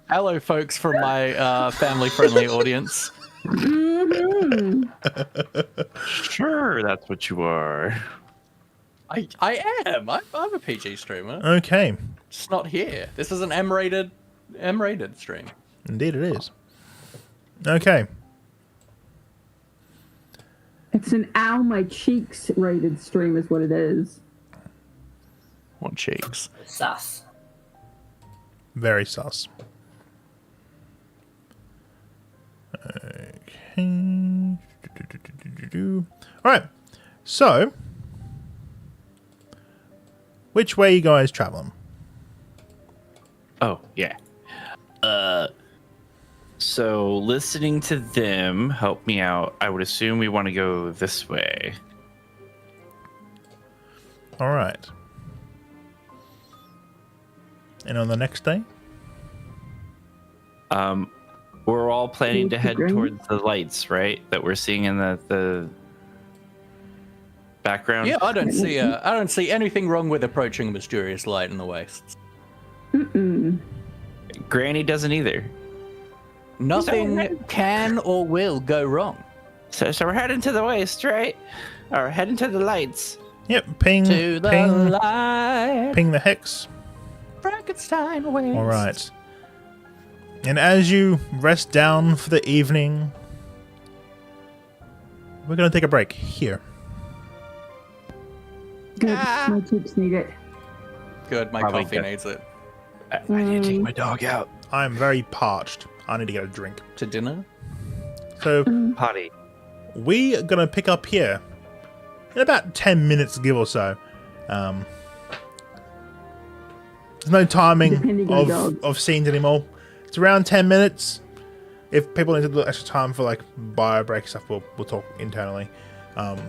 Speaker 1: Hello, folks from my family-friendly audience.
Speaker 5: Sure, that's what you are.
Speaker 1: I am. I'm a PG streamer.
Speaker 2: Okay.
Speaker 1: Just not here. This is an M-rated stream.
Speaker 2: Indeed it is. Okay.
Speaker 3: It's an ow my cheeks rated stream is what it is.
Speaker 1: What cheeks?
Speaker 6: Sus.
Speaker 2: Very sus. Okay. Alright. So, which way you guys traveling?
Speaker 5: Oh, yeah. So listening to them help me out. I would assume we want to go this way.
Speaker 2: Alright. And on the next day?
Speaker 5: We're all planning to head
Speaker 3: Green?
Speaker 5: towards the lights, right? That we're seeing in the background.
Speaker 1: Yeah, I don't see anything wrong with approaching a mysterious light in the wastes.
Speaker 5: Granny doesn't either.
Speaker 1: Nothing can or will go wrong.
Speaker 5: So we're heading to the waste, right? Or heading to the lights.
Speaker 2: Yep, ping,
Speaker 1: To the
Speaker 2: ping,
Speaker 1: light,
Speaker 2: ping the hex.
Speaker 1: Frankenstein waste.
Speaker 2: Alright. And as you rest down for the evening, we're going to take a break here.
Speaker 3: Good. My cheeks need it.
Speaker 1: Good, my
Speaker 5: Probably
Speaker 1: coffee
Speaker 5: good.
Speaker 1: needs it.
Speaker 5: I need to take my dog out.
Speaker 2: I'm very parched. I need to get a drink.
Speaker 1: To dinner?
Speaker 2: So,
Speaker 5: Potty.
Speaker 2: we are going to pick up here in about 10 minutes, give or so. There's no timing
Speaker 3: Depending on the dog.
Speaker 2: of scenes anymore. It's around 10 minutes. If people need a little extra time for like bio break stuff, we'll talk internally. But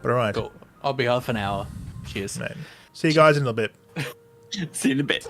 Speaker 2: alright.
Speaker 1: Cool. I'll be half an hour. Cheers.
Speaker 2: Man. See you guys in a little bit.
Speaker 5: See you in a bit.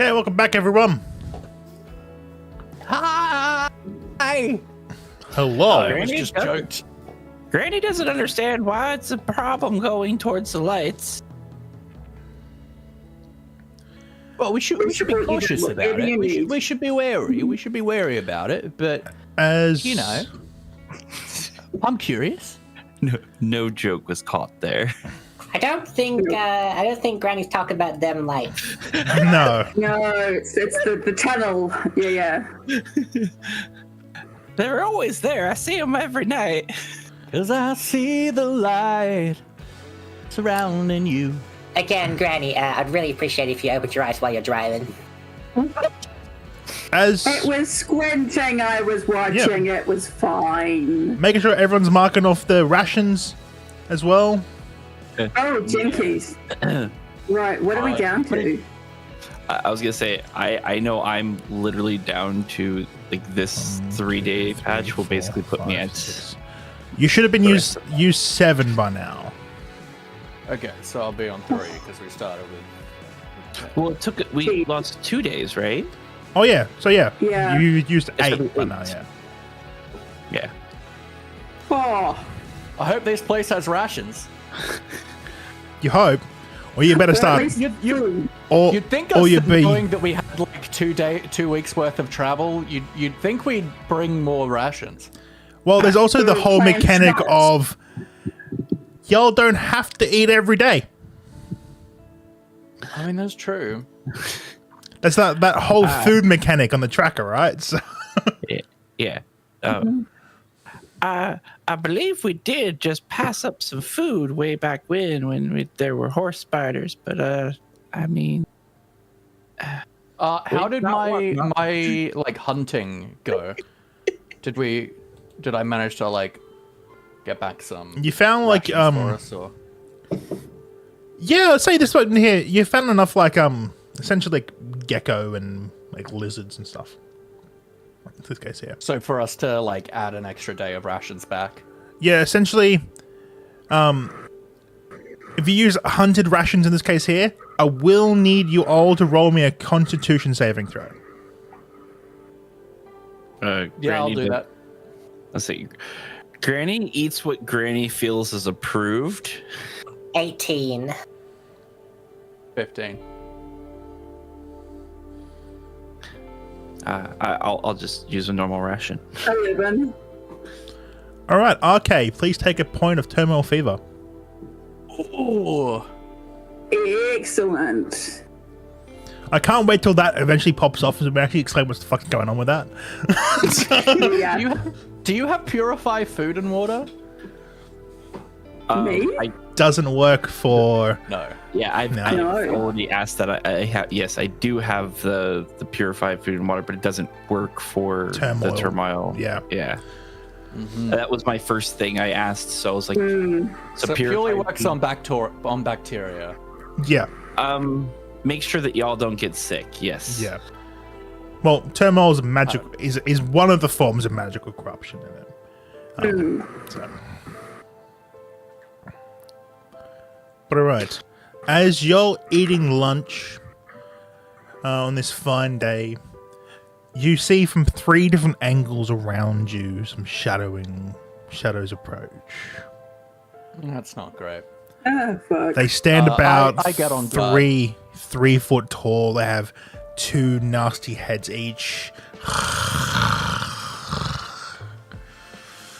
Speaker 2: Okay, welcome back, everyone.
Speaker 1: Hi.
Speaker 2: Hello.
Speaker 1: I was just joked.
Speaker 5: Granny doesn't understand why it's a problem going towards the lights.
Speaker 1: Well, we should be cautious about it. We should be wary. We should be wary about it. But
Speaker 2: As
Speaker 1: you know, I'm curious.
Speaker 5: No joke was caught there.
Speaker 6: I don't think Granny's talking about them lights.
Speaker 2: no.
Speaker 3: No, it's the tunnel. Yeah.
Speaker 5: They're always there. I see them every night.
Speaker 1: 'Cause I see the light surrounding you.
Speaker 6: Again, Granny, I'd really appreciate if you opened your eyes while you're driving.
Speaker 2: As
Speaker 3: It was squinting. I was watching. It was fine.
Speaker 2: making sure everyone's marking off the rations as well.
Speaker 3: Oh, jinkies. Right, what are we down to?
Speaker 5: I was gonna say I know I'm literally down to like this 3-day patch will basically put me at.
Speaker 2: You should have been used 7 by now.
Speaker 1: Okay, so I'll be on 3 because we started with.
Speaker 5: Well, we lost 2 days, right?
Speaker 2: Oh yeah. So yeah.
Speaker 3: Yeah.
Speaker 2: You used
Speaker 5: It's
Speaker 2: 8 by now.
Speaker 5: 8.
Speaker 2: Yeah.
Speaker 5: Yeah.
Speaker 3: Oh,
Speaker 1: I hope this place has rations.
Speaker 2: You hope, or you better
Speaker 3: well, at
Speaker 2: start.
Speaker 3: least
Speaker 1: You-
Speaker 2: Or
Speaker 1: You'd think
Speaker 2: or
Speaker 1: us
Speaker 2: you'd be.
Speaker 1: knowing that we had like 2 weeks worth of travel, you'd think we'd bring more rations.
Speaker 2: Well, there's also the whole
Speaker 3: Playing
Speaker 2: mechanic
Speaker 3: slots.
Speaker 2: of y'all don't have to eat every day.
Speaker 1: I mean, that's true.
Speaker 2: That's that whole food mechanic on the tracker, right? So,
Speaker 5: Yeah. I believe we did just pass up some food way back when there were horse spiders, but I mean,
Speaker 1: How did
Speaker 5: not
Speaker 1: my like hunting go? Did I manage to like get back some?
Speaker 2: you found like
Speaker 1: rations for us, or?
Speaker 2: yeah, let's say this one here. You found enough like essentially like gecko and like lizards and stuff. In this case here.
Speaker 1: So for us to like add an extra day of rations back.
Speaker 2: Yeah, essentially, if you use hunted rations in this case here, I will need you all to roll me a Constitution saving throw.
Speaker 1: Yeah, I'll do that.
Speaker 5: Let's see. Granny eats what Granny feels is approved.
Speaker 6: 18.
Speaker 1: 15.
Speaker 5: I'll just use a normal ration.
Speaker 3: 11.
Speaker 2: All right, RK, please take a point of terminal fever.
Speaker 1: Oh,
Speaker 3: Excellent.
Speaker 2: I can't wait till that eventually pops off and we actually explain what's the fuck going on with that.
Speaker 3: Yeah.
Speaker 1: do you have purify food and water?
Speaker 3: Me?
Speaker 2: Doesn't work for.
Speaker 1: No.
Speaker 5: Yeah, I've
Speaker 3: No.
Speaker 5: already asked that. I have. Yes, I do have the purified food and water, but it doesn't work for
Speaker 2: Turmoil.
Speaker 5: the turmoil.
Speaker 2: Yeah.
Speaker 5: Yeah. That was my first thing I asked. So I was like,
Speaker 1: So it purely
Speaker 5: purified
Speaker 1: works
Speaker 5: food-
Speaker 1: on bacteria.
Speaker 2: Yeah,
Speaker 5: Make sure that y'all don't get sick. Yes.
Speaker 2: yeah. Well, turmoil is magic. Is one of the forms of magical corruption in it. So. But all right, as you're eating lunch on this fine day, you see from 3 different angles around you some shadows approach.
Speaker 1: That's not great.
Speaker 3: Oh, fuck.
Speaker 2: They stand about
Speaker 1: I get on
Speaker 2: 3 foot tall. They have 2 nasty heads each.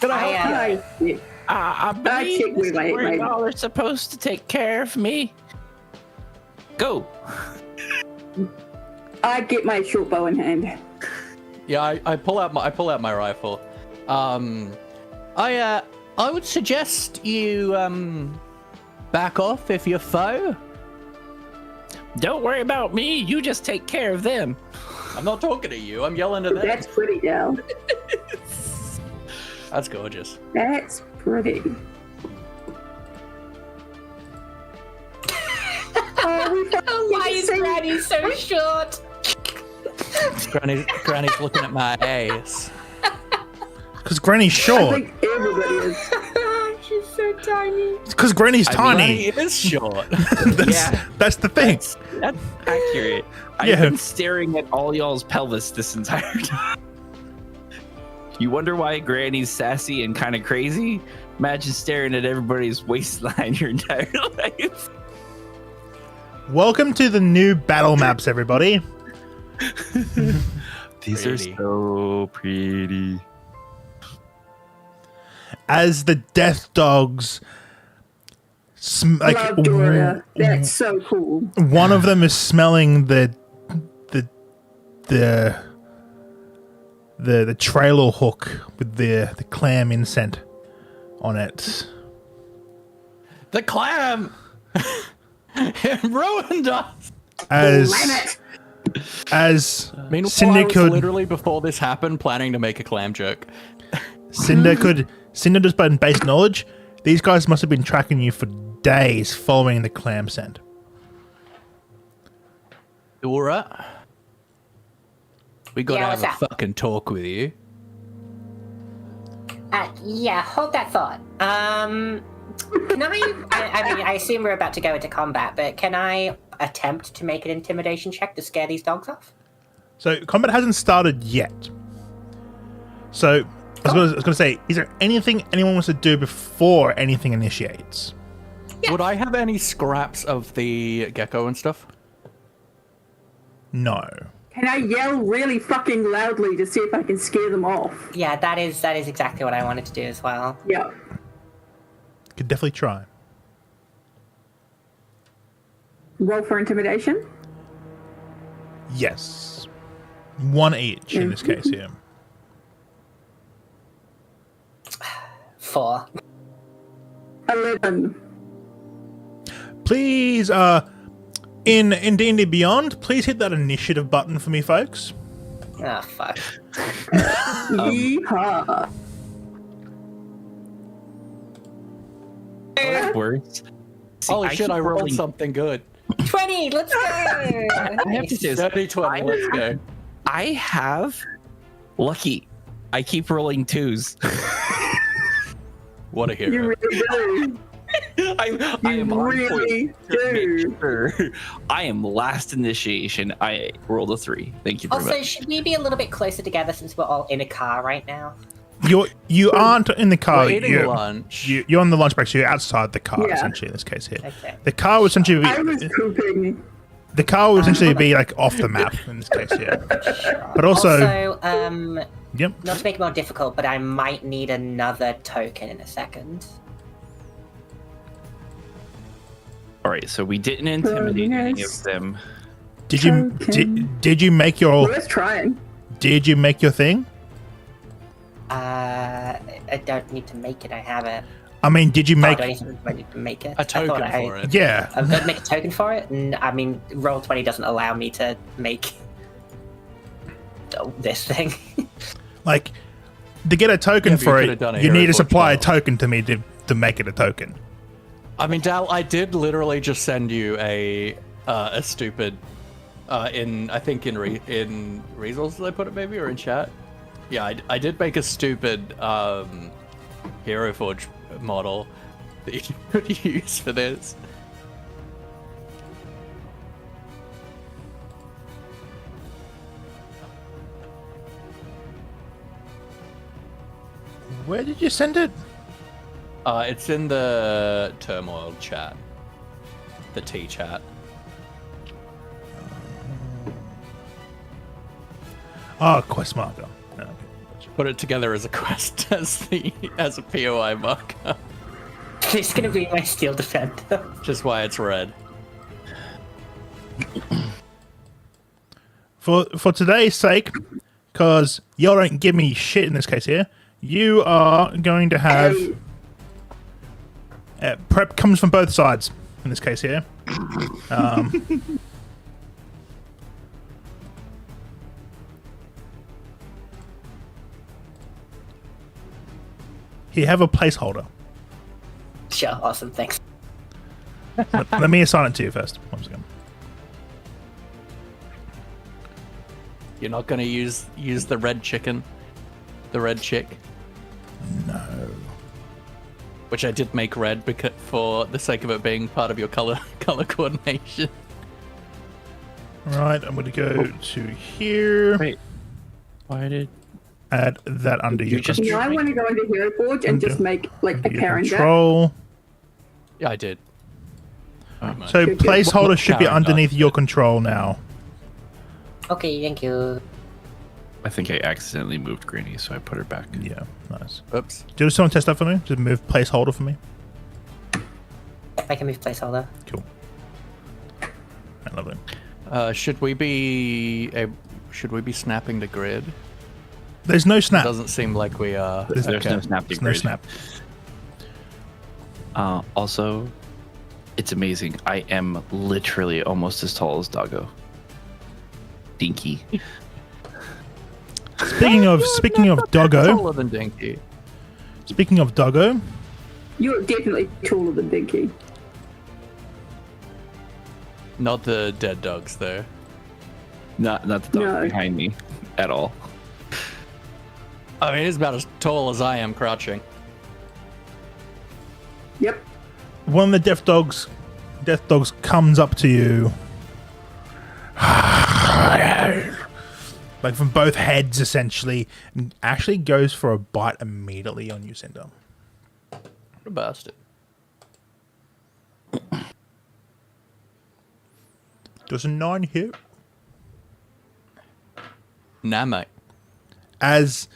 Speaker 3: I
Speaker 5: I believe
Speaker 3: think we
Speaker 5: this is
Speaker 3: might-
Speaker 5: where y'all are supposed to take care of me. Go.
Speaker 3: get my short bow in hand.
Speaker 1: Yeah, I pull out my rifle. I would suggest you back off if you're foe.
Speaker 5: Don't worry about me. You just take care of them.
Speaker 1: I'm not talking to you. I'm yelling at them.
Speaker 3: That's pretty, Dal.
Speaker 1: That's gorgeous.
Speaker 3: That's pretty.
Speaker 6: Why is Granny so short?
Speaker 1: Granny's looking at my ass.
Speaker 2: Because Granny's
Speaker 3: I
Speaker 2: short.
Speaker 3: think everybody is.
Speaker 6: She's so
Speaker 3: tiny.
Speaker 2: It's because Granny's tiny.
Speaker 1: It is short.
Speaker 2: That's the thing.
Speaker 5: That's accurate.
Speaker 2: Yeah.
Speaker 5: I've been staring at all y'all's pelvis this entire time. You wonder why Granny's sassy and kind of crazy? Imagine staring at everybody's waistline your entire life.
Speaker 2: Welcome to the new battle maps, everybody.
Speaker 5: These
Speaker 1: Pretty.
Speaker 5: are so pretty.
Speaker 2: As the death dogs,
Speaker 3: Love Dora. That's so cool.
Speaker 2: one of them is smelling the trailer hook with the clam incense on it.
Speaker 1: The clam! It ruined us!
Speaker 2: As
Speaker 1: Meanwhile,
Speaker 2: Cinder
Speaker 1: I was
Speaker 2: could
Speaker 1: literally before this happened planning to make a clam joke.
Speaker 2: Cinder just by base knowledge, these guys must have been tracking you for days following the clam scent.
Speaker 1: Dora, we gotta
Speaker 6: Yeah,
Speaker 1: have
Speaker 6: what's
Speaker 1: a
Speaker 6: that?
Speaker 1: fucking talk with you.
Speaker 6: Yeah, hold that thought. Can I mean, I assume we're about to go into combat, but can I attempt to make an intimidation check to scare these dogs off?
Speaker 2: So combat hasn't started yet. So I was going to say, is there anything anyone wants to do before anything initiates?
Speaker 1: Would I have any scraps of the gecko and stuff?
Speaker 2: No.
Speaker 3: Can I yell really fucking loudly to see if I can scare them off?
Speaker 6: Yeah, that is exactly what I wanted to do as well.
Speaker 3: Yeah.
Speaker 2: Could definitely try.
Speaker 3: Roll for intimidation.
Speaker 2: Yes. One each in this case here.
Speaker 6: 4.
Speaker 3: 11.
Speaker 2: Please, in D&D Beyond, please hit that initiative button for me, folks.
Speaker 6: Oh, fuck.
Speaker 3: Yeehaw.
Speaker 5: Words. See,
Speaker 1: Holy shit,
Speaker 5: keep
Speaker 1: I rolled
Speaker 5: rolling-
Speaker 1: something good.
Speaker 6: 20, let's go!
Speaker 5: I have to say,
Speaker 1: 30, 20, let's go.
Speaker 5: I have lucky. I keep rolling 2s.
Speaker 1: What a hero.
Speaker 3: You really do.
Speaker 5: I am
Speaker 3: You
Speaker 5: on
Speaker 3: really
Speaker 5: point to make
Speaker 3: do.
Speaker 5: sure. I am last initiation. I rolled a 3. Thank you very
Speaker 6: Also,
Speaker 5: much.
Speaker 6: should we be a little bit closer together since we're all in a car right now?
Speaker 2: You aren't in the car.
Speaker 1: We're eating lunch.
Speaker 2: You're on the lunch break, so you're outside the car,
Speaker 3: Yeah.
Speaker 2: essentially, in this case here.
Speaker 6: Okay.
Speaker 2: The car would essentially
Speaker 3: I was
Speaker 2: be,
Speaker 3: pooping.
Speaker 2: the car would essentially be like off the map in this case here. But also, yep.
Speaker 6: Not to make it more difficult, but I might need another token in a second.
Speaker 5: All right, so we didn't intimidate any of them.
Speaker 2: Did you
Speaker 3: Token.
Speaker 2: did you make your
Speaker 3: Let's try.
Speaker 2: did you make your thing?
Speaker 6: I don't need to make it. I have it.
Speaker 2: I mean, did you make?
Speaker 6: Do I need to make it?
Speaker 1: A token for it.
Speaker 2: Yeah.
Speaker 6: I'm going to make a token for it, and I mean, Roll20 doesn't allow me to make this thing.
Speaker 2: Like, to get a token
Speaker 1: Yeah, but you
Speaker 2: for
Speaker 1: could've
Speaker 2: it,
Speaker 1: done a
Speaker 2: you
Speaker 1: hero
Speaker 2: need to
Speaker 1: for
Speaker 2: supply
Speaker 1: 12.
Speaker 2: a token to me to make it a token.
Speaker 1: I mean, Dal, I did literally just send you a stupid, I think in Reasons did I put it maybe, or in chat? Yeah, I did make a stupid Hero Forge model that you could use for this.
Speaker 2: Where did you send it?
Speaker 1: It's in the Turmoil chat, the T chat.
Speaker 2: Oh, quest marker. Okay.
Speaker 1: Put it together as a quest as a POI marker,
Speaker 6: It's going to be my Steel Defender.
Speaker 1: which is why it's red.
Speaker 2: For today's sake, because y'all don't give me shit in this case here, you are going to have prep comes from both sides in this case here. Here, have a placeholder.
Speaker 6: Sure, awesome, thanks.
Speaker 2: Let me assign it to you first. One second.
Speaker 1: You're not gonna use the red chicken, the red chick.
Speaker 2: No.
Speaker 1: which I did make red because for the sake of it being part of your color coordination.
Speaker 2: Right, I'm going to go to here.
Speaker 5: Wait, why did
Speaker 2: Add that under your
Speaker 5: just-
Speaker 3: No, I want to go into Hero Forge and just make like a
Speaker 2: your
Speaker 3: Karen deck.
Speaker 2: control.
Speaker 1: Yeah, I did.
Speaker 2: So
Speaker 3: Good, good.
Speaker 2: placeholder should be
Speaker 1: Karen
Speaker 2: underneath
Speaker 1: does,
Speaker 2: your
Speaker 1: but-
Speaker 2: control now.
Speaker 6: Okay, thank you.
Speaker 5: I think I accidentally moved Granny, so I put her back.
Speaker 2: Yeah, nice.
Speaker 1: Oops.
Speaker 2: Do you just want to test that for me? Just move placeholder for me.
Speaker 6: I can move placeholder.
Speaker 2: Cool. Right, lovely.
Speaker 1: Should we be snapping the grid?
Speaker 2: There's no snap.
Speaker 1: Doesn't seem like we are.
Speaker 5: There's
Speaker 1: Okay.
Speaker 5: no snap.
Speaker 2: There's no snap.
Speaker 5: Also, it's amazing. I am literally almost as tall as Doggo. Dinky.
Speaker 2: Speaking of Doggo.
Speaker 1: Taller than Dinky.
Speaker 2: Speaking of Doggo,
Speaker 3: You're definitely taller than Dinky.
Speaker 1: Not the dead dogs, though.
Speaker 5: Not the dog
Speaker 3: No.
Speaker 5: behind me at all.
Speaker 1: I mean, he's about as tall as I am crouching.
Speaker 3: Yep.
Speaker 2: one of the death dogs comes up to you. Like from both heads, essentially, and actually goes for a bite immediately on you, Cinder.
Speaker 1: What a bastard.
Speaker 2: Does a 9 hit?
Speaker 1: Nah, mate.
Speaker 2: As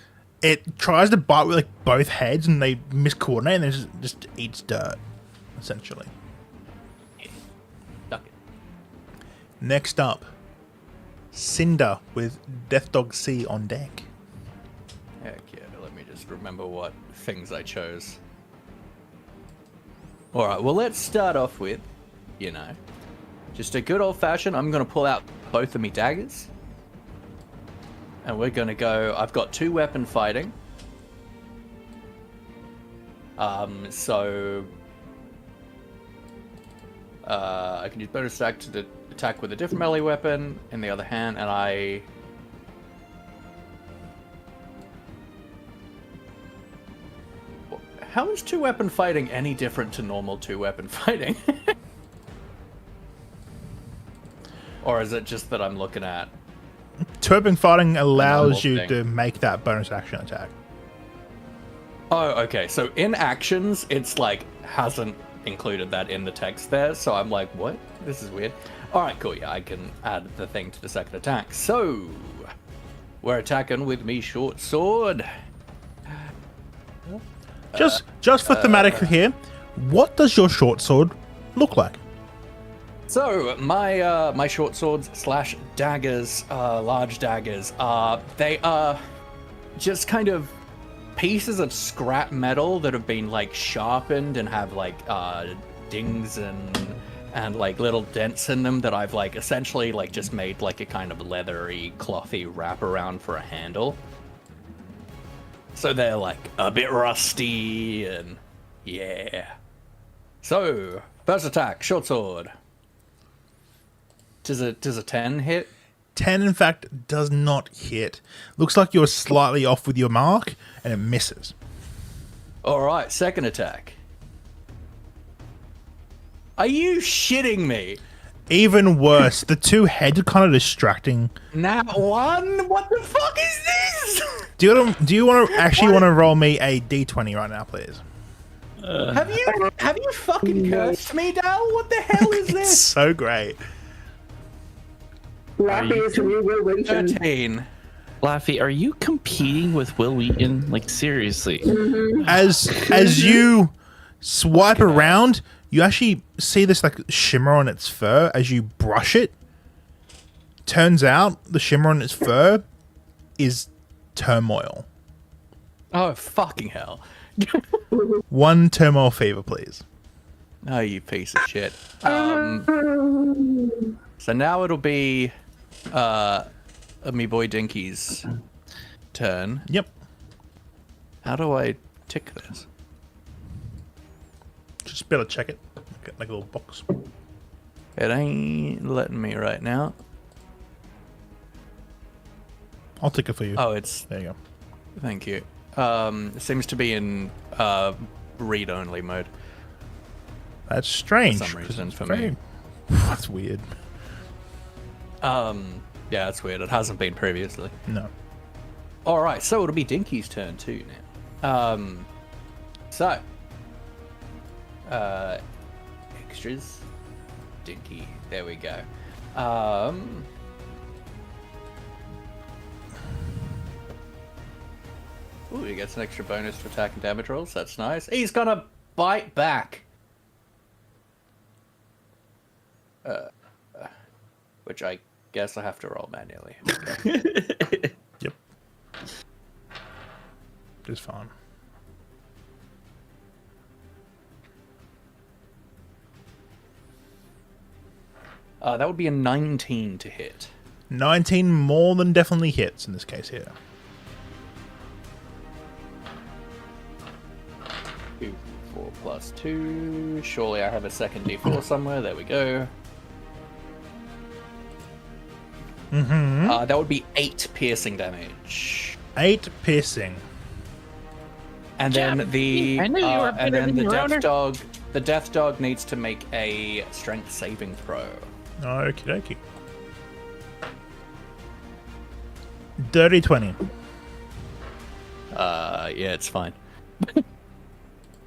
Speaker 2: it tries to bite with like both heads and they miscoordinate and it just eats dirt, essentially.
Speaker 1: Duck it.
Speaker 2: Next up, Cinder with Death Dog C on deck.
Speaker 1: Heck yeah, let me just remember what things I chose. Alright, well, let's start off with, just a good old-fashioned, I'm going to pull out both of me daggers. And we're going to go, I've got 2 weapon fighting. I can use bonus attack to attack with a different melee weapon in the other hand, and How is 2 weapon fighting any different to normal 2 weapon fighting? Or is it just that I'm looking at...
Speaker 2: Two-weapon fighting allows you
Speaker 1: thing.
Speaker 2: to make that bonus action attack.
Speaker 1: Oh, okay. So in actions, it's like hasn't included that in the text there. So I'm like, what? This is weird. All right, cool. Yeah, I can add the thing to the second attack. So we're attacking with me short sword.
Speaker 2: Just for thematic here, what does your short sword look like?
Speaker 1: So my short swords / daggers, large daggers, they are just kind of pieces of scrap metal that have been like sharpened and have like dings and like little dents in them that I've like essentially like just made like a kind of leathery, clothy wraparound for a handle. So they're like a bit rusty and yeah. So first attack, short sword. Does a 10 hit?
Speaker 2: 10, in fact, does not hit. Looks like you're slightly off with your mark, and it misses.
Speaker 1: All right, second attack. Are you shitting me?
Speaker 2: Even worse, the 2 heads are kind of distracting.
Speaker 1: Nat 1? What the fuck is this?
Speaker 2: Do you want to actually want to roll me a d20 right now, please?
Speaker 1: Have you fucking cursed me, Dal? What the hell is
Speaker 2: It's
Speaker 1: this?
Speaker 2: so great.
Speaker 3: Laffy is the new Will Wheaton.
Speaker 1: 13.
Speaker 5: Laffy, are you competing with Will Wheaton? Like, seriously?
Speaker 2: As you swipe around, you actually see this like shimmer on its fur as you brush it. Turns out the shimmer on its fur is TERMOIL.
Speaker 1: Oh, fucking hell.
Speaker 2: 1 TERMOIL fever, please.
Speaker 1: Oh, you piece of shit. So now it'll be me boy Dinky's turn.
Speaker 2: Yep.
Speaker 1: How do I tick this?
Speaker 2: Just be able to check it. Get like a little box.
Speaker 1: It ain't letting me right now.
Speaker 2: I'll tick it for you.
Speaker 1: Oh, it's...
Speaker 2: There you go.
Speaker 1: Thank you. It seems to be in read-only mode.
Speaker 2: That's strange.
Speaker 1: For some reason, for
Speaker 2: very-
Speaker 1: me.
Speaker 2: That's weird.
Speaker 1: Yeah, it's weird. It hasn't been previously.
Speaker 2: No.
Speaker 1: All right, so it'll be Dinky's turn too now. So, extras, Dinky. There we go. Ooh, he gets an extra bonus to attack and damage rolls. That's nice. He's gonna bite back. Which I guess I have to roll manually. Okay.
Speaker 2: Yep. Just fine.
Speaker 1: That would be a 19 to hit.
Speaker 2: 19 more than definitely hits in this case here.
Speaker 1: 2, 4 plus 2. Surely I have a second D4 somewhere. There we go. That would be 8 piercing damage.
Speaker 2: 8 piercing.
Speaker 1: And then the
Speaker 7: I knew you were better than your owner.
Speaker 1: the death dog needs to make a strength saving throw.
Speaker 2: Okie dokie. Dirty 20.
Speaker 1: Yeah, it's fine.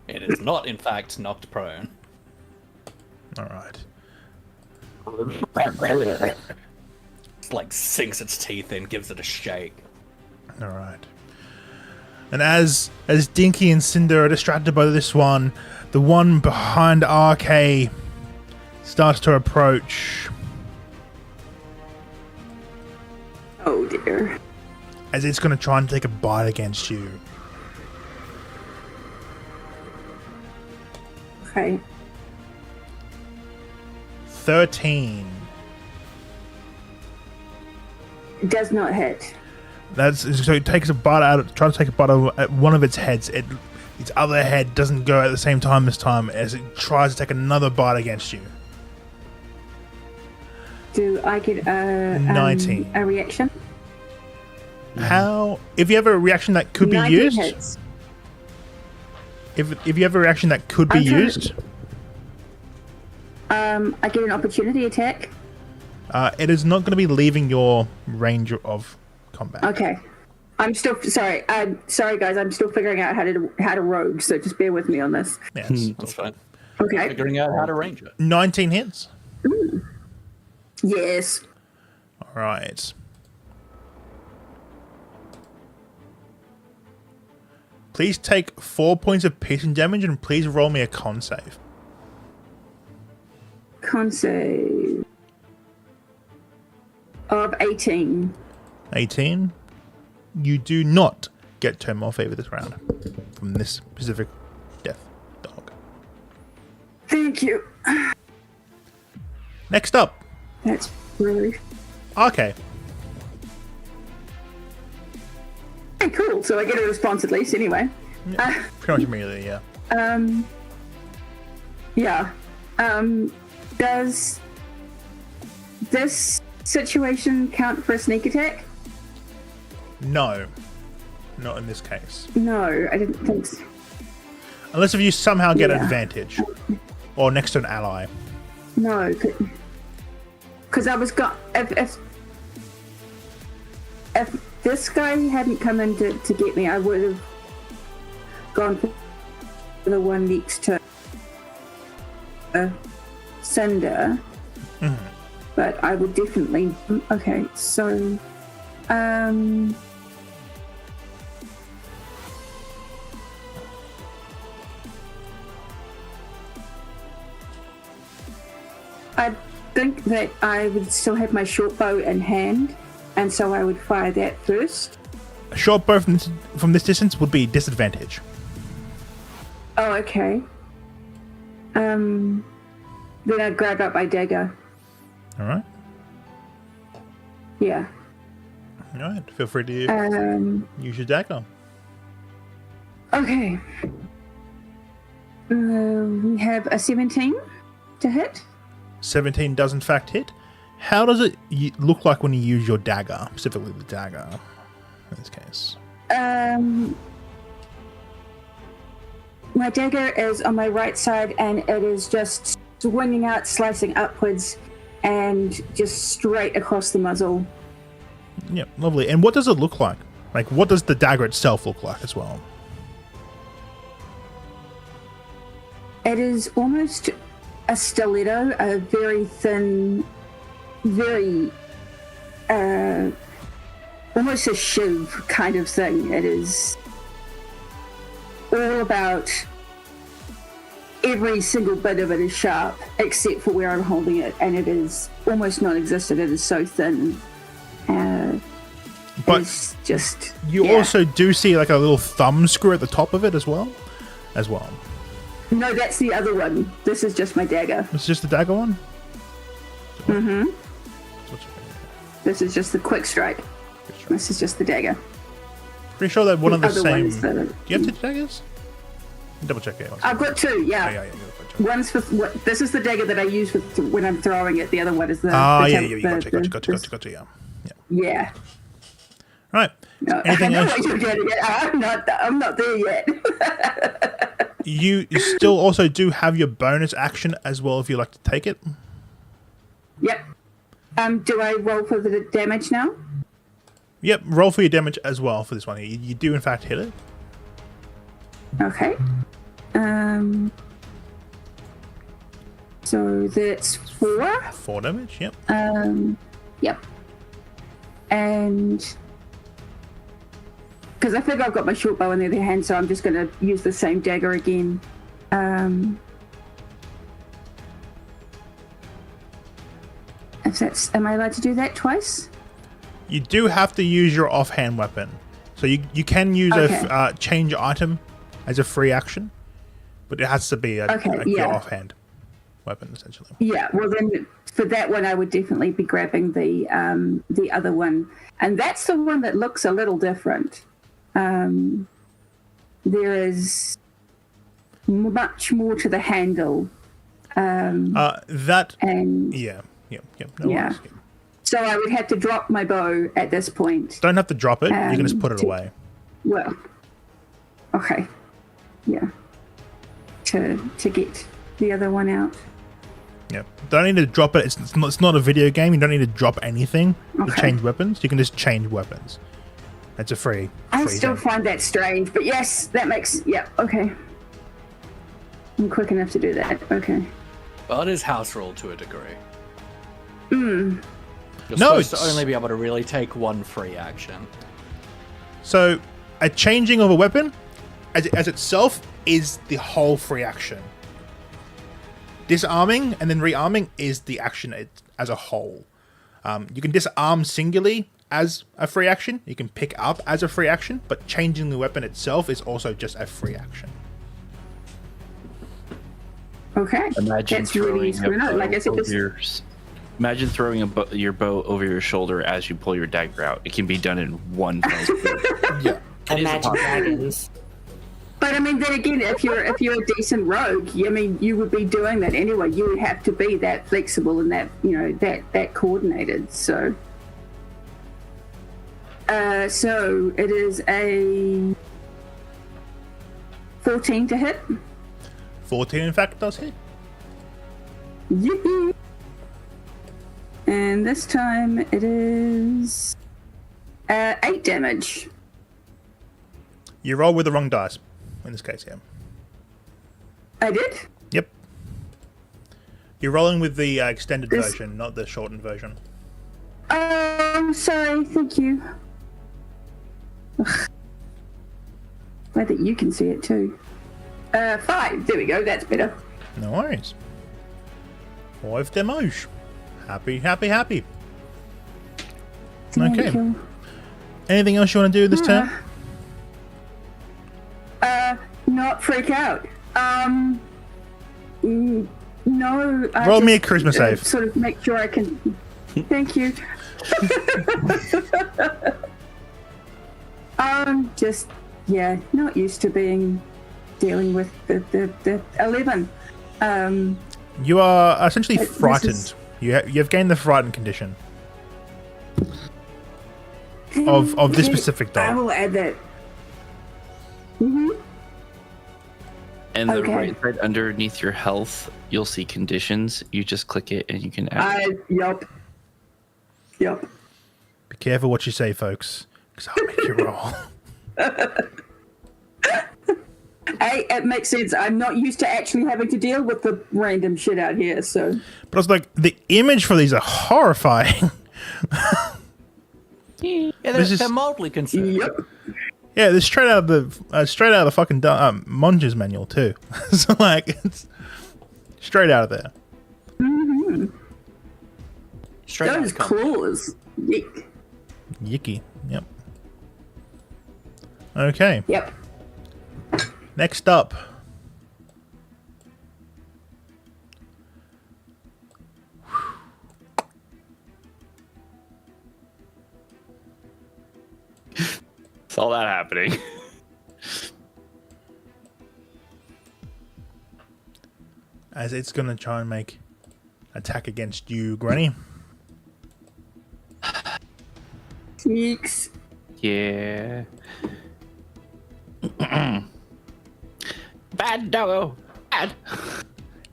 Speaker 1: It is not, in fact, knocked prone.
Speaker 2: Alright.
Speaker 1: It's like sinks its teeth in, gives it a shake.
Speaker 2: Alright. And as Dinky and Cinder are distracted by this one, the one behind RK starts to approach
Speaker 3: Oh dear.
Speaker 2: as it's going to try and take a bite against you.
Speaker 3: Okay.
Speaker 2: 13.
Speaker 3: It does not hit.
Speaker 2: That's so it takes a bite out. Tries to take a bite at one of its heads. Its other head doesn't go at the same time this time as it tries to take another bite against you.
Speaker 3: Do I get a
Speaker 2: 19.
Speaker 3: A reaction?
Speaker 2: How? If you have a reaction that could be
Speaker 3: 19
Speaker 2: used,
Speaker 3: hits.
Speaker 2: if you have a reaction that could be
Speaker 3: I'm trying to-
Speaker 2: used,
Speaker 3: I get an opportunity attack.
Speaker 2: it is not going to be leaving your range of combat.
Speaker 3: Okay. I'm still sorry. Sorry, guys. I'm still figuring out how to rogue. So just bear with me on this.
Speaker 2: Yes.
Speaker 1: That's fine.
Speaker 3: Okay.
Speaker 1: Figuring out how to range it.
Speaker 2: 19 hits.
Speaker 3: Yes.
Speaker 2: All right. Please take 4 points of piercing damage and please roll me a con save.
Speaker 3: Con save of 18.
Speaker 2: 18. You do not get TERMOIL favor this round from this specific death dog.
Speaker 3: Thank you.
Speaker 2: Next up,
Speaker 3: That's really
Speaker 2: RK.
Speaker 3: hey, cool. So I get a response at least, anyway.
Speaker 2: Pretty much immediately, yeah.
Speaker 3: Yeah. Does this situation count for a sneak attack?
Speaker 2: No. Not in this case.
Speaker 3: No, I didn't think so.
Speaker 2: Unless if you somehow get
Speaker 3: Yeah.
Speaker 2: advantage. Or next to an ally.
Speaker 3: No, because I was if this guy hadn't come in to get me, I would have gone for the one next to Cinder. But I would definitely. Okay, so I think that I would still have my short bow in hand, and so I would fire that first.
Speaker 2: A short bow from this distance would be disadvantage.
Speaker 3: Oh, okay. Then I'd grab up my dagger.
Speaker 2: Alright.
Speaker 3: Yeah.
Speaker 2: Alright. Feel free to use your dagger.
Speaker 3: Okay. We have a 17 to hit.
Speaker 2: 17 does in fact hit. How does it look like when you use your dagger? Specifically the dagger, in this case.
Speaker 3: My dagger is on my right side, and it is just swinging out, slicing upwards, and just straight across the muzzle.
Speaker 2: Yeah, lovely. And what does it look like? Like, what does the dagger itself look like as well?
Speaker 3: It is almost a stiletto, a very thin, very, almost a shiv kind of thing. It is all about every single bit of it is sharp, except for where I'm holding it, and it is almost non-existent. It is so thin.
Speaker 2: But
Speaker 3: it's just
Speaker 2: you also do see like a little thumb screw at the top of it as well.
Speaker 3: No, that's the other one. This is just my dagger.
Speaker 2: It's just the dagger one?
Speaker 3: Mm-hmm. This is just the quick strike. This is just the dagger.
Speaker 2: Pretty sure that one of the
Speaker 3: other
Speaker 2: same...
Speaker 3: one is the-
Speaker 2: Do you have two daggers? Double check it.
Speaker 3: I've got two, yeah.
Speaker 2: Oh, yeah.
Speaker 3: One's for this is the dagger that I use when I'm throwing it. The other one is the.
Speaker 2: Gotcha, yeah.
Speaker 3: Yeah.
Speaker 2: Right.
Speaker 3: No,
Speaker 2: Anything
Speaker 3: I know
Speaker 2: else?
Speaker 3: what you're getting at. I'm not there yet.
Speaker 2: You still also do have your bonus action as well if you like to take it.
Speaker 3: Yep. Do I roll for the damage now?
Speaker 2: Yep, roll for your damage as well for this one. You do in fact hit it.
Speaker 3: Okay. So that's 4.
Speaker 2: 4 damage, yep.
Speaker 3: Yep. And because I think I've got my short bow in the other hand, so I'm just going to use the same dagger again. If that's, am I allowed to do that twice?
Speaker 2: You do have to use your offhand weapon. So you can use
Speaker 3: Okay.
Speaker 2: a change item as a free action, but it has to be your offhand weapon, essentially.
Speaker 3: Yeah, well then for that one I would definitely be grabbing the other one. And that's the one that looks a little different. There is much more to the handle.
Speaker 2: That
Speaker 3: And
Speaker 2: yeah. No
Speaker 3: Yeah.
Speaker 2: worries.
Speaker 3: so I would have to drop my bow at this point.
Speaker 2: Don't have to drop it. You can just put it
Speaker 3: to-
Speaker 2: away.
Speaker 3: Well, okay. Yeah. To get the other one out.
Speaker 2: Yeah. Don't need to drop it. It's not a video game. You don't need to drop anything to
Speaker 3: Okay.
Speaker 2: change weapons. You can just change weapons. It's a free.
Speaker 3: I
Speaker 2: free
Speaker 3: still
Speaker 2: thing.
Speaker 3: find that strange, but yes, that makes, yeah, okay. I'm quick enough to do that, okay.
Speaker 1: Well, it is house rule to a degree.
Speaker 3: Hmm.
Speaker 1: You're
Speaker 2: No,
Speaker 1: supposed to only be able to really take one free action.
Speaker 2: So, a changing of a weapon, as itself, is the whole free action. Disarming and then rearming is the action as a whole. You can disarm singularly as a free action. You can pick up as a free action, but changing the weapon itself is also just a free action.
Speaker 3: Okay.
Speaker 5: Imagine
Speaker 3: That's really
Speaker 5: throwing
Speaker 3: useful.
Speaker 5: a bow
Speaker 3: Like I said,
Speaker 5: over
Speaker 3: this,
Speaker 5: your. Imagine throwing your bow over your shoulder as you pull your dagger out. It can be done in one fell swoop.
Speaker 2: Yeah.
Speaker 6: Imagine Dragons.
Speaker 3: but I mean, then again, if you're a decent rogue, I mean, you would be doing that anyway. You would have to be that flexible and that, that coordinated. So, so it is a 14 to hit.
Speaker 2: 14, in fact, does hit.
Speaker 3: Yippee! And this time it is 8 damage.
Speaker 2: You roll with the wrong dice, in this case, yeah.
Speaker 3: I did?
Speaker 2: Yep. You're rolling with the extended
Speaker 3: This-
Speaker 2: version, not the shortened version.
Speaker 3: Sorry, thank you. Ugh. Glad that you can see it too. 5, there we go, that's better.
Speaker 2: No worries. 5 damage. Happy.
Speaker 3: Thank
Speaker 2: Okay.
Speaker 3: you.
Speaker 2: Anything else you want to do this turn?
Speaker 3: Not freak out. No. I
Speaker 2: Roll me a
Speaker 3: just,
Speaker 2: charisma save.
Speaker 3: Sort of make sure I can. Thank you. Just not used to dealing with the 11.
Speaker 2: You are essentially
Speaker 3: This
Speaker 2: frightened.
Speaker 3: is-
Speaker 2: You've gained the frightened condition of this
Speaker 3: Okay,
Speaker 2: specific
Speaker 3: I
Speaker 2: dog.
Speaker 3: will add that.
Speaker 5: And the
Speaker 3: Okay.
Speaker 5: right side underneath your health, you'll see conditions. You just click it and you can add.
Speaker 3: Yup.
Speaker 2: Be careful what you say, folks, because I'll make you roll.
Speaker 3: It makes sense. I'm not used to actually having to deal with the random shit out here, so.
Speaker 2: But I was like, the image for these are horrifying.
Speaker 1: Yeah,
Speaker 2: This is-
Speaker 1: they're mildly concerned.
Speaker 3: Yep.
Speaker 2: Yeah, they're straight out of the fucking Monge's manual too. So like, it's straight out of there.
Speaker 1: Straight out
Speaker 3: Those
Speaker 1: of the company.
Speaker 3: claws. Yeek.
Speaker 2: Yicky. Yep. Okay.
Speaker 3: Yep.
Speaker 2: Next up.
Speaker 5: Saw that happening.
Speaker 2: As it's gonna try and make attack against you, Granny.
Speaker 3: Yeeks.
Speaker 5: Yeah. Bad doggo. Bad.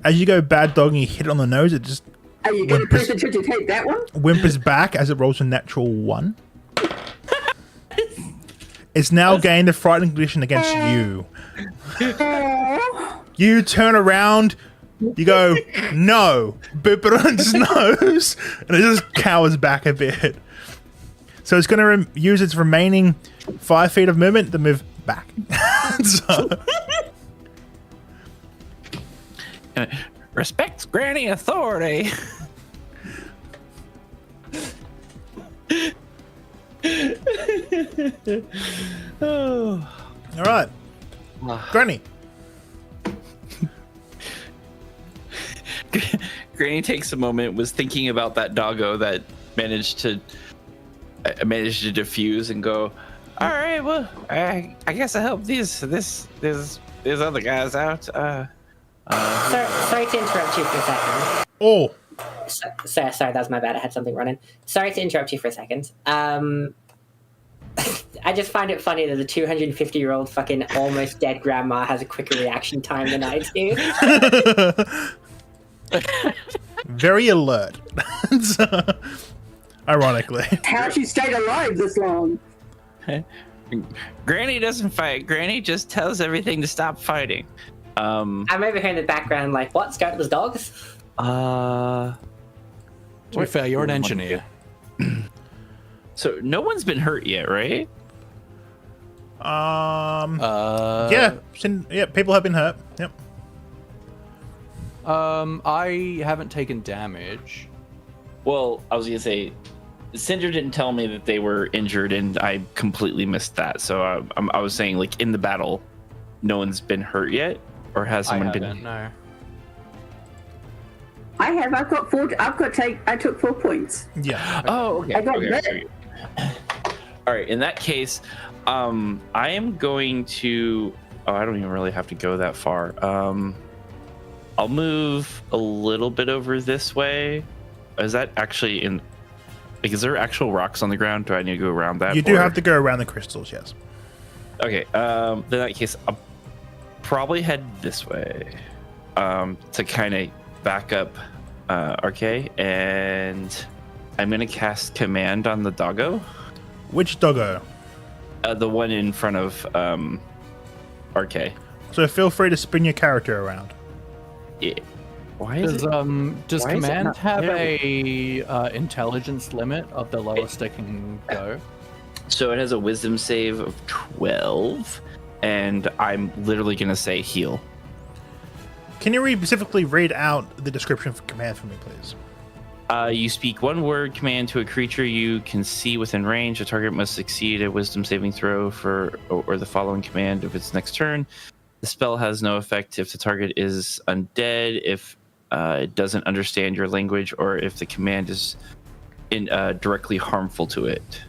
Speaker 2: As you go bad dog and you hit it on the nose, it just
Speaker 3: Are you going to
Speaker 2: Whimpers.
Speaker 3: press it to take that one?
Speaker 2: whimpers back as it rolls a natural 1. It's now gained a frightening condition against you. You turn around, you go, no, boop it on its nose, and it just cowers back a bit. So it's going to use its remaining 5 feet of movement to move back. So,
Speaker 5: Respects granny authority. Oh.
Speaker 2: all right, Granny.
Speaker 5: Granny takes a moment, was thinking about that doggo that managed to defuse and go, all right, well, I guess I help these other guys out.
Speaker 6: Sorry to interrupt you for a second.
Speaker 2: Oh,
Speaker 6: Sorry, that was my bad. I had something running. Sorry to interrupt you for a second. I just find it funny that the 250-year-old fucking almost dead grandma has a quicker reaction time than I do.
Speaker 2: very alert. So, ironically.
Speaker 3: How she stayed alive this long?
Speaker 5: Granny doesn't fight. Granny just tells everything to stop fighting.
Speaker 6: I'm over here in the background like, what? Skirtless dogs?
Speaker 1: To be fair, you're an engineer.
Speaker 5: So no one's been hurt yet, right?
Speaker 2: Yeah, people have been hurt. Yep.
Speaker 1: I haven't taken damage.
Speaker 5: Well, I was gonna say, Cinder didn't tell me that they were injured, and I completely missed that. So I was saying, like, in the battle, no one's been hurt yet, or has someone been?
Speaker 1: No.
Speaker 3: I have. I took 4 points.
Speaker 2: Yeah.
Speaker 5: Oh, okay.
Speaker 3: I got
Speaker 5: okay,
Speaker 3: that.
Speaker 5: okay. All right. In that case, I am going to. Oh, I don't even really have to go that far. I'll move a little bit over this way. Is that actually in? Like, is there actual rocks on the ground? Do I need to go around that?
Speaker 2: You do
Speaker 5: or-
Speaker 2: have to go around the crystals, yes.
Speaker 5: Okay. Then in that case, I'll probably head this way to kind of back up RK, and I'm gonna cast command on the doggo.
Speaker 2: Which doggo?
Speaker 5: The one in front of RK.
Speaker 2: So feel free to spin your character around.
Speaker 5: Yeah. Why is
Speaker 1: Does
Speaker 5: it?
Speaker 1: does
Speaker 5: why is it
Speaker 1: command
Speaker 5: not
Speaker 1: have
Speaker 5: there?
Speaker 1: a intelligence limit of the lowest it can go?
Speaker 5: So it has a wisdom save of 12, and I'm literally gonna say heal.
Speaker 2: Can you specifically read out the description for command for me, please?
Speaker 5: You speak one word command to a creature you can see within range. A target must succeed a wisdom saving throw or the following command of its next turn. The spell has no effect if the target is undead, if it doesn't understand your language, or if the command is directly harmful to it.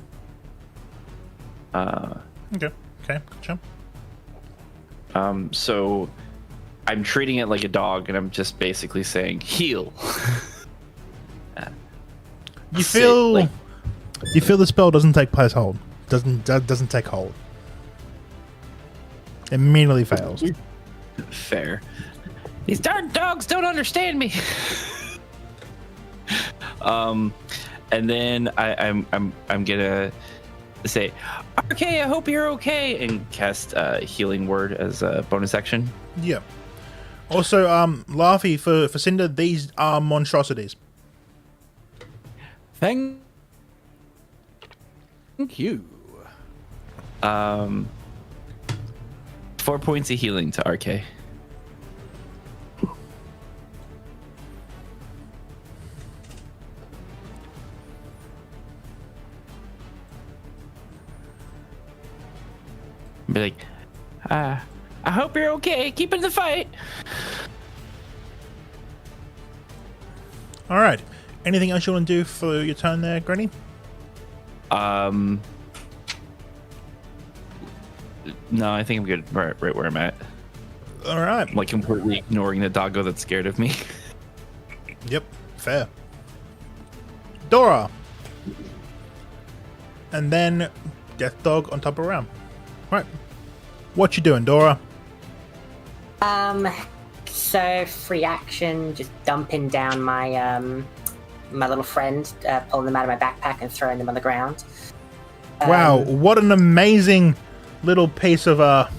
Speaker 2: Okay, gotcha.
Speaker 5: So I'm treating it like a dog, and I'm just basically saying heal.
Speaker 2: You feel
Speaker 5: like-
Speaker 2: you feel the spell doesn't take place hold. Doesn't take hold. Immediately fails.
Speaker 5: Fair. These darn dogs don't understand me. And then I'm gonna say, "Okay, I hope you're okay," and cast Healing Word as a bonus action.
Speaker 2: Yeah. Also, Laffy, for Cinder, these are monstrosities.
Speaker 1: Thank you.
Speaker 5: 4 points of healing to RK. Be like, I hope you're okay. Keep in the fight.
Speaker 2: All right. Anything else you want to do for your turn there, Granny?
Speaker 5: No, I think I'm good right where I'm at.
Speaker 2: All right.
Speaker 5: I'm like completely ignoring the doggo that's scared of me.
Speaker 2: Yep. Fair. Dora. And then Death Dog on top of Ram. Right. What you doing, Dora?
Speaker 6: So free action, just dumping down my my little friend, pulling them out of my backpack and throwing them on the ground.
Speaker 2: Wow, what an amazing little piece of hardware.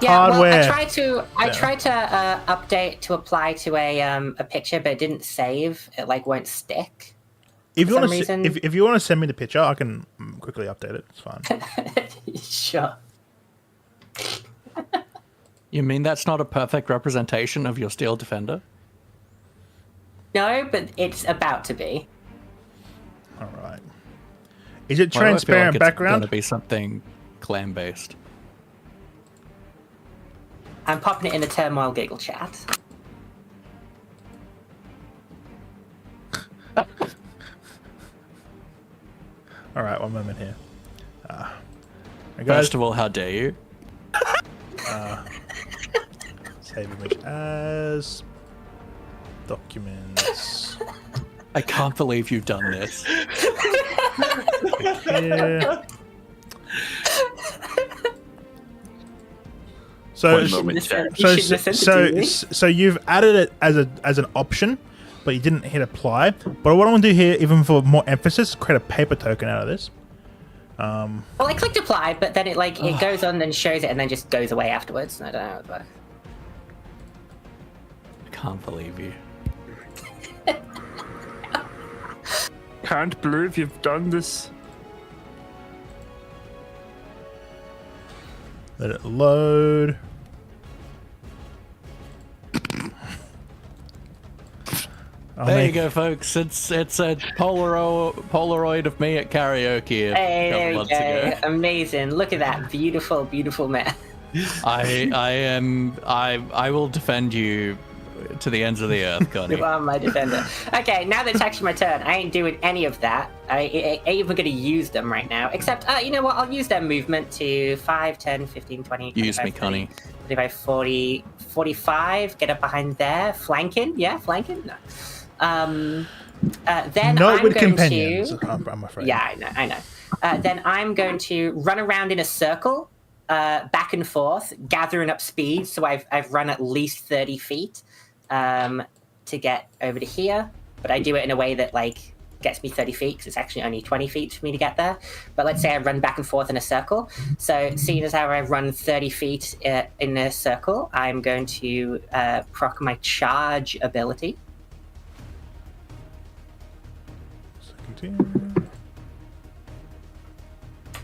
Speaker 6: Well, I tried to update to apply to a picture, but it didn't save. It like won't stick.
Speaker 2: If you
Speaker 6: for
Speaker 2: want
Speaker 6: some
Speaker 2: to,
Speaker 6: reason.
Speaker 2: if you want to send me the picture, I can quickly update it. It's fine.
Speaker 6: Sure.
Speaker 1: You mean that's not a perfect representation of your Steel Defender?
Speaker 6: No, but it's about to be.
Speaker 2: All right. Is it
Speaker 1: Why do I feel
Speaker 2: transparent
Speaker 1: like
Speaker 2: background?
Speaker 1: It's going to be something clan based.
Speaker 6: I'm popping it in the TERMOIL giggle chat.
Speaker 2: All right, one moment here. Guys,
Speaker 1: First of all, how dare you?
Speaker 2: save image as documents.
Speaker 1: I can't believe you've done this.
Speaker 2: Here. So,
Speaker 5: One moment, chat.
Speaker 2: so you've added it as an option, but you didn't hit apply. But what I want to do here, even for more emphasis, is create a paper token out of this.
Speaker 6: Well, I clicked apply, but then it goes on and shows it, and then just goes away afterwards. I don't know. But...
Speaker 1: I can't believe you.
Speaker 5: Can't believe you've done this.
Speaker 2: Let it load.
Speaker 1: There you go, folks. It's a Polaroid of me at karaoke
Speaker 6: Hey,
Speaker 1: a
Speaker 6: there
Speaker 1: couple
Speaker 6: we
Speaker 1: months
Speaker 6: go.
Speaker 1: ago.
Speaker 6: Amazing. Look at that. Beautiful, beautiful man.
Speaker 1: I will defend you to the ends of the earth, Connie.
Speaker 6: You are my defender. Okay, now that it's actually my turn, I ain't doing any of that. I ain't even going to use them right now. Except, you know what? I'll use their movement to 5, 10, 15, 20,
Speaker 1: Use
Speaker 6: 25,
Speaker 1: me, Connie.
Speaker 6: 35, 40, 45. Get up behind there. Flanking. Yeah, flanking. No. Then
Speaker 2: Not
Speaker 6: I'm
Speaker 2: with
Speaker 6: going
Speaker 2: companions,
Speaker 6: to...
Speaker 2: I'm afraid.
Speaker 6: Yeah, I know. Then I'm going to run around in a circle, back and forth, gathering up speed. So I've run at least 30 feet to get over to here. But I do it in a way that gets me 30 feet because it's actually only 20 feet for me to get there. But let's say I run back and forth in a circle. So seeing as how I run 30 feet in a circle, I'm going to proc my charge ability.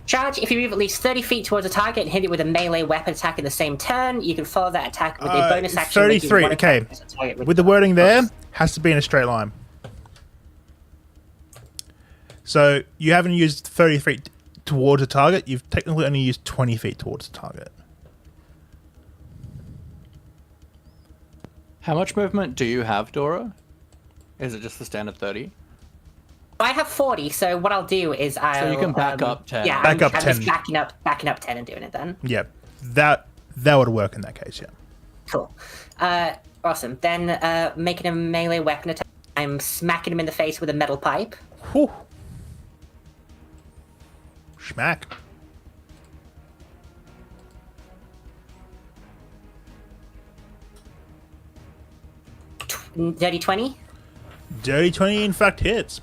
Speaker 6: Charge, if you move at least 30 feet towards a target and hit it with a melee weapon attack in the same turn, you can follow that attack with a bonus action.
Speaker 2: 33, okay. With the wording there, has to be in a straight line. So you haven't used 30 feet towards a target, you've technically only used 20 feet towards the target.
Speaker 1: How much movement do you have, Dora? Is it just the standard 30?
Speaker 6: I have 40, so what I'll do is
Speaker 1: So you can back up 10.
Speaker 6: Yeah,
Speaker 2: Back
Speaker 6: I'm
Speaker 2: up
Speaker 6: just
Speaker 2: 10.
Speaker 6: backing up 10 and doing it then.
Speaker 2: Yeah, that would work in that case, yeah.
Speaker 6: Cool. Awesome. Then making a melee weapon attack, I'm smacking him in the face with a metal pipe.
Speaker 2: Whew. Schmack.
Speaker 6: Dirty 20.
Speaker 2: Dirty 20 in fact hits.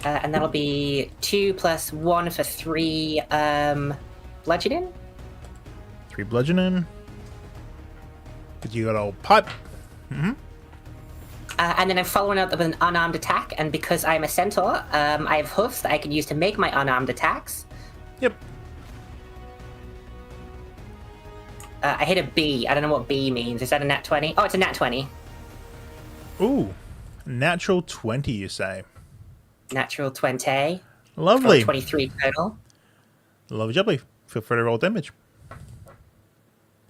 Speaker 6: And that'll be 2 plus 1 for 3 bludgeoning.
Speaker 2: 3 bludgeoning. Because you got old pipe.
Speaker 6: And then I'm following up with an unarmed attack, and because I'm a centaur, I have hoofs that I can use to make my unarmed attacks.
Speaker 2: Yep.
Speaker 6: I hit a B. I don't know what B means. Is that a nat 20? Oh, it's a nat 20.
Speaker 2: Ooh. Natural 20, you say.
Speaker 6: Natural 20.
Speaker 2: Lovely.
Speaker 6: 23 total.
Speaker 2: Lovely jubbly. Feel free to roll damage.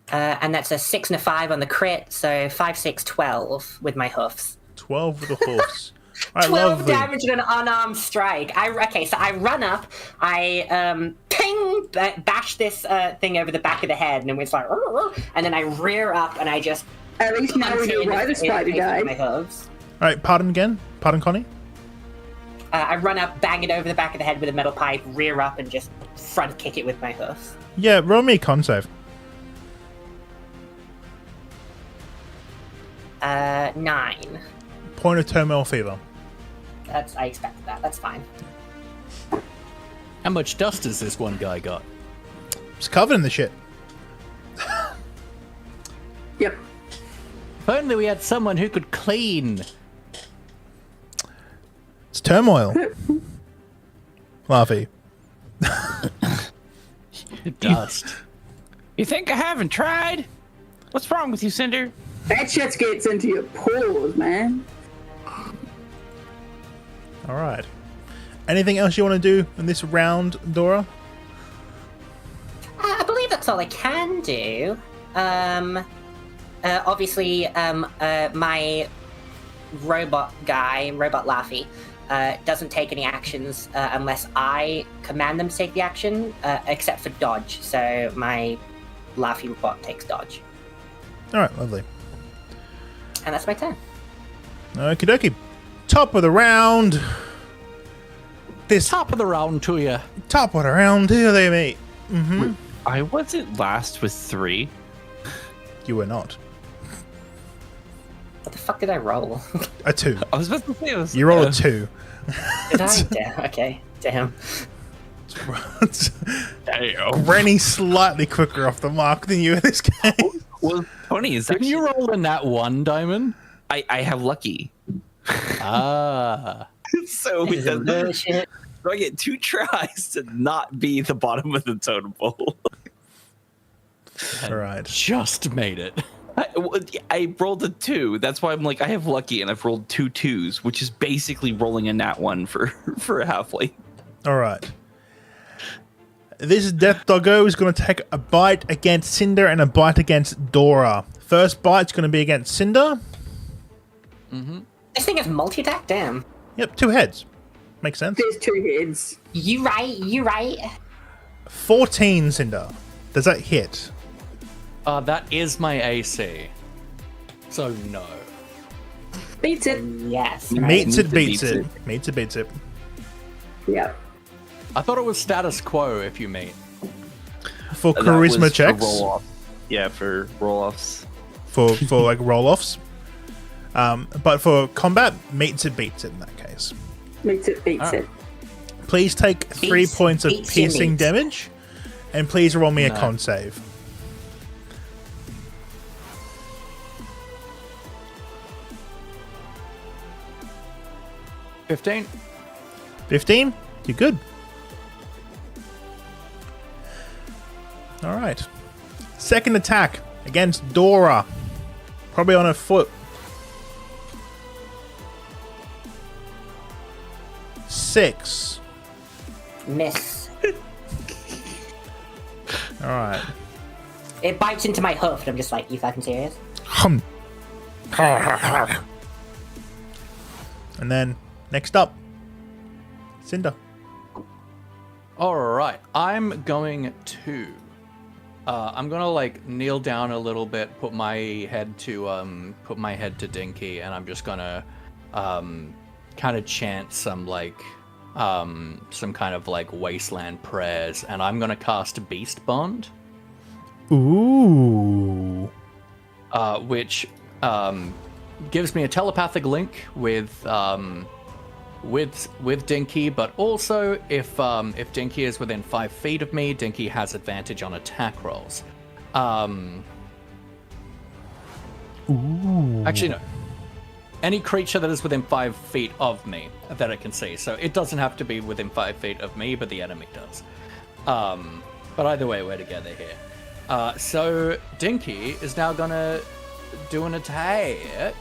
Speaker 6: And that's a 6 and a 5 on the crit, so 5, 6, 12 with my hoofs.
Speaker 2: 12 with the horse. Alright,
Speaker 6: 12
Speaker 2: lovely.
Speaker 6: damage and an unarmed strike. Okay, so I run up, I ping, bash this thing over the back of the head, and it's like, and then I rear up and I just.
Speaker 3: At least now we know why the spider died.
Speaker 6: My hooves.
Speaker 2: Alright, pardon again. Pardon, Connie.
Speaker 6: I run up, bang it over the back of the head with a metal pipe, rear up, and just front kick it with my hoofs.
Speaker 2: Yeah, roll me a con save.
Speaker 6: 9.
Speaker 2: Point of terminal fever.
Speaker 6: I expected that. That's fine.
Speaker 1: How much dust has this one guy got?
Speaker 2: It's covered in the shit.
Speaker 3: Yep.
Speaker 1: If only we had someone who could clean.
Speaker 2: It's turmoil. Laughy.
Speaker 1: Dust.
Speaker 5: You think I haven't tried? What's wrong with you, Cinder?
Speaker 3: That shit gets into your pores, man.
Speaker 2: Alright. Anything else you want to do in this round, Dora?
Speaker 6: I believe that's all I can do. Obviously, my robot Laffy, doesn't take any actions unless I command them to take the action, except for dodge. So my Laffy robot takes dodge.
Speaker 2: Alright, lovely.
Speaker 6: And that's my turn.
Speaker 2: Okie dokie. Top of the round. This
Speaker 1: Top of the round to you.
Speaker 2: top of the round, here they meet.
Speaker 5: I wasn't last with 3.
Speaker 2: You were not.
Speaker 6: What the fuck did I roll?
Speaker 2: A 2.
Speaker 5: I was about to say this.
Speaker 2: You rolled a 2.
Speaker 6: Did I? Damn. Okay. Damn.
Speaker 5: Damn.
Speaker 2: Granny's slightly quicker off the mark than you in this game.
Speaker 5: Well, funny is
Speaker 1: Didn't
Speaker 5: actually,
Speaker 1: you roll a nat 1, Diamond?
Speaker 5: I have lucky.
Speaker 1: Ah.
Speaker 5: So it doesn't.
Speaker 6: Bullshit.
Speaker 5: So I get 2 tries to not be the bottom of the totem pole.
Speaker 2: Alright.
Speaker 1: Just made it.
Speaker 5: I rolled a 2. That's why I'm like, I have lucky, and I've rolled 2 2s, which is basically rolling a nat 1 for a halfling.
Speaker 2: Alright. This death doggo is going to take a bite against Cinder and a bite against Dora. First bite's going to be against Cinder.
Speaker 6: This thing has multi-attack? Damn.
Speaker 2: Yep, 2 heads. Makes sense.
Speaker 3: There's 2 heads.
Speaker 6: You right.
Speaker 2: 14, Cinder. Does that hit?
Speaker 1: That is my AC. So no.
Speaker 3: Beats it.
Speaker 6: Yes.
Speaker 2: Meets it,
Speaker 5: Meets
Speaker 2: beats
Speaker 5: it,
Speaker 2: it. Meets it, beats it.
Speaker 3: Yep.
Speaker 1: I thought it was status quo if you meet.
Speaker 2: For
Speaker 5: That
Speaker 2: charisma
Speaker 5: was
Speaker 2: checks.
Speaker 5: For roll-off. Yeah, for roll-offs.
Speaker 2: For like roll-offs. But for combat, meets it, beats it in that case.
Speaker 3: Beats it. Beats it.
Speaker 2: Please take 3
Speaker 6: Beats-
Speaker 2: points of
Speaker 6: beats your
Speaker 2: piercing
Speaker 6: meat.
Speaker 2: damage. And please roll me a
Speaker 1: No.
Speaker 2: con save.
Speaker 1: $15.
Speaker 2: 15? You're good. Alright. Second attack against Dora. Probably on her foot. 6.
Speaker 6: Miss.
Speaker 2: Alright.
Speaker 6: It bites into my hoof, and I'm just like, you fucking serious?
Speaker 2: Hum. And then, next up, Cinder.
Speaker 1: All right, I'm going to like kneel down a little bit, put my head to Dinky, and I'm just gonna kind of chant some kind of like wasteland prayers, and I'm gonna cast Beast Bond,
Speaker 2: Ooh.
Speaker 1: which gives me a telepathic link with Dinky, but also if Dinky is within 5 feet of me, Dinky has advantage on attack rolls. Actually, no. Any creature that is within 5 feet of me that it can see. So it doesn't have to be within 5 feet of me, but the enemy does. But either way, we're together here. So Dinky is now gonna do an attack.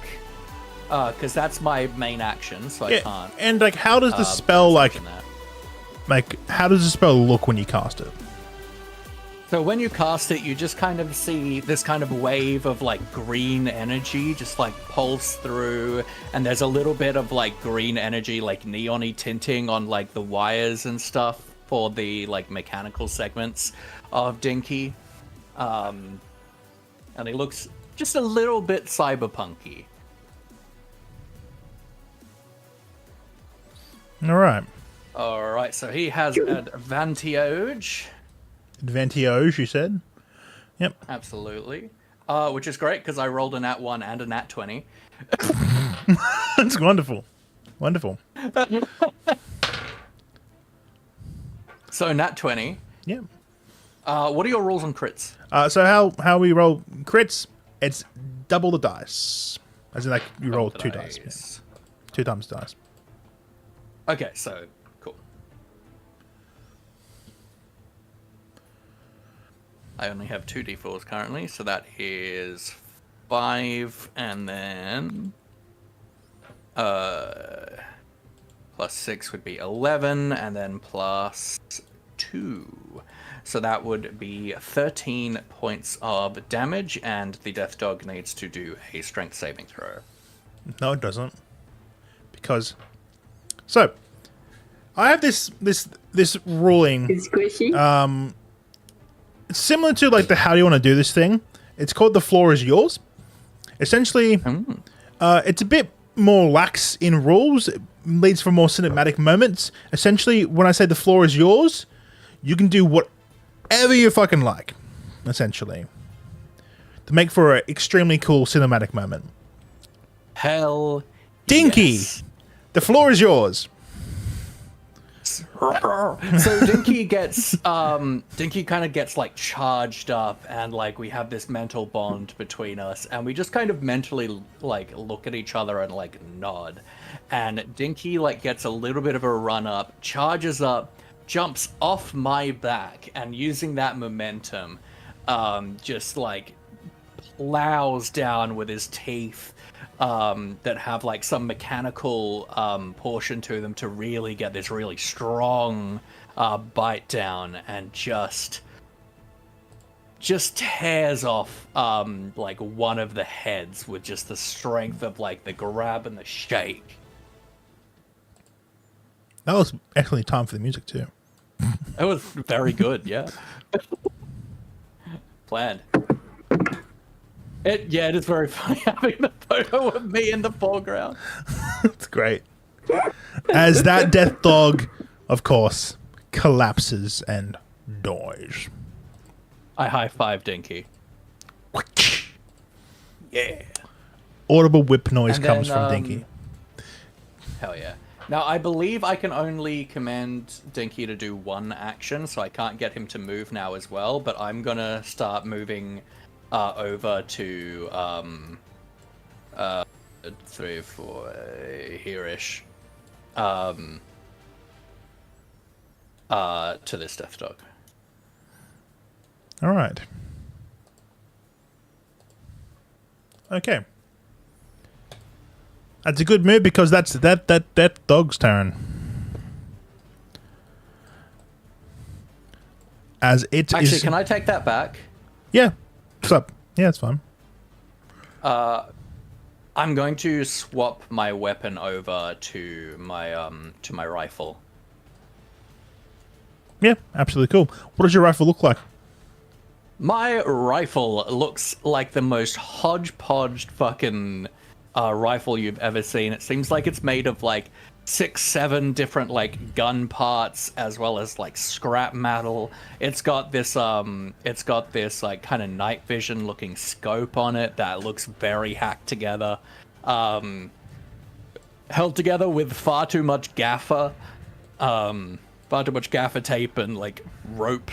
Speaker 1: Because that's my main action, so I can't.
Speaker 2: And like, how does the spell how does the spell look when you cast it?
Speaker 1: So when you cast it, you just kind of see this kind of wave of like green energy just like pulse through, and there's a little bit of like green energy, like neon-y tinting on like the wires and stuff for the like mechanical segments of Dinky. And it looks just a little bit cyberpunky.
Speaker 2: All right,
Speaker 1: so he has advantage.
Speaker 2: Advantage, you said? Yep.
Speaker 1: Absolutely. Which is great because I rolled a nat 1 and a nat 20.
Speaker 2: That's wonderful. Wonderful.
Speaker 1: So nat 20.
Speaker 2: Yep.
Speaker 1: What are your rolls on crits?
Speaker 2: So how we roll crits, it's double the dice. As in, like, you roll 2 dice. Yeah. 2 times the dice.
Speaker 1: Okay, so cool. I only have 2 d4s currently, so that is 5, and then plus 6 would be 11, and then plus 2. So that would be 13 points of damage, and the death dog needs to do a strength saving throw.
Speaker 2: No, it doesn't. Because so I have this ruling.
Speaker 3: It's squishy.
Speaker 2: It's similar to like the how do you want to do this thing. It's called the floor is yours. Essentially, it's a bit more lax in rules. It leads for more cinematic moments. Essentially, when I say the floor is yours, you can do whatever you fucking like. Essentially, to make for an extremely cool cinematic moment.
Speaker 1: Hell,
Speaker 2: Dinky,
Speaker 1: yes.
Speaker 2: The floor is yours.
Speaker 1: So Dinky kind of gets like charged up, and like we have this mental bond between us, and we just kind of mentally like look at each other and like nod. And Dinky like gets a little bit of a run up, charges up, jumps off my back, and using that momentum, just like plows down with his teeth. That have like some mechanical portion to them to really get this really strong bite down, and just tears off like one of the heads with just the strength of like the grab and the shake.
Speaker 2: That was actually time for the music too.
Speaker 1: It was very good, yeah. Planned. It is very funny having the photo of me in the foreground.
Speaker 2: It's great. As that death dog, of course, collapses and dies.
Speaker 1: I high-five Dinky. Yeah.
Speaker 2: Audible whip noise
Speaker 1: And
Speaker 2: comes
Speaker 1: then,
Speaker 2: from Dinky.
Speaker 1: Hell yeah. Now, I believe I can only command Dinky to do 1 action, so I can't get him to move now as well, but I'm gonna start moving over to 3 or 4 here-ish to this death dog.
Speaker 2: All right. Okay. That's a good move because that's that dog's turn. As it is.
Speaker 1: Actually, can I take that back?
Speaker 2: Yeah. What's up? Yeah, it's fine.
Speaker 1: I'm going to swap my weapon over to my rifle.
Speaker 2: Yeah, absolutely cool. What does your rifle look like?
Speaker 1: My rifle looks like the most hodgepodge fucking rifle you've ever seen. It seems like it's made of like 6, 7 different like gun parts as well as like scrap metal. It's got this like kind of night vision looking scope on it that looks very hacked together. Held together with far too much gaffer tape and like rope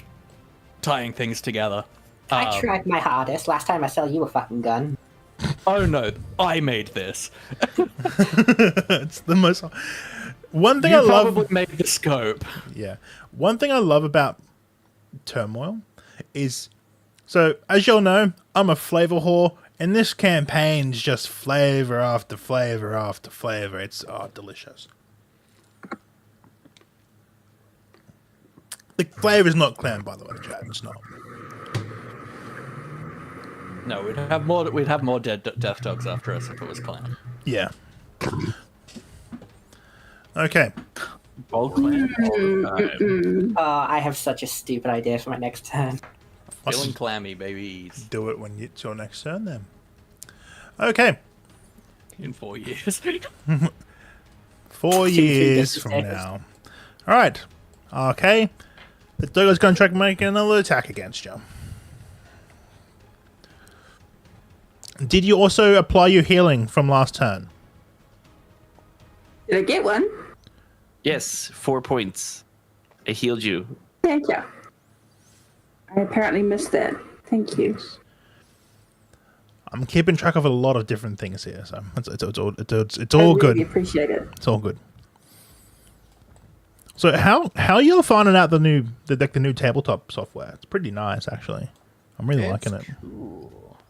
Speaker 1: tying things together.
Speaker 6: I tried my hardest. Last time I sell you a fucking gun.
Speaker 1: Oh no, I made this.
Speaker 2: It's the most. One thing
Speaker 1: You
Speaker 2: I love.
Speaker 1: probably made the scope.
Speaker 2: Yeah. One thing I love about Turmoil is, so as you'll know, I'm a flavor whore, and this campaign's just flavor after flavor after flavor. It's delicious. The flavor's not clan, by the way, Chad. It's not.
Speaker 1: No, we'd have more death dogs after us if it was clan.
Speaker 2: Yeah. Okay.
Speaker 5: All clan all the time.
Speaker 6: Oh, I have such a stupid idea for my next turn.
Speaker 1: Feeling clammy, babies.
Speaker 2: Do it when it's your next turn, then. Okay.
Speaker 1: In 4 years.
Speaker 2: 4 years from now. All right. Okay. The doggo's going to try to make another attack against you. Did you also apply your healing from last turn?
Speaker 3: Did I get one?
Speaker 5: Yes, 4 points. I healed you.
Speaker 3: Thank you. I apparently missed that. Thank you.
Speaker 2: I'm keeping track of a lot of different things here, so it's
Speaker 3: I
Speaker 2: all
Speaker 3: really
Speaker 2: good.
Speaker 3: appreciate it.
Speaker 2: It's all good. So how you're finding out the new tabletop software? It's pretty nice, actually. I'm really liking it.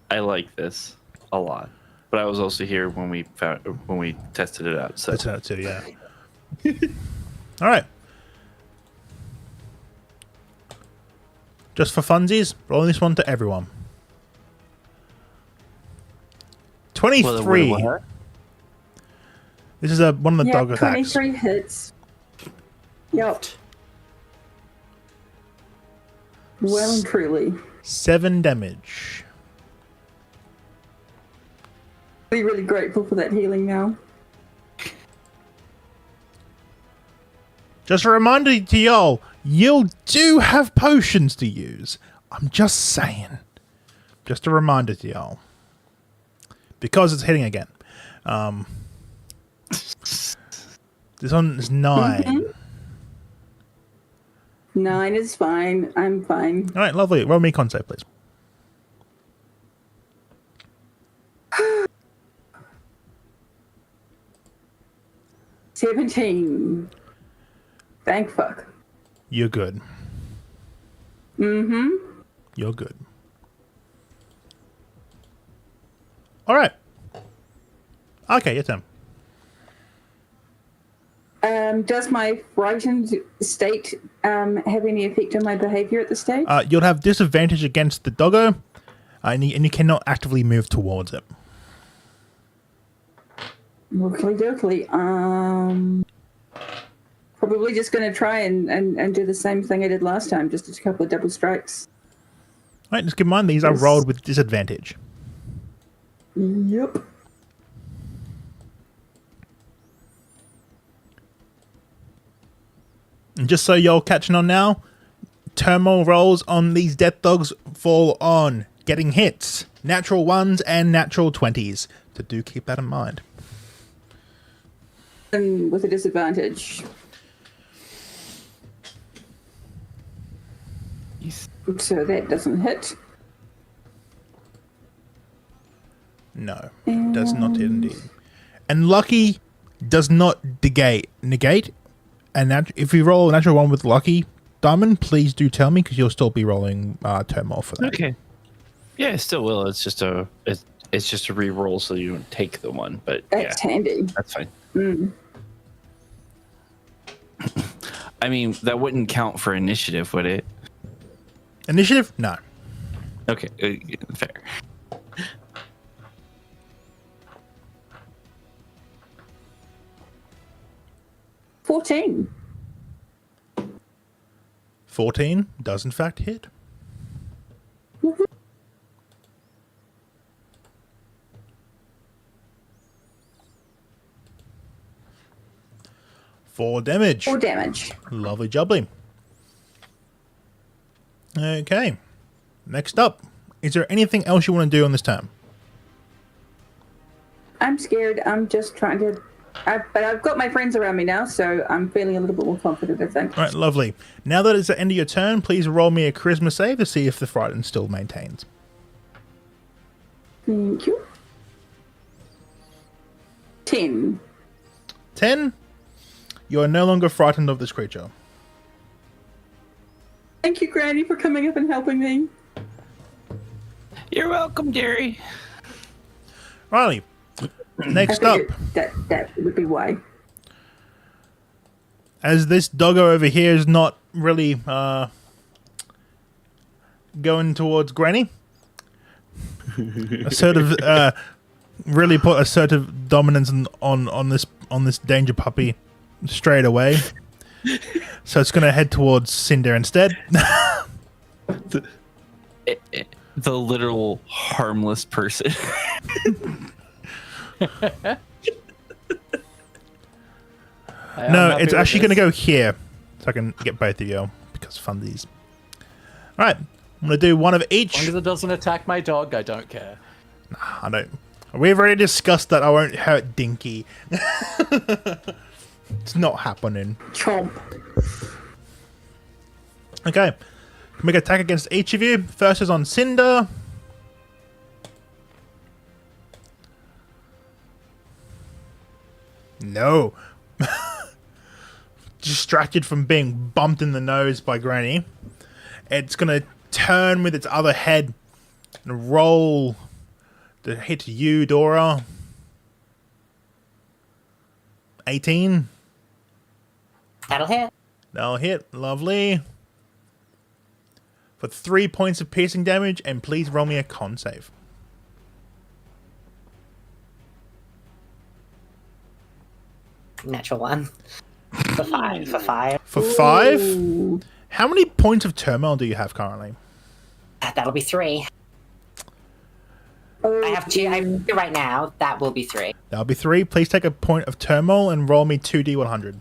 Speaker 5: I like this a lot. But I was also here when we tested it out. So
Speaker 2: That's out too, yeah. All right. Just for funsies, rolling this one to everyone. 23. This is one of the dog attacks.
Speaker 3: 23 hits. Yep. Well and truly.
Speaker 2: 7 damage.
Speaker 3: Be really grateful for that healing now.
Speaker 2: Just a reminder to y'all, you do have potions to use. I'm just saying. Just a reminder to y'all. Because it's hitting again. This one is 9.
Speaker 3: Mm-hmm. 9 is fine. I'm fine.
Speaker 2: All right, lovely. Roll me con save, please.
Speaker 3: $17. Thank fuck.
Speaker 2: You're good.
Speaker 3: Mm-hmm.
Speaker 2: You're good. All right. Okay, your turn.
Speaker 3: Does my frightened state have any effect on my behavior at this stage?
Speaker 2: You'll have disadvantage against the doggo, and you cannot actively move towards it.
Speaker 3: Oakley dokley. Probably just going to try and do the same thing I did last time, just a couple of double strikes.
Speaker 2: All right, just keep in mind these are rolled with disadvantage.
Speaker 3: Yep.
Speaker 2: And just so y'all catching on now, turmoil rolls on these death dogs fall on getting hits, natural 1s and natural 20s. So do keep that in mind.
Speaker 3: And with a disadvantage. So that doesn't hit.
Speaker 2: No, does not hit indeed. And lucky does not negate. And if you roll a natural 1 with lucky, Diamond, please do tell me because you'll still be rolling turmoil for that.
Speaker 5: Okay. Yeah, it still will. It's just a re-roll, so you don't take the one. But
Speaker 3: That's handy.
Speaker 5: That's fine.
Speaker 3: Mm.
Speaker 5: I mean, that wouldn't count for initiative, would it?
Speaker 2: Initiative? No.
Speaker 5: Okay, fair.
Speaker 3: $14.
Speaker 2: 14 does in fact hit. 4 damage.
Speaker 3: 4 damage.
Speaker 2: Lovely jubbly. Okay. Next up. Is there anything else you want to do on this turn?
Speaker 3: I'm scared. I'm just trying to... but I've got my friends around me now, so I'm feeling a little bit more confident, I think.
Speaker 2: All right, lovely. Now that it's the end of your turn, please roll me a charisma save to see if the frightened still maintains.
Speaker 3: Thank you. 10.
Speaker 2: 10. You are no longer frightened of this creature.
Speaker 3: Thank you, Granny, for coming up and helping me.
Speaker 5: You're welcome, dearie.
Speaker 2: Riley, next
Speaker 3: I
Speaker 2: up.
Speaker 3: figured that would be why.
Speaker 2: As this doggo over here is not really going towards Granny, really put assertive dominance on this danger puppy straight away. So it's going to head towards Cinder instead.
Speaker 5: The literal harmless person.
Speaker 2: No, it's actually going to go here, so I can get both of you because fundies. All right, I'm going to do one of each.
Speaker 1: As long as it doesn't attack my dog, I don't care.
Speaker 2: I don't. We've already discussed that I won't hurt Dinky. It's not happening.
Speaker 3: Chomp.
Speaker 2: Okay, make an attack against each of you. First is on Cinder. No. Distracted from being bumped in the nose by Granny. It's going to turn with its other head and roll to hit you, Dora. 18.
Speaker 6: That'll hit.
Speaker 2: That'll hit. Lovely. For 3 points of piercing damage, and please roll me a con save.
Speaker 6: Natural 1. For 5. For 5.
Speaker 2: For 5? How many points of turmoil do you have currently?
Speaker 6: That'll be 3. I have 2. I have 2 right now. That will be 3.
Speaker 2: That'll be 3. Please take a point of turmoil and roll me 2d100.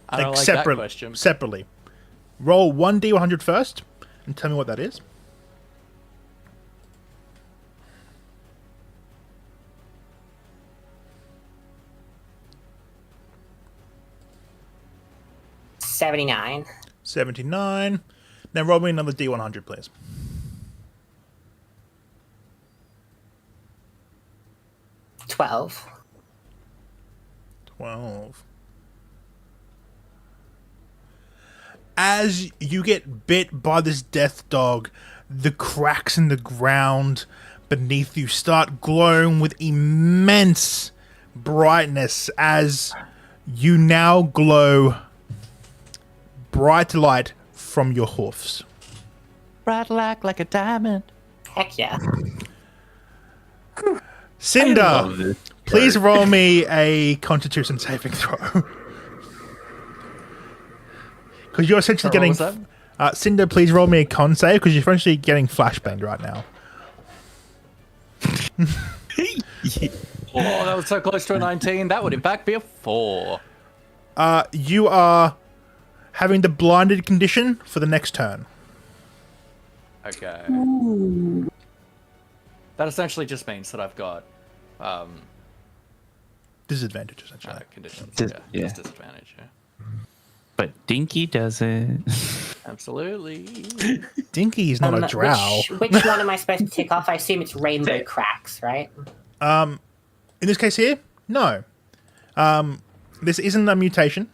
Speaker 1: I don't like that question.
Speaker 2: Separately. Roll 1d100 first and tell me what that is.
Speaker 6: $79.
Speaker 2: 79. Now roll me another d100, please.
Speaker 6: 12.
Speaker 2: 12. As you get bit by this death dog, the cracks in the ground beneath you start glowing with immense brightness as you now glow bright light from your hoofs.
Speaker 1: Bright like a diamond.
Speaker 6: Heck yeah.
Speaker 2: Cinder, please roll me a Constitution saving throw. Because you're essentially
Speaker 1: What
Speaker 2: getting...
Speaker 1: was that?
Speaker 2: Cinder, please roll me a con save, because you're essentially getting flashbanged right now.
Speaker 1: Oh, that was so close to a 19. That would in fact be a 4.
Speaker 2: You are having the blinded condition for the next turn.
Speaker 1: Okay. That essentially just means that I've got
Speaker 2: Disadvantage, essentially.
Speaker 1: conditions.
Speaker 5: Yeah.
Speaker 1: Just disadvantage. Yeah.
Speaker 5: But Dinky doesn't.
Speaker 1: Absolutely.
Speaker 2: Dinky is not a drow.
Speaker 6: Which one am I supposed to tick off? I assume it's rainbow cracks, right?
Speaker 2: In this case here, no. This isn't a mutation.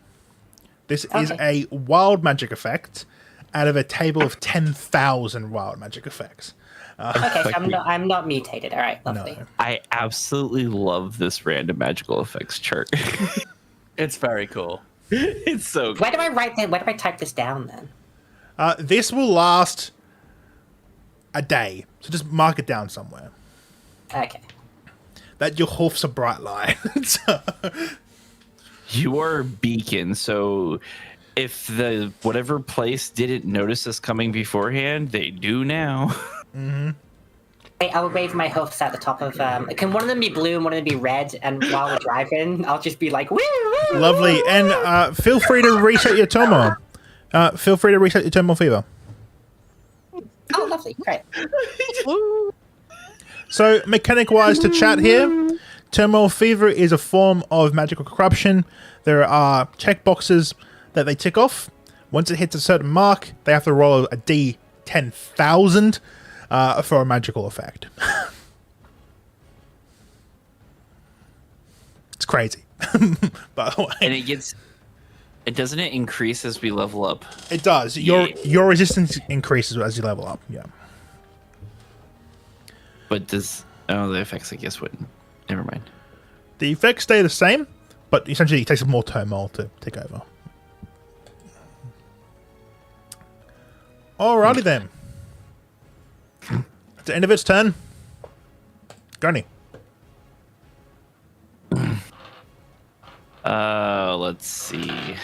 Speaker 2: This is a wild magic effect out of a table of 10,000 wild magic effects.
Speaker 6: Okay, so I'm not mutated. All right, lovely.
Speaker 2: No.
Speaker 5: I absolutely love this random magical effects chart.
Speaker 1: It's very cool.
Speaker 5: It's so good.
Speaker 6: Where do I write that? Where do I type this down then?
Speaker 2: This will last a day, so just mark it down somewhere.
Speaker 6: Okay.
Speaker 2: That your hoofs are bright light.
Speaker 5: You are a beacon, so if the whatever place didn't notice us coming beforehand, they do now.
Speaker 6: I will wave my hoofs at the top of. Can one of them be blue and one of them be red? And while we're driving, I'll just be like, woo, woo,
Speaker 2: Lovely.
Speaker 6: woo,
Speaker 2: And feel free to reset your turmoil. Feel free to reset your turmoil fever.
Speaker 6: Oh, lovely. Great.
Speaker 2: So, mechanic-wise to chat here, turmoil fever is a form of magical corruption. There are checkboxes that they tick off. Once it hits a certain mark, they have to roll a D10,000 for a magical effect. It's crazy. By the way.
Speaker 5: And it doesn't it increase as we level up?
Speaker 2: It does. Your resistance increases as you level up. Yeah.
Speaker 5: But the effects I guess wouldn't. Never mind.
Speaker 2: The effects stay the same, but essentially it takes more turmoil to take over. Alrighty then. At the end of its turn, Gurney.
Speaker 5: Let's see.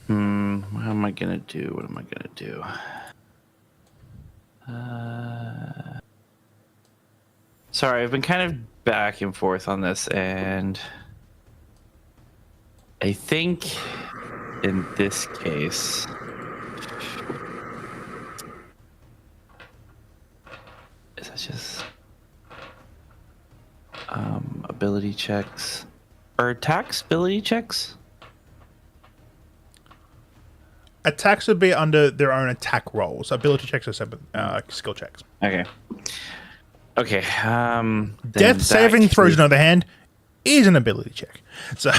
Speaker 5: What am I gonna do? What am I gonna do? Sorry, I've been kind of back and forth on this, and I think in this case, is that just ability checks or attacks? Ability checks?
Speaker 2: Attacks would be under their own attack rolls. Ability checks are separate skill checks.
Speaker 5: Okay. Okay.
Speaker 2: Death saving throws, on the other hand, is an ability check. So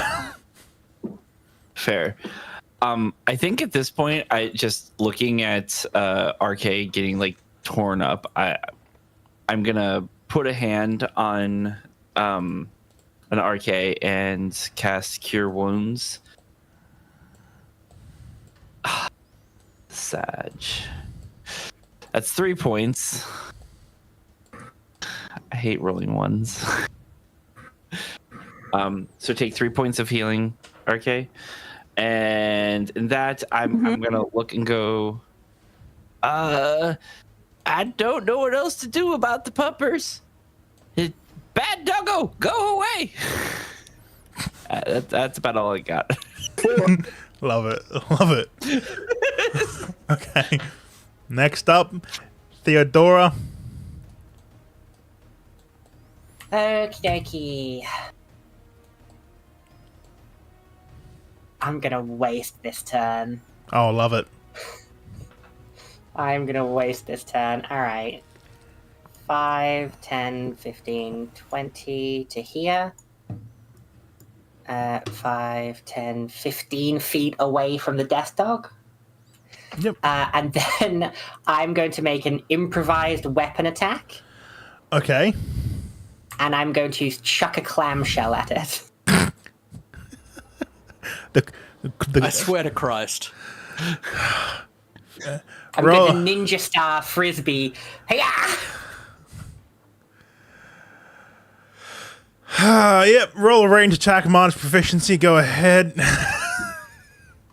Speaker 5: fair. I think at this point, I just looking at RK getting like torn up. I'm gonna put a hand on an RK and cast Cure Wounds. Sag. That's 3 points. I hate rolling ones. So take 3 points of healing, RK. And in that, I'm gonna look and go. I don't know what else to do about the puppers. Bad doggo, go away. That's about all I got.
Speaker 2: love it, love it. Okay, next up, Theodora.
Speaker 6: Okie dokie. I'm gonna waste this turn.
Speaker 2: Oh, love it.
Speaker 6: I'm gonna waste this turn. Alright. 5, 10, 15, 20 to here. 5, 10, 15 feet away from the death dog.
Speaker 2: Yep.
Speaker 6: And then I'm going to make an improvised weapon attack.
Speaker 2: Okay.
Speaker 6: And I'm going to chuck a clamshell at it.
Speaker 1: I swear to Christ.
Speaker 6: I'm going to ninja star frisbee. Hey-ya!
Speaker 2: Yep, roll a range attack minus proficiency, go ahead.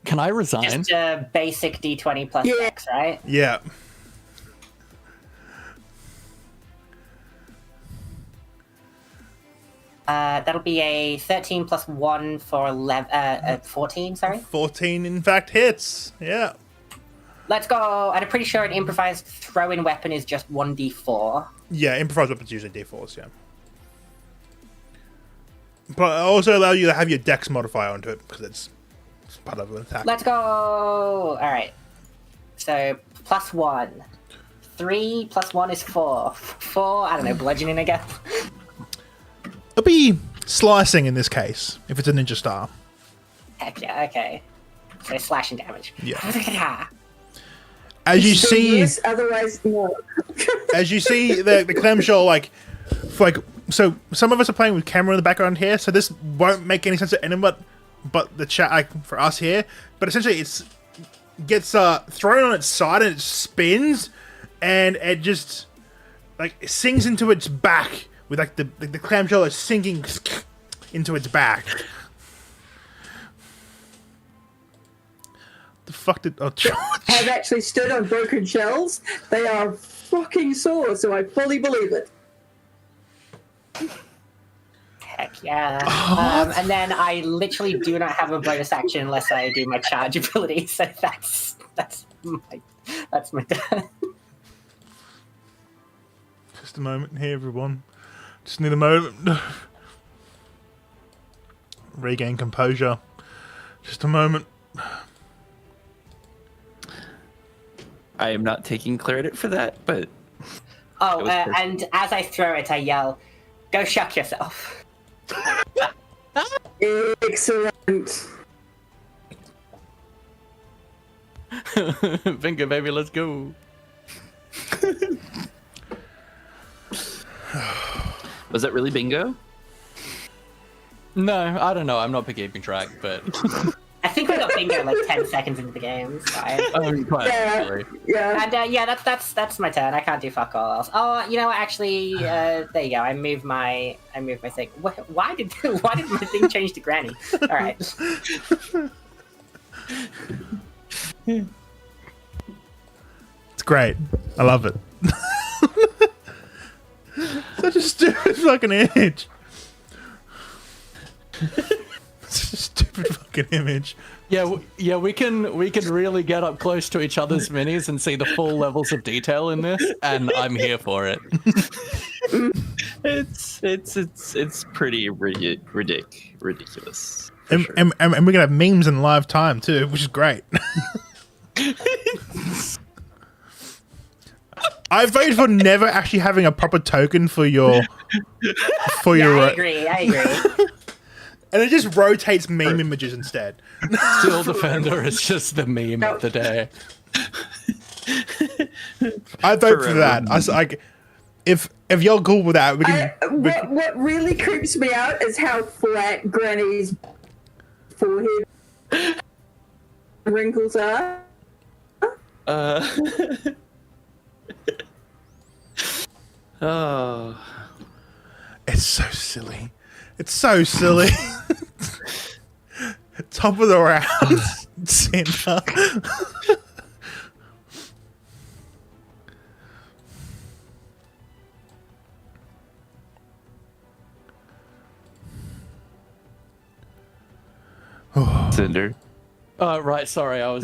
Speaker 1: Can I resign?
Speaker 6: Just a basic d20 plus X, right?
Speaker 2: Yeah.
Speaker 6: That'll be a 13 plus 1 for 14, sorry.
Speaker 2: 14, in fact, hits. Yeah.
Speaker 6: Let's go. And I'm pretty sure an improvised throw-in weapon is just 1d4.
Speaker 2: Yeah, improvised weapons usually D4s, yeah. But it also allow you to have your dex modifier onto it, because it's part of an attack.
Speaker 6: Let's go! Alright. So, plus 1. 3 plus 1 is 4. 4, I don't know, bludgeoning, I guess.
Speaker 2: It'll be slicing in this case, if it's a ninja star.
Speaker 6: Heck yeah, okay. So slashing damage.
Speaker 2: Yeah. As you see,
Speaker 3: Yes, otherwise, no.
Speaker 2: as you see the clamshell, so some of us are playing with camera in the background here, so this won't make any sense to anyone but the chat for us here. But essentially, it's gets thrown on its side and it spins, and it just sinks into its back with the clamshell is sinking into its back. The fuck did... Oh,
Speaker 3: have actually stood on broken shells. They are fucking sore, so I fully believe it.
Speaker 6: Heck yeah. And then I literally do not have a bonus action unless I do my charge ability, so that's my turn.
Speaker 2: Just a moment here, everyone. Just need a moment. Regain composure. Just a moment.
Speaker 5: I am not taking credit for that, but
Speaker 6: Oh, and as I throw it, I yell, "Go shuck yourself."
Speaker 3: Excellent.
Speaker 1: Bingo, baby, let's go.
Speaker 5: was that really bingo?
Speaker 1: No, I don't know. I'm not keeping track, but
Speaker 6: I think we got bingo like 10 seconds into the game. So
Speaker 1: quite actually.
Speaker 3: Yeah.
Speaker 6: And yeah, that's my turn. I can't do fuck all else. Oh, you know what? Actually, there you go. I moved my thing. Why did my thing change to Granny? All right.
Speaker 2: It's great. I love it. Such a stupid fucking image. Such a stupid fucking image.
Speaker 1: Yeah, we can really get up close to each other's minis and see the full levels of detail in this, and I'm here for it.
Speaker 5: It's pretty ridiculous.
Speaker 2: And we're gonna have memes in live time too, which is great. I voted for never actually having a proper token for your
Speaker 6: I agree.
Speaker 2: and it just rotates meme images instead.
Speaker 1: Steel Defender is just the meme of the day.
Speaker 2: I vote for that. I was like, if you're cool with that, we can.
Speaker 3: What really creeps me out is how flat Granny's forehead wrinkles are.
Speaker 5: Oh,
Speaker 2: It's so silly. It's so silly. Top of the round, center.
Speaker 5: Cinder.
Speaker 1: Right. Sorry, I was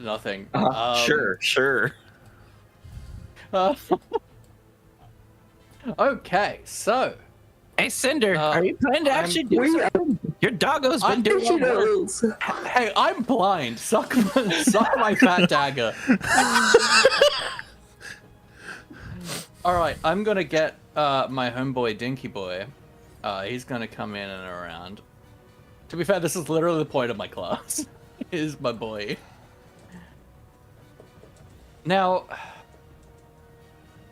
Speaker 1: nothing.
Speaker 5: Sure.
Speaker 1: Okay, so
Speaker 5: Hey, Cinder, are you planning to actually do
Speaker 3: We
Speaker 5: something? Your doggo's been doing work.
Speaker 1: hey, I'm blind. Suck my fat dagger. All right, I'm gonna get my homeboy Dinky Boy. He's gonna come in and around. To be fair, this is literally the point of my class. Is my boy. Now,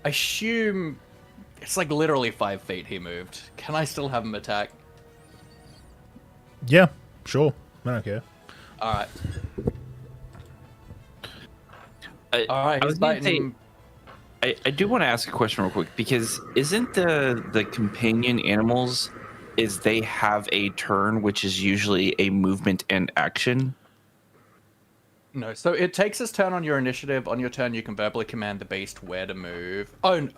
Speaker 1: I assume it's like literally 5 feet he moved. Can I still have him attack?
Speaker 2: Yeah, sure. I don't care.
Speaker 1: All right.
Speaker 5: All
Speaker 1: right,
Speaker 5: I was
Speaker 1: he's
Speaker 5: gonna say,
Speaker 1: biting.
Speaker 5: I do want to ask a question real quick, because isn't the companion animals, is they have a turn, which is usually a movement and action?
Speaker 1: No, so it takes its turn on your initiative. On your turn, you can verbally command the beast where to move. No.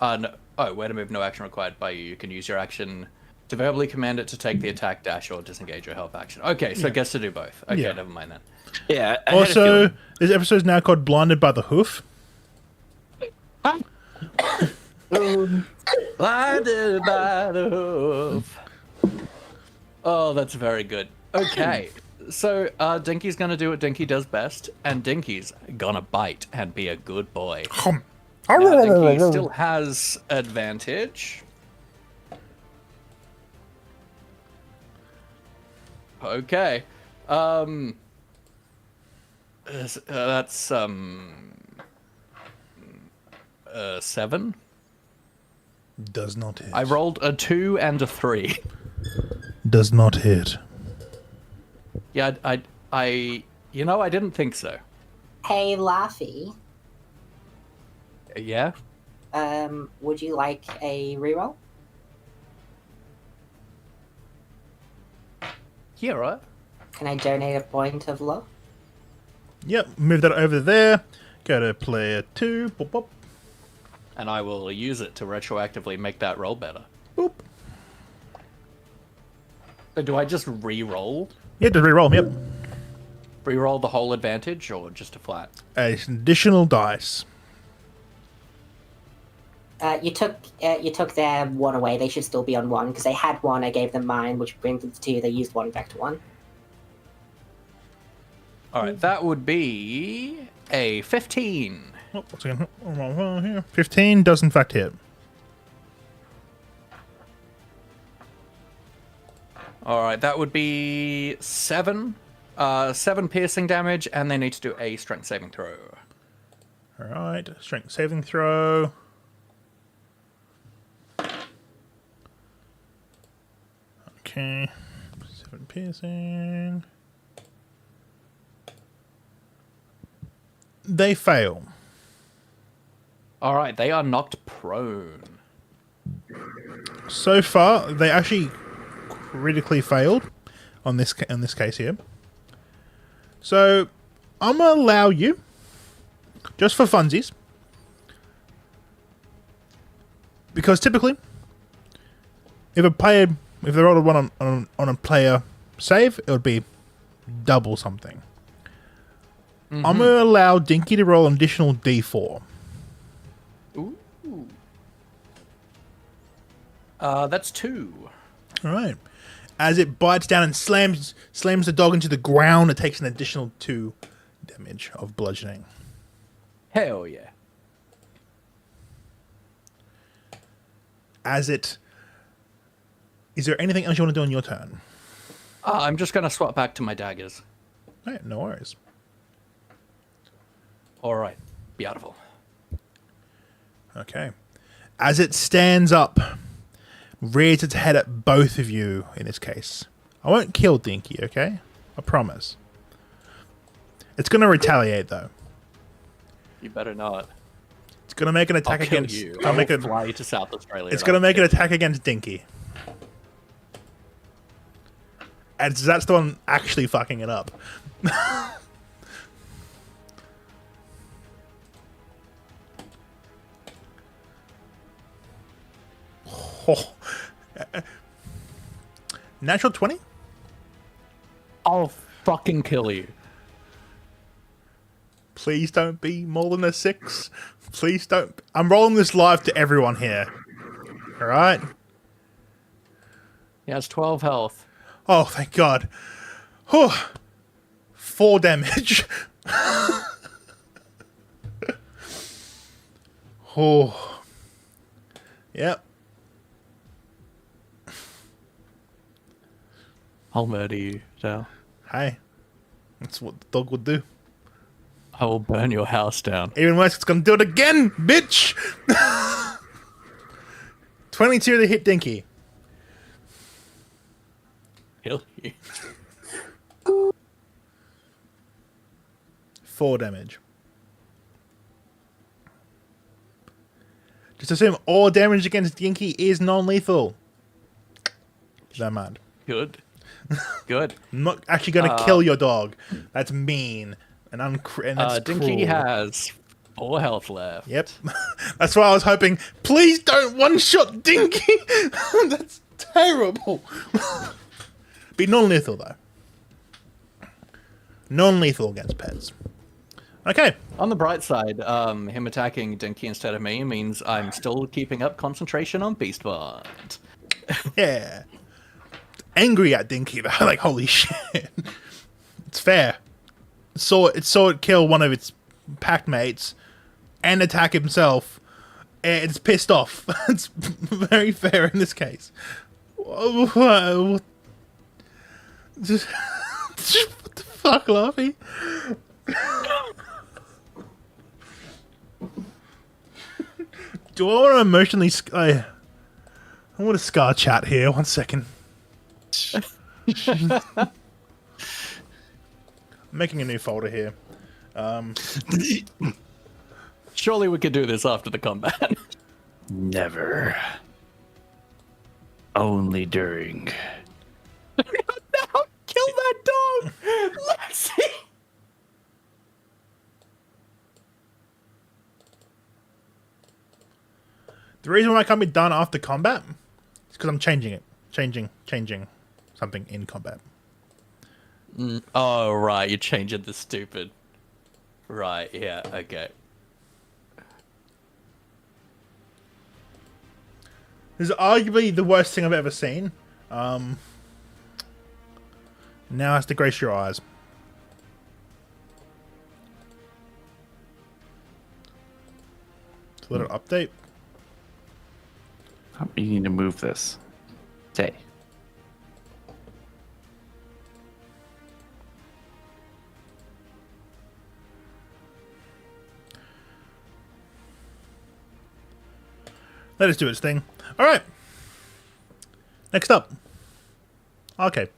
Speaker 1: Oh, where to move, no action required by you. You can use your action to verbally command it to take the attack, dash, or disengage your health action. Okay, so it gets to do both. Okay,
Speaker 2: Yeah.
Speaker 1: never mind then.
Speaker 5: Yeah. I had a
Speaker 2: Also,
Speaker 5: feeling.
Speaker 2: this episode is now called "Blinded by the Hoof."
Speaker 1: Blinded by the hoof. Oh, that's very good. Okay, so Dinky's gonna do what Dinky does best, and Dinky's gonna bite and be a good boy. Now, Dinky still has advantage. Okay. That's 7.
Speaker 2: Does not hit.
Speaker 1: I rolled a 2 and a 3.
Speaker 2: Does not hit.
Speaker 1: Yeah, I didn't think so.
Speaker 6: Hey, Laffy.
Speaker 1: Yeah?
Speaker 6: Would you like a reroll?
Speaker 1: Yeah, right.
Speaker 6: Can I donate a point of luck?
Speaker 2: Yep, move that over there. Go to player 2. Boop, boop.
Speaker 1: And I will use it to retroactively make that roll better.
Speaker 2: Boop.
Speaker 1: So do I just re-roll?
Speaker 2: Yeah, just reroll. Yep.
Speaker 1: Re-roll the whole advantage or just a flat?
Speaker 2: An additional dice.
Speaker 6: You took their 1 away. They should still be on 1 because they had 1. I gave them mine, which brings them to 2. They used 1 back to 1.
Speaker 1: All right, that would be a 15.
Speaker 2: Oh, what's again? 15 does in fact hit.
Speaker 1: All right, that would be 7 piercing damage, and they need to do a strength saving throw.
Speaker 2: All right, strength saving throw. Okay, 7 piercing. They fail.
Speaker 1: All right, they are knocked prone.
Speaker 2: So far, they actually critically failed on this case here. So I'm gonna allow you, just for funsies, because typically, if they rolled a 1 on a player save, it would be double something. I'm gonna allow Dinky to roll an additional D4.
Speaker 1: Ooh. That's 2.
Speaker 2: All right. As it bites down and slams the dog into the ground, it takes an additional 2 damage of bludgeoning.
Speaker 1: Hell yeah.
Speaker 2: Is there anything else you want to do on your turn?
Speaker 1: I'm just going to swap back to my daggers.
Speaker 2: All right, no worries.
Speaker 1: All right. Beautiful.
Speaker 2: Okay. As it stands up, rears its head at both of you in this case. I won't kill Dinky, okay? I promise. It's going to retaliate, though.
Speaker 1: You better not.
Speaker 2: It's going to make an attack
Speaker 1: I'll kill
Speaker 2: against...
Speaker 1: you.
Speaker 2: I'll make
Speaker 1: I'll
Speaker 2: it,
Speaker 1: fly to South Australia.
Speaker 2: it's going to make an attack against Dinky. And that's the one actually fucking it up. Oh. Natural 20?
Speaker 1: I'll fucking kill you.
Speaker 2: Please don't be more than a 6. Please don't. I'm rolling this live to everyone here. Alright?
Speaker 1: He has 12 health.
Speaker 2: Oh, thank God. Whew. 4 damage. Oh. Yep.
Speaker 1: I'll murder you, Dal.
Speaker 2: Hey. That's what the dog would do.
Speaker 1: I will burn your house down.
Speaker 2: Even worse, it's gonna do it again, bitch! 22 to hit Dinky.
Speaker 1: Kill you.
Speaker 2: 4 damage. Just assume all damage against Dinky is non-lethal. Is that mad?
Speaker 1: Good. Good.
Speaker 2: I'm not actually gonna kill your dog. That's mean. And that's
Speaker 1: Dinky
Speaker 2: cruel.
Speaker 1: has 4 health left.
Speaker 2: Yep. That's why I was hoping, please don't one-shot Dinky! That's terrible. Be non-lethal, though. Non-lethal against pets. Okay.
Speaker 1: On the bright side, him attacking Dinky instead of me means I'm still keeping up concentration on Beast Bond.
Speaker 2: Yeah. Angry at Dinky, though. Like, holy shit. It's fair. It saw it kill one of its pack mates and attack himself. And it's pissed off. It's very fair in this case. What the fuck, Laffy? Do I want to emotionally... I want to scar chat here. 1 second. I'm making a new folder here.
Speaker 1: Surely we could do this after the combat.
Speaker 5: Never. Only during.
Speaker 1: No, kill that dog! Lexi!
Speaker 2: The reason why I can't be done after combat is because I'm changing it. Changing something in combat.
Speaker 1: Oh, right. You're changing the stupid. Right, yeah, okay.
Speaker 2: This is arguably the worst thing I've ever seen. Now has to grace your eyes. It's a little update.
Speaker 5: You need to move this. Stay.
Speaker 2: Let us do its thing. All right. Next up. Okay.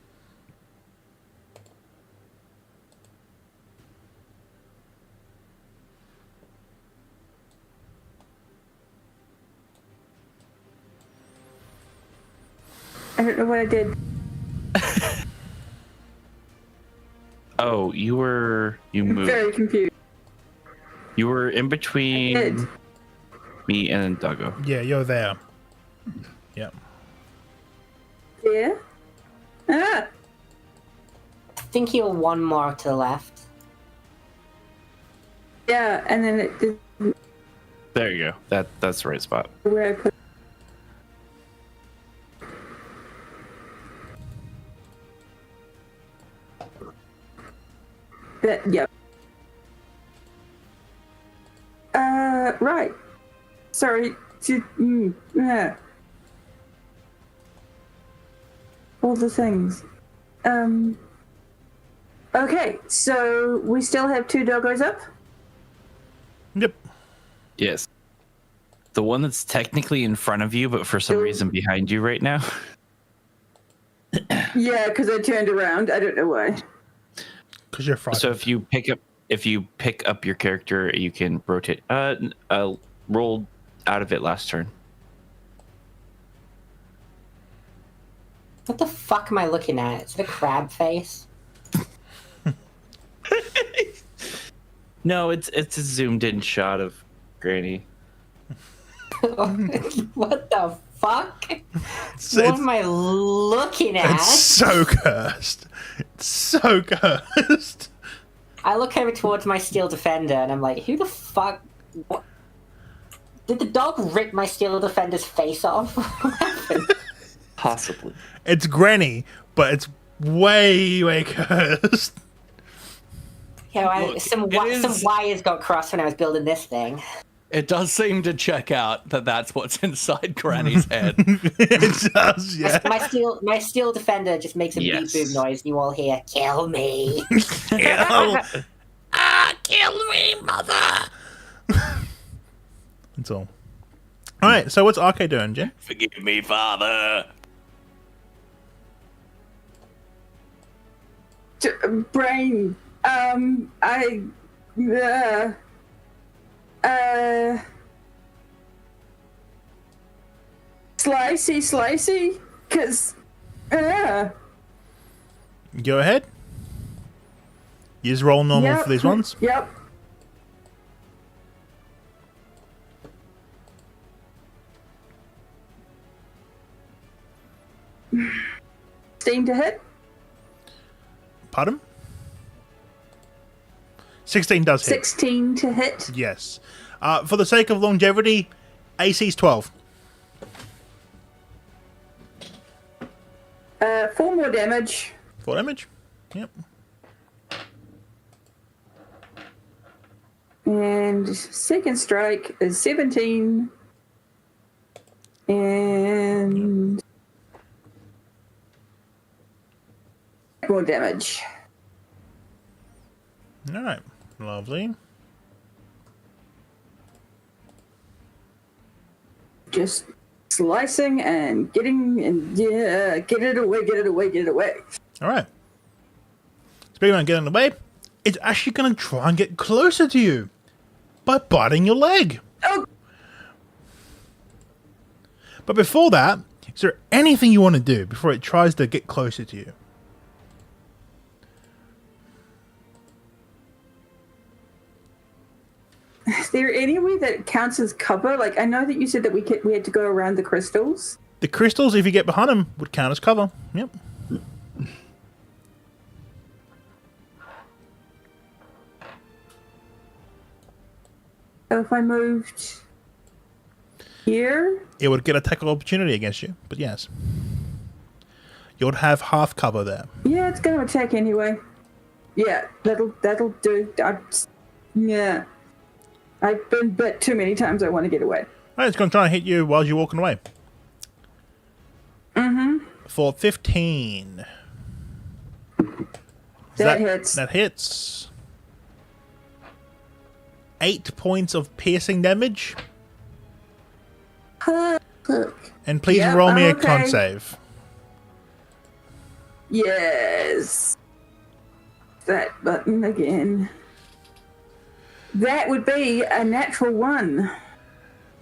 Speaker 3: I don't know what I did.
Speaker 5: Oh, you moved.
Speaker 3: Very confused.
Speaker 5: You were in between
Speaker 3: Did.
Speaker 5: me and Duggo.
Speaker 2: Yeah, you're there. Yep.
Speaker 3: Yeah. Ah.
Speaker 6: I think you're one more to the left.
Speaker 3: Yeah, and then it did
Speaker 5: There you go. That's the right spot.
Speaker 3: where I put. That, yep. Right. Sorry. Yeah. All the things. Okay, so we still have 2 doggos up?
Speaker 2: Yep.
Speaker 5: Yes. The one that's technically in front of you, but for some reason behind you right now.
Speaker 3: Yeah, because I turned around. I don't know why.
Speaker 2: Because you're frightened.
Speaker 5: So if you pick up your character, you can rotate. Rolled out of it last turn.
Speaker 6: What the fuck am I looking at? Is it a crab face?
Speaker 5: No, it's a zoomed in shot of Granny.
Speaker 6: What the fuck?
Speaker 2: It's-
Speaker 6: What
Speaker 2: it's-
Speaker 6: am I looking at?
Speaker 2: It's so cursed. It's so cursed.
Speaker 6: I look over towards my steel defender and I'm like, who the fuck? What? Did the dog rip my steel defender's face off? What happened?
Speaker 5: Possibly.
Speaker 2: It's Granny, but it's way cursed.
Speaker 6: Yeah,
Speaker 1: Look,
Speaker 6: some
Speaker 1: it is-
Speaker 6: wires got crossed when I was building this thing.
Speaker 1: It does seem to check out that that's what's inside Granny's head.
Speaker 2: It does, yeah.
Speaker 6: My steel defender just makes a
Speaker 5: Yes.
Speaker 6: beep boop noise, and you all hear, "Kill me."
Speaker 2: Kill me, mother. That's all. All right, so what's RK doing, Jay?
Speaker 1: Forgive me, father.
Speaker 3: Brain. Slicey, cause,
Speaker 2: Go ahead. You just roll normal
Speaker 3: yep,
Speaker 2: for these ones.
Speaker 3: Yep. Steam to hit.
Speaker 2: Pardon? 16 does hit.
Speaker 3: 16 to hit.
Speaker 2: Yes. For the sake of longevity, AC's 12.
Speaker 3: 4 more damage.
Speaker 2: 4 damage. Yep.
Speaker 3: And second strike is 17. And more damage.
Speaker 2: All right. Lovely.
Speaker 3: Just slicing and getting and yeah, get it away.
Speaker 2: All right. Speaking of getting away, it's actually going to try and get closer to you by biting your leg.
Speaker 3: Oh,
Speaker 2: But before that, is there anything you want to do before it tries to get closer to you?
Speaker 3: is there any way that counts as cover? Like, I know that you said that we had to go around the crystals.
Speaker 2: The crystals, if you get behind them, would count as cover. Yep.
Speaker 3: So if I moved here,
Speaker 2: It would get a tackle opportunity against you, but yes. You would have half cover there.
Speaker 3: yeah, it's going to attack anyway. Yeah, that'll do. Yeah, I've been bit too many times. I want to get away.
Speaker 2: Alright, it's going to try and hit you while you're walking away.
Speaker 3: Mm-hmm.
Speaker 2: For 15.
Speaker 3: That hits.
Speaker 2: That hits. 8 points of piercing damage. And please
Speaker 3: Yep,
Speaker 2: roll me a
Speaker 3: I'm
Speaker 2: con
Speaker 3: okay.
Speaker 2: save.
Speaker 3: Yes. That button again. That would be a natural 1.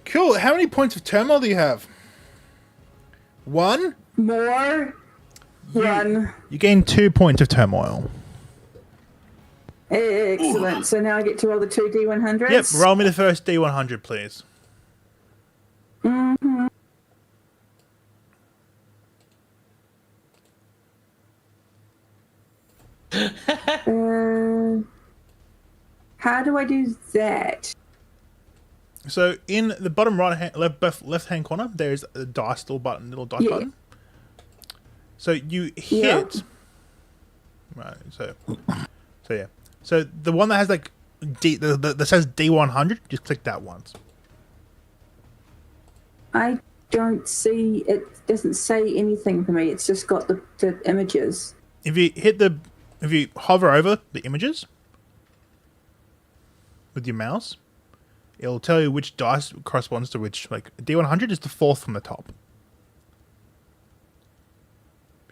Speaker 2: Cool. How many points of turmoil do you have? 1?
Speaker 3: More. 1.
Speaker 2: You gain 2 points of turmoil.
Speaker 3: Excellent. So now I get to roll the 2 D100s.
Speaker 2: Yep, roll me the first D100, please.
Speaker 3: Mm-hmm. How do I do that?
Speaker 2: So in the bottom right hand, left hand corner, there's a dice little dice
Speaker 3: Yeah.
Speaker 2: button. So you hit. Right. So yeah. So the one that has like that says D100, just click that once.
Speaker 3: I don't see it. Doesn't say anything for me. It's just got the images.
Speaker 2: If you hover over the images with your mouse, it'll tell you which dice corresponds to which. Like D100 is the fourth from the top.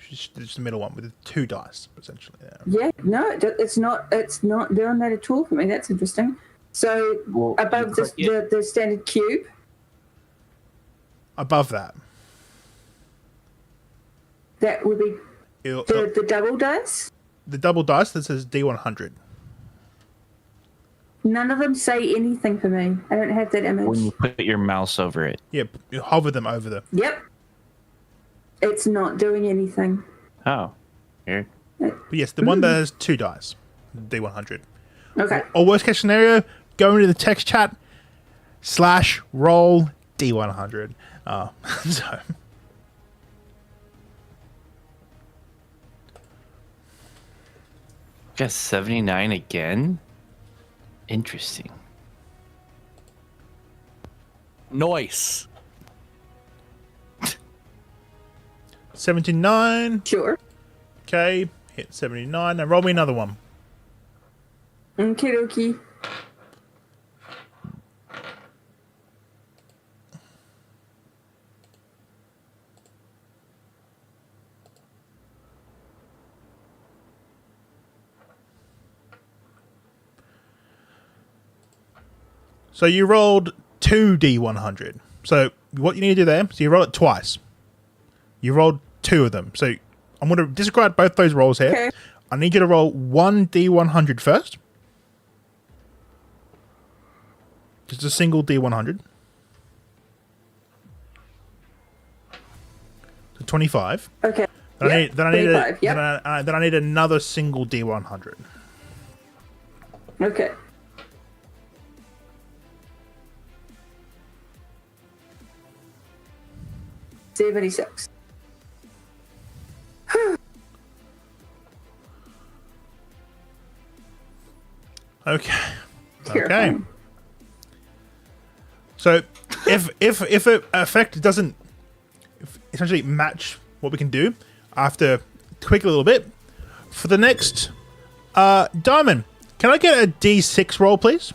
Speaker 2: It's the middle one with the 2 dice essentially. There.
Speaker 3: Yeah, no, it's not. It's not doing that at all for me. That's interesting. So above the standard cube.
Speaker 2: Above that,
Speaker 3: That would be the double dice.
Speaker 2: the double dice that says D100.
Speaker 3: None of them say anything for me. I don't have that image.
Speaker 5: When you put your mouse over it.
Speaker 2: Yeah, you hover them over them.
Speaker 3: Yep. It's not doing anything.
Speaker 5: Oh, here.
Speaker 2: But yes, the one that has 2 dice, D100.
Speaker 3: Okay.
Speaker 2: Or worst case scenario, go into the text chat / roll D100. So
Speaker 5: Got 79 again? Interesting.
Speaker 1: Nice.
Speaker 2: 79.
Speaker 3: Sure.
Speaker 2: Okay, hit 79. Now roll me another one.
Speaker 3: Okie dokie.
Speaker 2: So you rolled 2 D100. So what you need to do there, so you roll it twice. You rolled 2 of them. So I'm going to disregard both those rolls here.
Speaker 3: Okay.
Speaker 2: I need you to roll 1 D100 first. Just a single D100. So 25.
Speaker 3: Okay.
Speaker 2: Then
Speaker 3: Yep,
Speaker 2: I need
Speaker 3: 25, yep.
Speaker 2: then I need another single D100.
Speaker 3: Okay. $76.
Speaker 2: Okay. Okay.
Speaker 3: Terrifying.
Speaker 2: So if an effect doesn't essentially match what we can do, I have to tweak a little bit. For the next Diamond, can I get a D6 roll, please?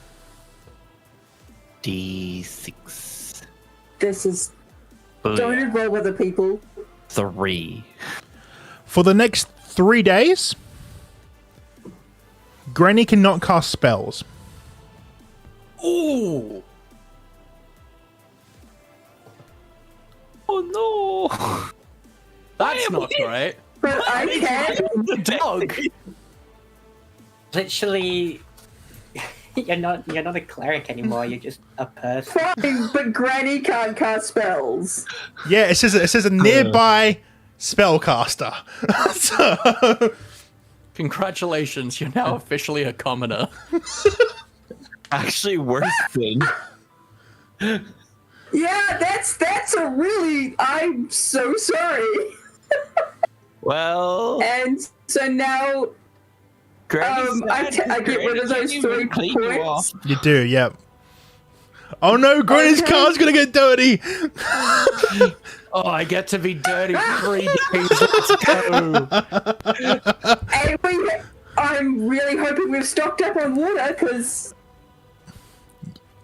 Speaker 5: D6.
Speaker 3: This is.
Speaker 5: Booyah.
Speaker 3: Don't roll with the people.
Speaker 5: 3.
Speaker 2: For the next 3 days, Granny cannot cast spells.
Speaker 1: Ooh.
Speaker 5: Oh no!
Speaker 1: That's not right.
Speaker 3: But I can.
Speaker 1: The dog.
Speaker 6: Literally, You're not a cleric anymore. You're just a person.
Speaker 3: Fine, but Granny can't cast spells.
Speaker 2: Yeah, it says a nearby spellcaster. So,
Speaker 1: Congratulations, you're now officially a commoner.
Speaker 5: Actually, worse thing.
Speaker 3: Yeah, that's a really. I'm so sorry.
Speaker 5: Well,
Speaker 3: And so now I get rid of those 3 points.
Speaker 2: you do, yep. Oh no, Granny's
Speaker 3: Okay.
Speaker 2: car's gonna get dirty.
Speaker 1: Oh, I get to be dirty for 3 days. Let's go.
Speaker 3: And I'm really hoping we've stocked up on water because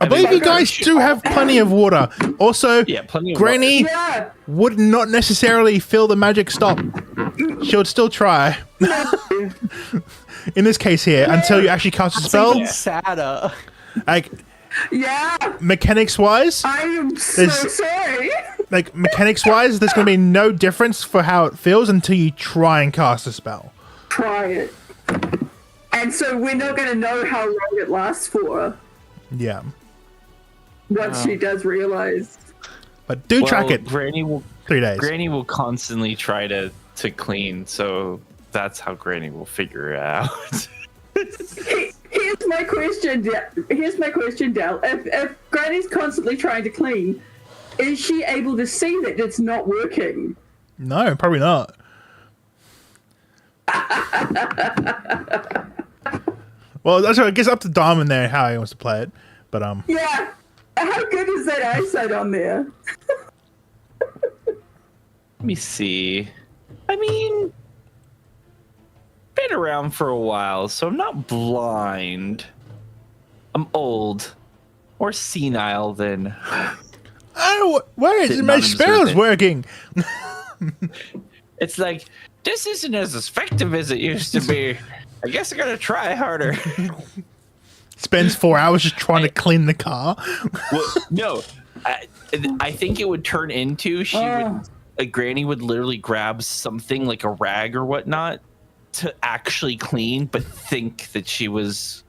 Speaker 2: I believe you guys do have plenty of water. Also,
Speaker 5: yeah, plenty of
Speaker 2: Granny
Speaker 3: yeah,
Speaker 2: would not necessarily feel the magic stop. She would still try. In this case here, until you actually cast a spell,
Speaker 1: Even sadder.
Speaker 2: like
Speaker 3: yeah,
Speaker 2: mechanics wise,
Speaker 3: I am so
Speaker 2: There's-
Speaker 3: sorry.
Speaker 2: there's gonna be no difference for how it feels until you try and cast a spell.
Speaker 3: Try it. And so we're not going to know how long it lasts for
Speaker 2: Yeah,
Speaker 3: once she does realize.
Speaker 2: but do track
Speaker 5: Well,
Speaker 2: it.
Speaker 5: Granny will
Speaker 2: 3 days.
Speaker 5: Granny will constantly try to clean, so that's how Granny will figure it out.
Speaker 3: Here's my question, Del. If Granny's constantly trying to clean, is she able to see that it's not working?
Speaker 2: No, probably not. Well, that's right. I guess up to Diamond there how he wants to play it, but
Speaker 3: Yeah. How good is that eyesight on there?
Speaker 5: Let me see. I mean, been around for a while, so I'm not blind. I'm old, more senile than.
Speaker 2: oh, where is
Speaker 5: Did
Speaker 2: it?
Speaker 5: not
Speaker 2: My spell's
Speaker 5: observe it.
Speaker 2: working.
Speaker 5: It's like this isn't as effective as it used to be. I guess I gotta try harder.
Speaker 2: Spends 4 hours just trying to clean the car.
Speaker 5: Well, no, I think it would turn into Granny would literally grab something like a rag or whatnot to actually clean, but think that she was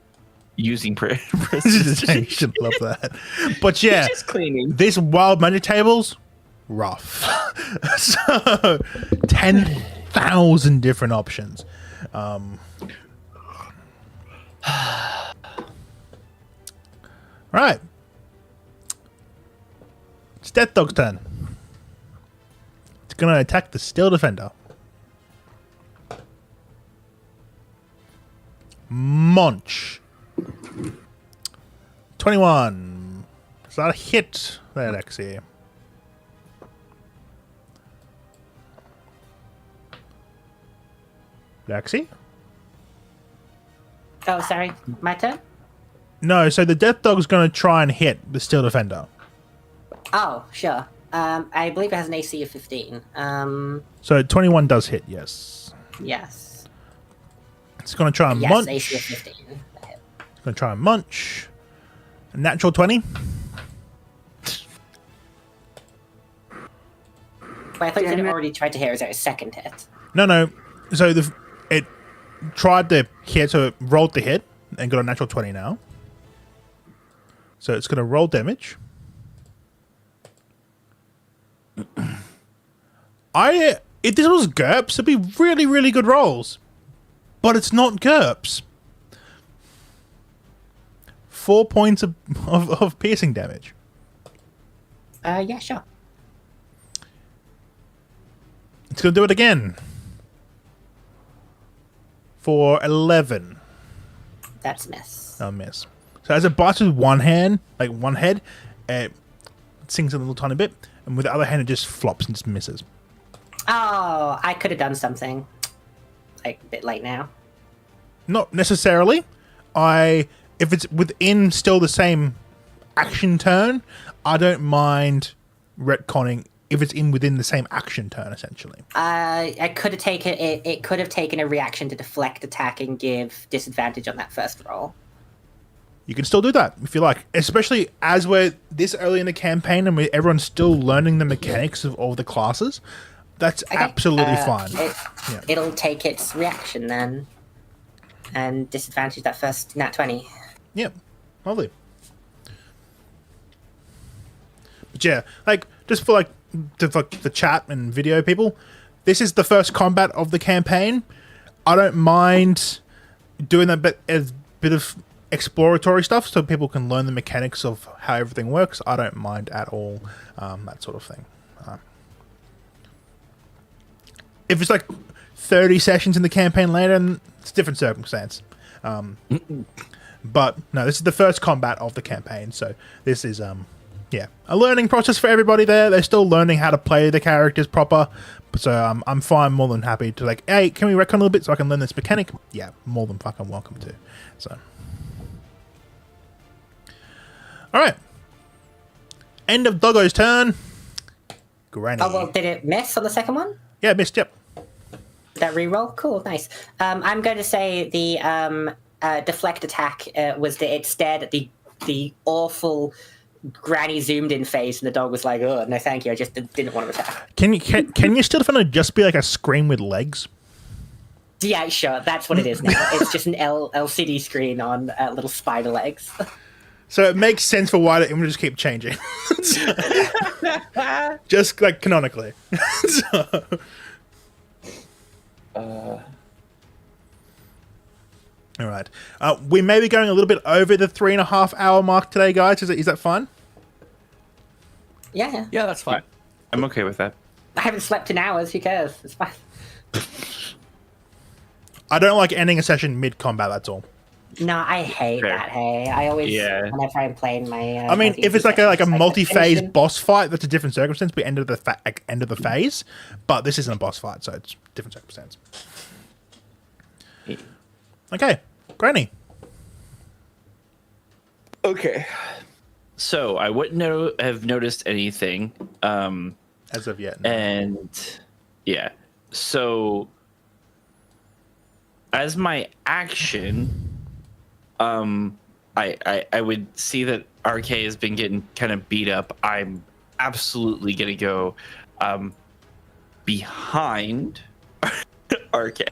Speaker 5: using precision.
Speaker 2: Should love that. But yeah,
Speaker 5: Just cleaning.
Speaker 2: this wild magic table's rough. So 10,000 different options. Right. It's Death Dog's turn. It's gonna attack the Steel Defender. Munch. 21. Is that a hit there, Lexi? Lexi?
Speaker 6: Oh, sorry. My turn?
Speaker 2: No, so the Death Dog's going to try and hit the Steel Defender.
Speaker 6: Oh, sure. I believe it has an AC of 15.
Speaker 2: So 21 does hit, yes.
Speaker 6: Yes.
Speaker 2: It's going to try and
Speaker 6: Yes,
Speaker 2: munch.
Speaker 6: AC of 15.
Speaker 2: It's going to try and munch. A natural 20.
Speaker 6: Wait, I thought you said it already tried to hit. Is that a second hit?
Speaker 2: No. So it tried to hit, so it rolled the hit and got a natural 20 now. So it's going to roll damage. If this was GURPS, it'd be really, really good rolls. But it's not GURPS. 4 points of piercing damage.
Speaker 6: Yeah, sure.
Speaker 2: It's going to do it again. For 11.
Speaker 6: That's a miss.
Speaker 2: A miss. So as it bites with one hand, like one head, it sings a little tiny bit, and with the other hand it just flops and just misses.
Speaker 6: Oh, I could have done something. Like, a bit late now.
Speaker 2: Not necessarily. If it's within still the same action turn, I don't mind retconning if it's within the same action turn, essentially.
Speaker 6: I could have taken it. It could have taken a reaction to deflect attack and give disadvantage on that first roll.
Speaker 2: You can still do that if you like, especially as we're this early in the campaign and everyone's still learning the mechanics of all the classes. That's
Speaker 6: Okay,
Speaker 2: absolutely fine.
Speaker 6: It'll take its reaction then, and disadvantage that first nat 20.
Speaker 2: Yep. Lovely. But yeah, like just for like the chat and video people, this is the first combat of the campaign. I don't mind doing that bit as bit of exploratory stuff so people can learn the mechanics of how everything works. I don't mind at all that sort of thing. If it's like 30 sessions in the campaign later, and it's a different circumstance. But no, this is the first combat of the campaign, so this is a learning process for everybody there. They're still learning how to play the characters proper, so I'm fine, more than happy to like, hey, can we retcon a little bit so I can learn this mechanic? Yeah, more than fucking welcome to. So, all right, end of Doggo's turn. Granny.
Speaker 6: Oh, well, did it miss on the second one?
Speaker 2: Yeah, it missed. Yep.
Speaker 6: That reroll? Cool, nice. I'm going to say the deflect attack was that it stared at the awful Granny zoomed in face, and the dog was like, "Oh no, thank you. I just didn't want to attack."
Speaker 2: Can you still defend it just be like a screen with legs?
Speaker 6: Yeah, sure. That's what it is now. It's just an LCD screen on little spider legs.
Speaker 2: So it makes sense for why the images keep changing. Just like canonically. All right. We may be going a little bit over the 3.5 hour mark today, guys. Is that fine?
Speaker 6: Yeah.
Speaker 1: Yeah, that's fine.
Speaker 5: I'm okay with that.
Speaker 6: I haven't slept in hours. Who cares? It's fine.
Speaker 2: I don't like ending a session mid-combat, that's all.
Speaker 6: No, I hate
Speaker 5: Fair.
Speaker 6: that. Hey, I always whenever I'm playing my.
Speaker 2: I mean, if it's like a
Speaker 6: sessions,
Speaker 2: multi-phase
Speaker 6: finish
Speaker 2: boss fight, that's a different circumstance. We end of the phase, but this isn't a boss fight, so it's different circumstance. Okay, Granny.
Speaker 5: Okay. So I wouldn't have noticed anything.
Speaker 2: As of yet. No.
Speaker 5: And yeah. So as my action, I would see that RK has been getting kind of beat up. I'm absolutely gonna go behind RK.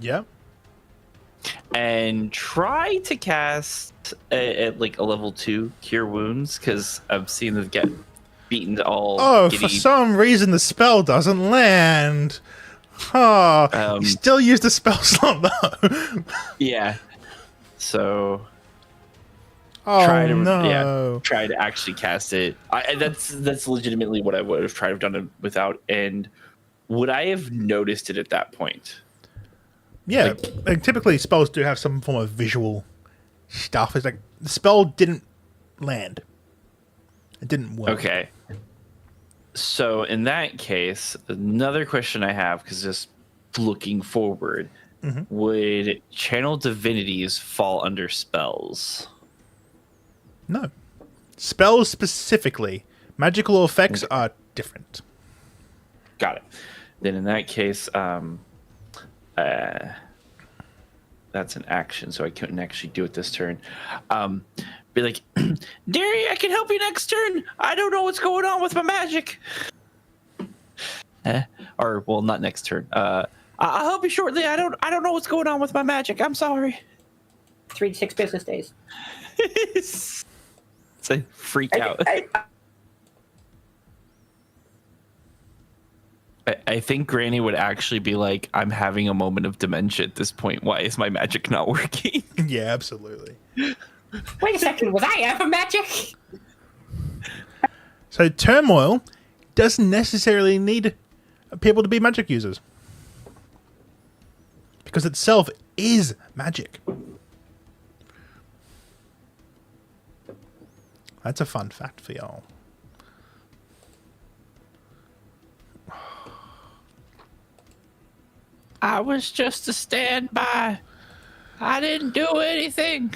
Speaker 2: Yeah.
Speaker 5: And try to cast at like a level 2 cure wounds, because I've seen them get beaten to all
Speaker 2: For some reason the spell doesn't land. Oh, you still use the spell slot though.
Speaker 5: Yeah. So
Speaker 2: try
Speaker 5: to actually cast it. That's legitimately what I would have tried to have done it without. And would I have noticed it at that point?
Speaker 2: Yeah, like, typically spells do have some form of visual stuff. It's like the spell didn't land. It didn't work.
Speaker 5: Okay. So in that case, another question I have, because just looking forward, would channel divinities fall under spells?
Speaker 2: No. Spells specifically. Magical effects are different.
Speaker 5: Got it. Then in that case, that's an action, so I couldn't actually do it this turn. Be like, Derry, I can help you next turn. I don't know what's going on with my magic. Or well, not next turn. I'll help you shortly. I don't know what's going on with my magic. I'm sorry.
Speaker 6: 3 to 6 business days.
Speaker 5: It's a freak out. I think Granny would actually be like, I'm having a moment of dementia at this point. Why is my magic not working?
Speaker 2: Yeah, absolutely.
Speaker 6: Wait a second, was I ever magic?
Speaker 2: So Turmoil doesn't necessarily need people to be magic users. Because itself is magic. That's a fun fact for y'all.
Speaker 7: I was just a standby. I didn't do anything.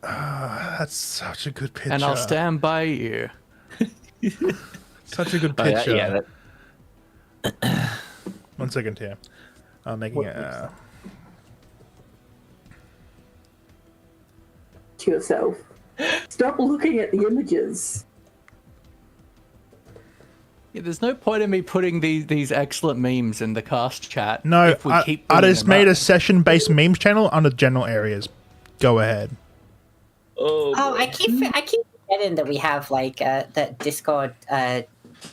Speaker 2: That's such a good picture.
Speaker 1: And I'll stand by you.
Speaker 2: Such a good picture.
Speaker 5: Yeah.
Speaker 2: 1 second here. I'm making it.
Speaker 3: To yourself. Stop looking at the images.
Speaker 1: Yeah, there's no point in me putting these excellent memes in the cast chat.
Speaker 2: No,
Speaker 1: if we keep
Speaker 2: I
Speaker 1: bringing
Speaker 2: just
Speaker 1: them
Speaker 2: made
Speaker 1: up.
Speaker 2: a session-based memes channel under general areas. go ahead.
Speaker 6: Oh, I keep forgetting that we have like that Discord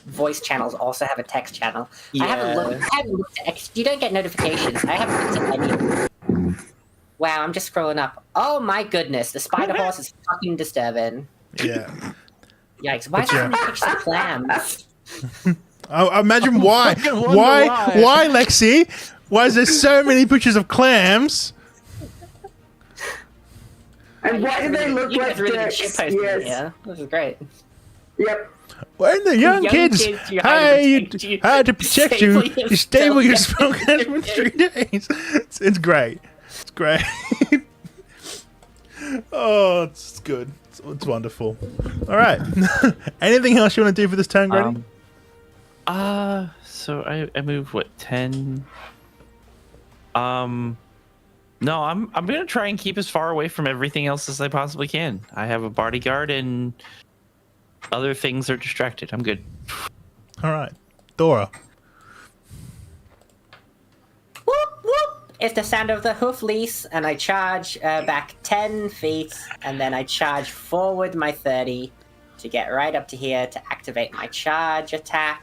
Speaker 6: voice channels also have a text channel. I haven't looked at you don't get notifications. I haven't looked at any of them. Wow, I'm just scrolling up. Oh my goodness, the spider horse is fucking disturbing.
Speaker 2: Yeah.
Speaker 6: Yikes! Why is there so many pictures of clams?
Speaker 2: I imagine why. Why, Lexi? Why is there so many pictures of clams?
Speaker 3: And why do they look like dicks? Yes.
Speaker 6: Yeah, this is great.
Speaker 3: Yep.
Speaker 2: When the young kids
Speaker 6: you
Speaker 2: had to protect you, you stay with your smoke for 3 days. It's great. It's great. Oh, it's good. It's wonderful. All right. Anything else you want to do for this turn, Grady?
Speaker 5: So I move what 10. No, I'm gonna try and keep as far away from everything else as I possibly can. I have a bodyguard and other things are distracted. I'm good.
Speaker 2: All right, Dora.
Speaker 6: Whoop whoop! It's the sound of the hoof lease, and I charge back 10 feet, and then I charge forward my 30 to get right up to here to activate my charge attack.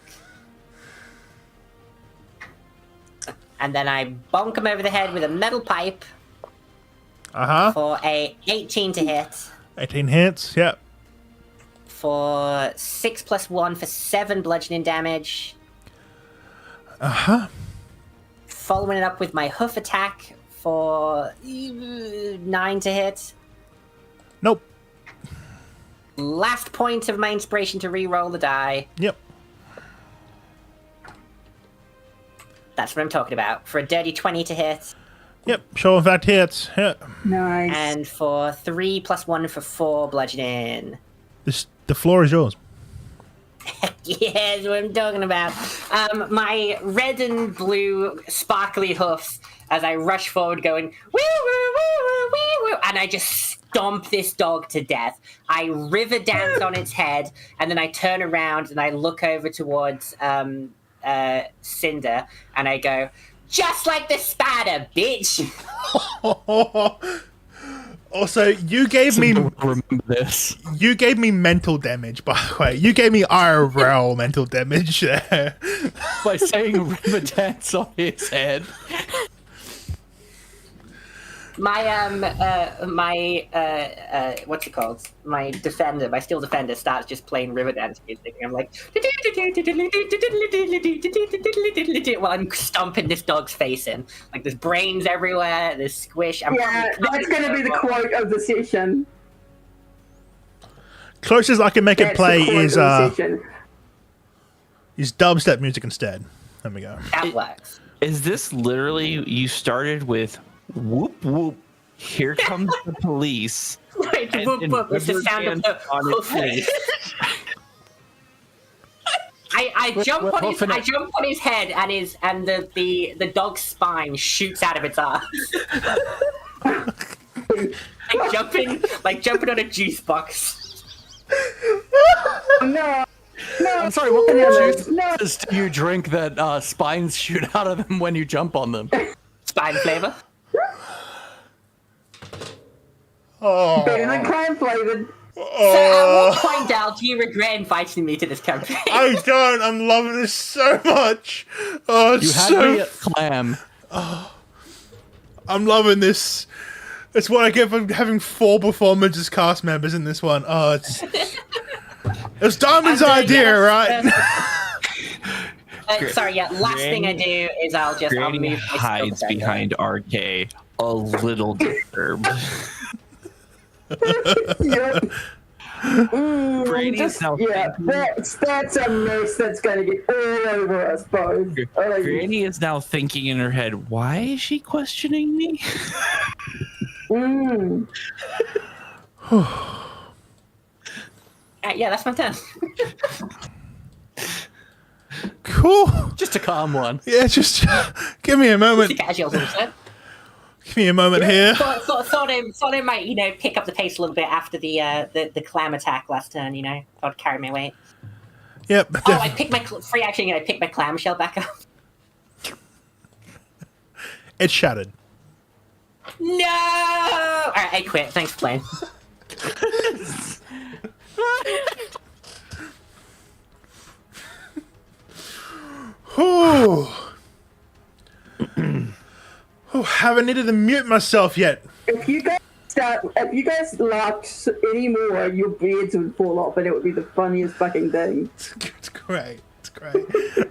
Speaker 6: And then I bonk him over the head with a metal pipe for a 18 to hit.
Speaker 2: 18 hits, yep.
Speaker 6: For 6 plus 1 for 7 bludgeoning damage. Following it up with my hoof attack for 9 to hit.
Speaker 2: Nope.
Speaker 6: Last point of my inspiration to re-roll the die.
Speaker 2: Yep.
Speaker 6: That's what I'm talking about. For a dirty 20 to hit.
Speaker 2: Yep, sure, that hits. Yep.
Speaker 3: Nice.
Speaker 6: And for 3 plus 1 for 4 bludgeoning.
Speaker 2: The floor is yours.
Speaker 6: Yeah, that's what I'm talking about. My red and blue sparkly hoofs as I rush forward going, woo, woo, woo, woo, woo, woo, and I just stomp this dog to death. I river dance on its head, and then I turn around and I look over towards Cinder, and I go, just like the spider, bitch!
Speaker 2: Also, you gave me
Speaker 1: Remember this.
Speaker 2: You gave me mental damage, by the way. You gave me IRL mental damage there.
Speaker 1: By saying river dance on his head.
Speaker 6: What's it called? My defender, my steel defender starts just playing river dance music, and I'm like, while I'm stomping this dog's face in. Like, there's brains everywhere, there's squish.
Speaker 3: That's going to be the quote of the session.
Speaker 2: Closest I can make it play is
Speaker 3: session.
Speaker 2: dubstep music instead. There we go.
Speaker 6: That works.
Speaker 5: Is this literally you started with whoop whoop? Here comes the police.
Speaker 6: Right, whoop whoop. It's the sound of the hoof leaf. I jump on his head, and the dog's spine shoots out of its ass. like jumping on a juice box.
Speaker 3: No.
Speaker 1: I'm sorry, what kind of juice do you drink that spines shoot out of them when you jump on them?
Speaker 6: Spine flavor.
Speaker 2: Oh.
Speaker 3: Better than crime flavored.
Speaker 6: So at what point, Dal, do you regret inviting me to this campaign?
Speaker 2: I don't. I'm loving this so much. Oh, it's
Speaker 1: You had
Speaker 2: so
Speaker 1: me at clam.
Speaker 2: I'm loving this. It's what I get for having 4 performers as cast members in this one. Oh, it's Diamond's idea, right?
Speaker 6: Sorry, last thing I do is I'll
Speaker 5: Granny
Speaker 6: move my
Speaker 5: hides
Speaker 6: skill set.
Speaker 5: behind RK, a little disturbed.
Speaker 3: Yep.
Speaker 5: Brady is now
Speaker 3: That's a mess that's going to get all over us both.
Speaker 5: Granny is now thinking in her head, why is she questioning me?
Speaker 6: Yeah, that's my turn.
Speaker 2: Cool.
Speaker 1: Just a calm one.
Speaker 2: Yeah, just give me a moment.
Speaker 6: Casual set.
Speaker 2: Give me a moment here.
Speaker 6: Thought I might, pick up the pace a little bit after the clam attack last turn. Thought I'd carry my weight.
Speaker 2: Yep.
Speaker 6: Oh, I picked my free action and I picked my clamshell back up.
Speaker 2: It's shattered.
Speaker 6: No! Alright, I quit. Thanks for playing.
Speaker 2: Whew. Haven't needed to mute myself yet.
Speaker 3: If you guys laughed any more, your beards would fall off, and it would be the funniest fucking thing.
Speaker 2: It's great. It's great.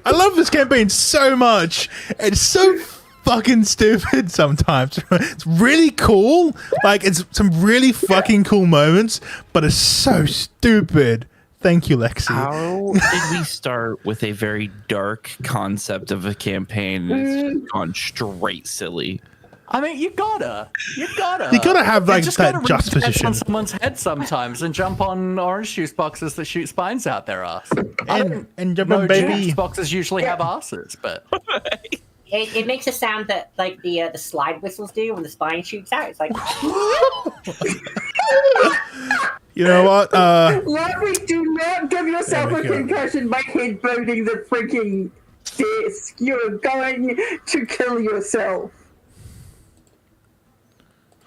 Speaker 2: I love this campaign so much. It's so fucking stupid sometimes. It's really cool. Like, it's some really fucking cool moments, but it's so stupid. Thank you, Lexi.
Speaker 5: How did we start with a very dark concept of a campaign and it's just gone straight silly?
Speaker 1: I mean, you gotta
Speaker 2: have like
Speaker 1: just
Speaker 2: that
Speaker 1: gotta
Speaker 2: juxtaposition.
Speaker 1: on someone's head sometimes and jump on orange juice boxes that shoot spines out their ass.
Speaker 2: And jump
Speaker 1: No,
Speaker 2: on baby.
Speaker 1: juice boxes usually have asses, but
Speaker 6: It makes a sound that like the slide whistles do when the spine shoots out. It's like
Speaker 2: You know what?
Speaker 3: Larry, do not give yourself
Speaker 2: There
Speaker 3: a
Speaker 2: we go.
Speaker 3: concussion by headbutting the freaking desk. You're going to kill yourself.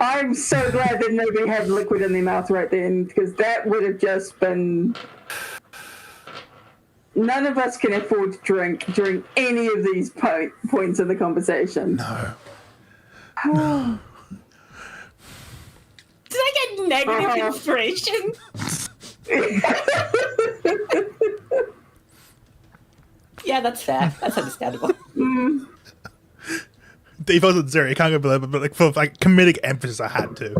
Speaker 3: I'm so glad that nobody had liquid in their mouth right then, because that would have just been... None of us can afford to drink during any of these points of the conversation.
Speaker 2: No.
Speaker 6: did I get negative inspiration? Yeah, that's fair. That's understandable.
Speaker 2: If I wasn't Zeri, I can't go below, but like for like comedic emphasis, I had to.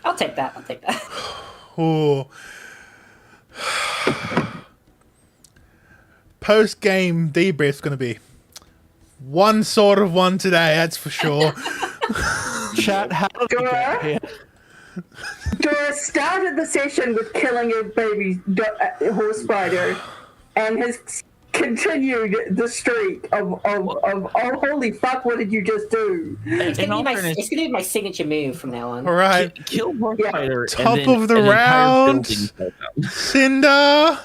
Speaker 6: I'll take that. I'll take that.
Speaker 2: Oh. Post game debrief's going to be one sort of one today, that's for sure.
Speaker 1: chat, how did we get here?
Speaker 3: Dora started the session with killing a baby horse spider and has continued the streak of oh, holy fuck, what did you just do?
Speaker 6: It's gonna be my signature move from now on.
Speaker 2: All right.
Speaker 5: Kill one
Speaker 3: Yeah.
Speaker 5: fighter.
Speaker 2: Top
Speaker 5: and then
Speaker 2: of the
Speaker 5: an entire
Speaker 2: round.
Speaker 5: building fell down.
Speaker 2: Cinder.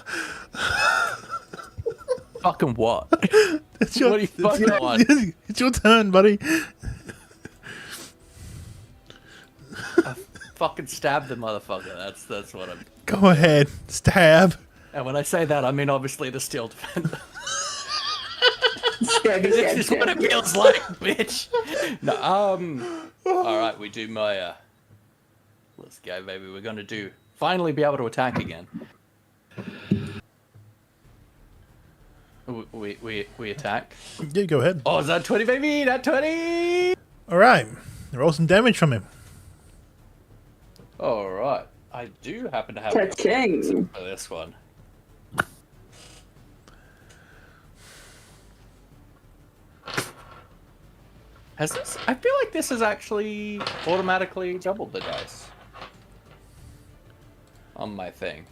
Speaker 1: Fucking what?
Speaker 2: It's your,
Speaker 1: What do you fucking want?
Speaker 2: It's your turn, buddy.
Speaker 1: Fucking stab the motherfucker. That's what I'm.
Speaker 2: Go ahead. Stab.
Speaker 1: And when I say that, I mean obviously the steel defender.
Speaker 3: Stabby,
Speaker 1: This
Speaker 3: stab,
Speaker 1: is what
Speaker 3: stab.
Speaker 1: it feels like, bitch. No, all right, we do my. Let's go, baby. We're gonna finally be able to attack again. We attack.
Speaker 2: Yeah, go ahead.
Speaker 1: Oh, is that 20, baby? That 20.
Speaker 2: All right. Roll some damage from him.
Speaker 1: All right. I do happen to have
Speaker 3: Cha-ching.
Speaker 1: for this one. Has this? I feel like this has actually automatically doubled the dice on my thing.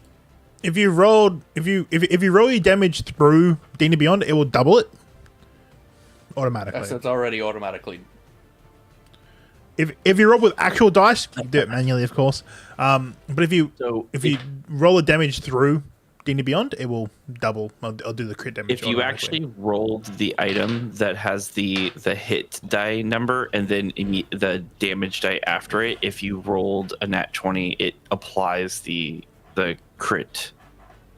Speaker 2: If you roll your damage through D&D Beyond, it will double it automatically.
Speaker 1: So it's already automatically.
Speaker 2: If you roll with actual dice, you do it manually, of course. But if you roll the damage through D&D Beyond, it will double. I'll do the crit damage.
Speaker 5: If you
Speaker 2: automatically.
Speaker 5: actually rolled the item that has the hit die number and then the damage die after it, if you rolled a nat 20, it applies the crit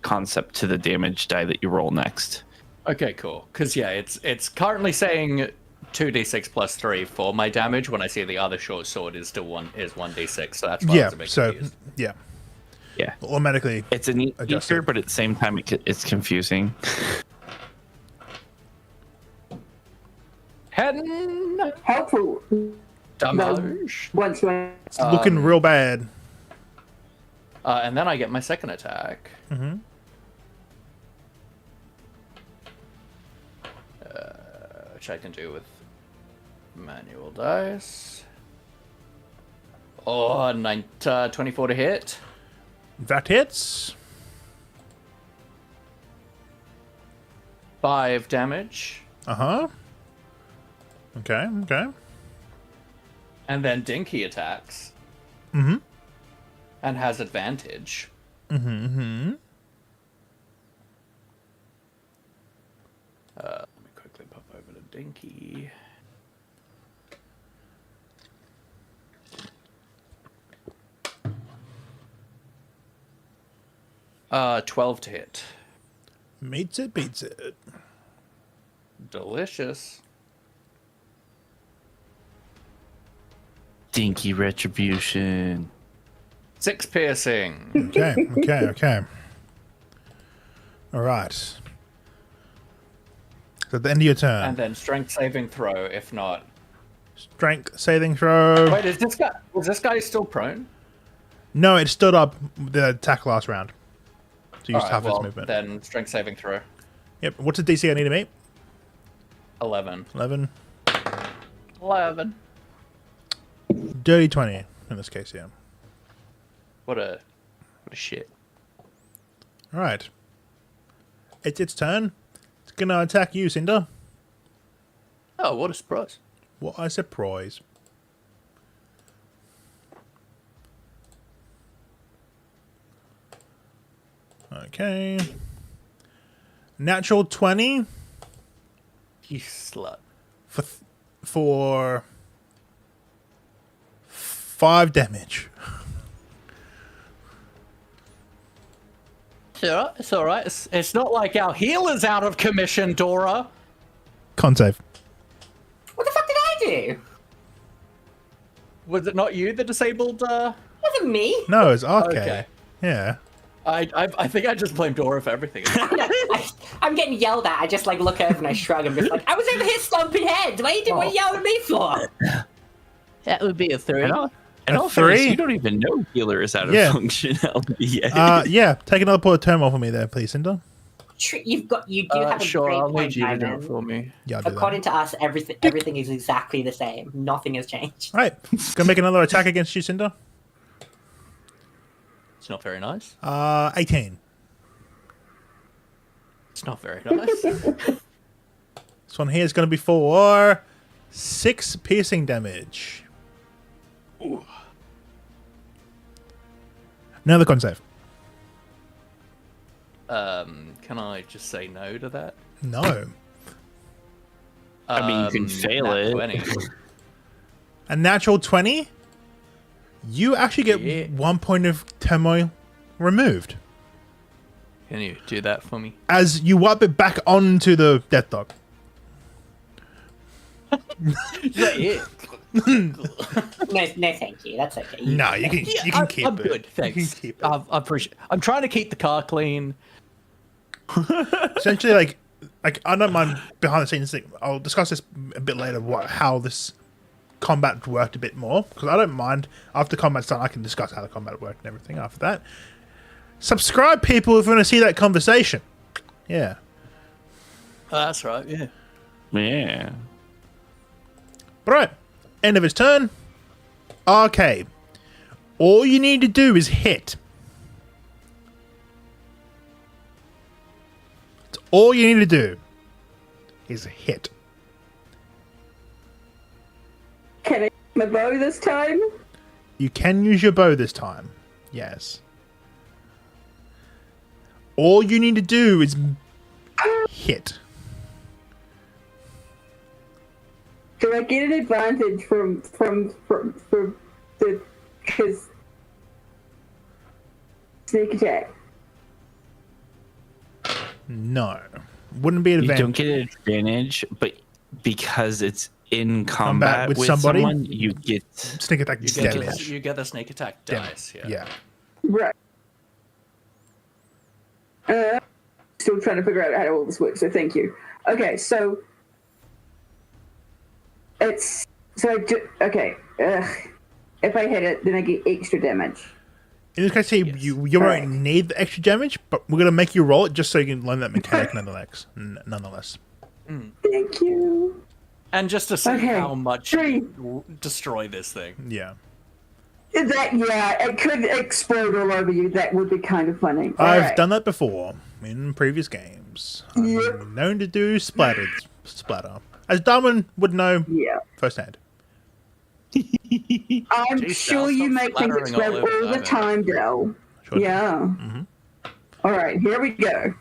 Speaker 5: concept to the damage die that you roll next.
Speaker 1: Okay, cool. Because yeah, it's currently saying 2d6 plus 3 for my damage. When I see the other short sword is still 1d6, so that's why I was a bit confused.
Speaker 2: yeah,
Speaker 5: Yeah.
Speaker 2: automatically.
Speaker 5: It's a neat
Speaker 2: Adjusted.
Speaker 5: feature, but at the same time, it's confusing.
Speaker 1: Heading
Speaker 3: Helpful.
Speaker 1: damage.
Speaker 3: Once you
Speaker 2: It's looking real bad.
Speaker 1: And then I get my second attack.
Speaker 2: Mm-hmm.
Speaker 1: Which I can do with manual dice. Oh, 24 to hit.
Speaker 2: That hits.
Speaker 1: 5 damage.
Speaker 2: Uh-huh. Okay.
Speaker 1: And then Dinky attacks.
Speaker 2: Mm-hmm.
Speaker 1: And has advantage.
Speaker 2: Mm-hmm.
Speaker 1: Let me quickly pop over to Dinky. 12 to hit.
Speaker 2: Meets it, beats it.
Speaker 1: Delicious.
Speaker 5: Dinky retribution.
Speaker 1: 6 piercing.
Speaker 2: Okay. All right. So at the end of your turn,
Speaker 1: And then strength saving throw, if not.
Speaker 2: strength saving throw.
Speaker 1: Wait, is this guy still prone?
Speaker 2: No, it stood up the attack last round. So used
Speaker 1: Alright,
Speaker 2: half its
Speaker 1: well,
Speaker 2: movement.
Speaker 1: then strength saving throw.
Speaker 2: Yep. What's the DC I need to meet?
Speaker 1: 11.
Speaker 2: 11.
Speaker 1: 11.
Speaker 2: Dirty 20 in this case, yeah.
Speaker 1: What a shit.
Speaker 2: All right. It's its turn. It's gonna attack you, Cinder.
Speaker 1: Oh, what a surprise.
Speaker 2: What a surprise. Okay. Natural 20
Speaker 1: You slut.
Speaker 2: for 5 damage.
Speaker 1: It's alright. It's not like our healer's out of commission, Dora.
Speaker 2: Con save.
Speaker 6: What the fuck did I do?
Speaker 1: Was it not you that disabled?
Speaker 6: It wasn't me.
Speaker 2: No, it's RK.
Speaker 1: Okay.
Speaker 2: Yeah.
Speaker 1: I think I just blamed Dora for everything.
Speaker 6: I'm getting yelled at. I just like look over and I shrug and be like, I was over here stomping heads. What are you yelling at me for?
Speaker 7: That would be a 3.
Speaker 5: And
Speaker 2: A
Speaker 5: all fairness,
Speaker 2: 3?
Speaker 5: you don't even know healer is out of
Speaker 2: Yeah.
Speaker 5: functionality yet.
Speaker 2: Yeah. Take another point of turmoil for me there, please, Cinder.
Speaker 6: You do have a
Speaker 1: Sure,
Speaker 6: great
Speaker 1: I'll
Speaker 6: point,
Speaker 1: need you to do it
Speaker 6: Simon.
Speaker 1: for me.
Speaker 2: Yeah, I'll do that.
Speaker 6: According to us, everything is exactly the same. Nothing has changed.
Speaker 2: All right. Gonna make another attack against you, Cinder.
Speaker 1: It's not very nice.
Speaker 2: 18.
Speaker 1: It's not very nice.
Speaker 2: This one here is going to be for 6 piercing damage.
Speaker 1: Ooh.
Speaker 2: Another con save.
Speaker 1: Can I just say no to that?
Speaker 2: No.
Speaker 5: I mean, you can fail
Speaker 1: nat
Speaker 5: it.
Speaker 1: 20.
Speaker 2: A natural 20. You actually get
Speaker 1: Yeah.
Speaker 2: 1 point of turmoil removed
Speaker 1: Can you do that for me?
Speaker 2: as you wipe it back onto the death dog.
Speaker 1: Is that it?
Speaker 6: No, thank you. That's okay.
Speaker 2: No, you can keep
Speaker 1: I'm
Speaker 2: it.
Speaker 1: good, thanks.
Speaker 2: You can keep it.
Speaker 1: I appreciate. I'm trying to keep the car clean.
Speaker 2: Essentially, like I don't mind behind the scenes thing. I'll discuss this a bit later. How this combat worked a bit more, because I don't mind after combat's done. I can discuss how the combat worked and everything after that. Subscribe, people, if you want to see that conversation. Yeah.
Speaker 1: Oh, that's right. Yeah.
Speaker 5: Yeah.
Speaker 2: But right, end of his turn. Okay. All you need to do is hit. That's all you need to do is hit.
Speaker 3: Can I use my bow this time?
Speaker 2: You can use your bow this time. Yes. All you need to do is hit.
Speaker 3: Do I get an advantage from the because sneak attack?
Speaker 2: No. Wouldn't be an
Speaker 5: You
Speaker 2: advantage.
Speaker 5: don't get an advantage, but because it's in combat
Speaker 2: with
Speaker 5: with
Speaker 2: somebody?
Speaker 5: someone, you get.
Speaker 2: Sneak attack
Speaker 1: You get,
Speaker 2: damage.
Speaker 1: you get the snake attack
Speaker 2: Damage.
Speaker 1: dice. Yeah.
Speaker 2: Yeah.
Speaker 3: Right. Still trying to figure out how all this works, so thank you. Okay, so it's okay. If I hit it, then I get extra damage.
Speaker 2: In this case, you won't
Speaker 3: Alright.
Speaker 2: need the extra damage, but we're gonna make you roll it just so you can learn that mechanic nonetheless.
Speaker 3: Thank you.
Speaker 1: And just to see
Speaker 3: Okay.
Speaker 1: how much
Speaker 3: 3.
Speaker 1: you destroy this thing.
Speaker 2: Yeah.
Speaker 3: It could explode all over you. That would be kind of funny.
Speaker 2: I've
Speaker 3: Alright.
Speaker 2: done that before in previous games.
Speaker 3: Yep.
Speaker 2: I'm known to do splatter, as Darwin would know
Speaker 3: Yeah.
Speaker 2: firsthand.
Speaker 3: I'm
Speaker 1: Jeez,
Speaker 3: sure
Speaker 1: Dal,
Speaker 3: you
Speaker 1: stop
Speaker 3: make things
Speaker 1: splattering all
Speaker 3: explode
Speaker 1: over
Speaker 3: all the
Speaker 1: that,
Speaker 3: time, Dell.
Speaker 2: Sure.
Speaker 3: Yeah. All right, here we go.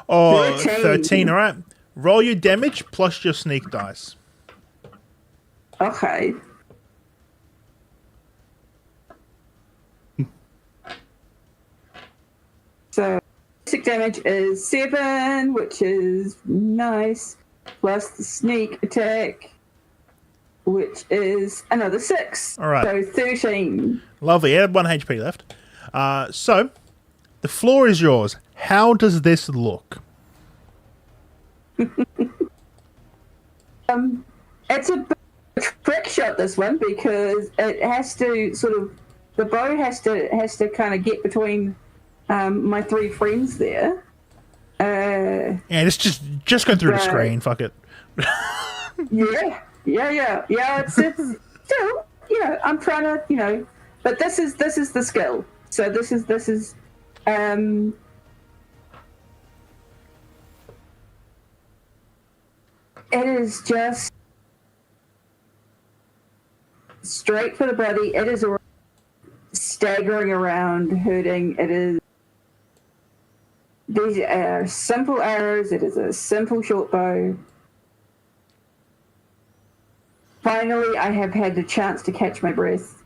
Speaker 2: Oh,
Speaker 3: 13.
Speaker 2: 13, all right. Roll your damage plus your sneak dice.
Speaker 3: Okay. basic damage is 7, which is nice, plus the sneak attack, which is another 6.
Speaker 2: All right.
Speaker 3: So 13.
Speaker 2: Lovely. You have 1 HP left. So, the floor is yours. How does this look?
Speaker 3: It's a bit of a trick shot, this one, because it has to sort of, the bow has to kind of get between my 3 friends there.
Speaker 2: Yeah, just go through the screen. Fuck it.
Speaker 3: Yeah. It's still, I'm trying to, but this is the skill. So this is it is just straight for the body. It is staggering around, hurting. It is. These are simple arrows. It is a simple short bow. Finally, I have had the chance to catch my breath.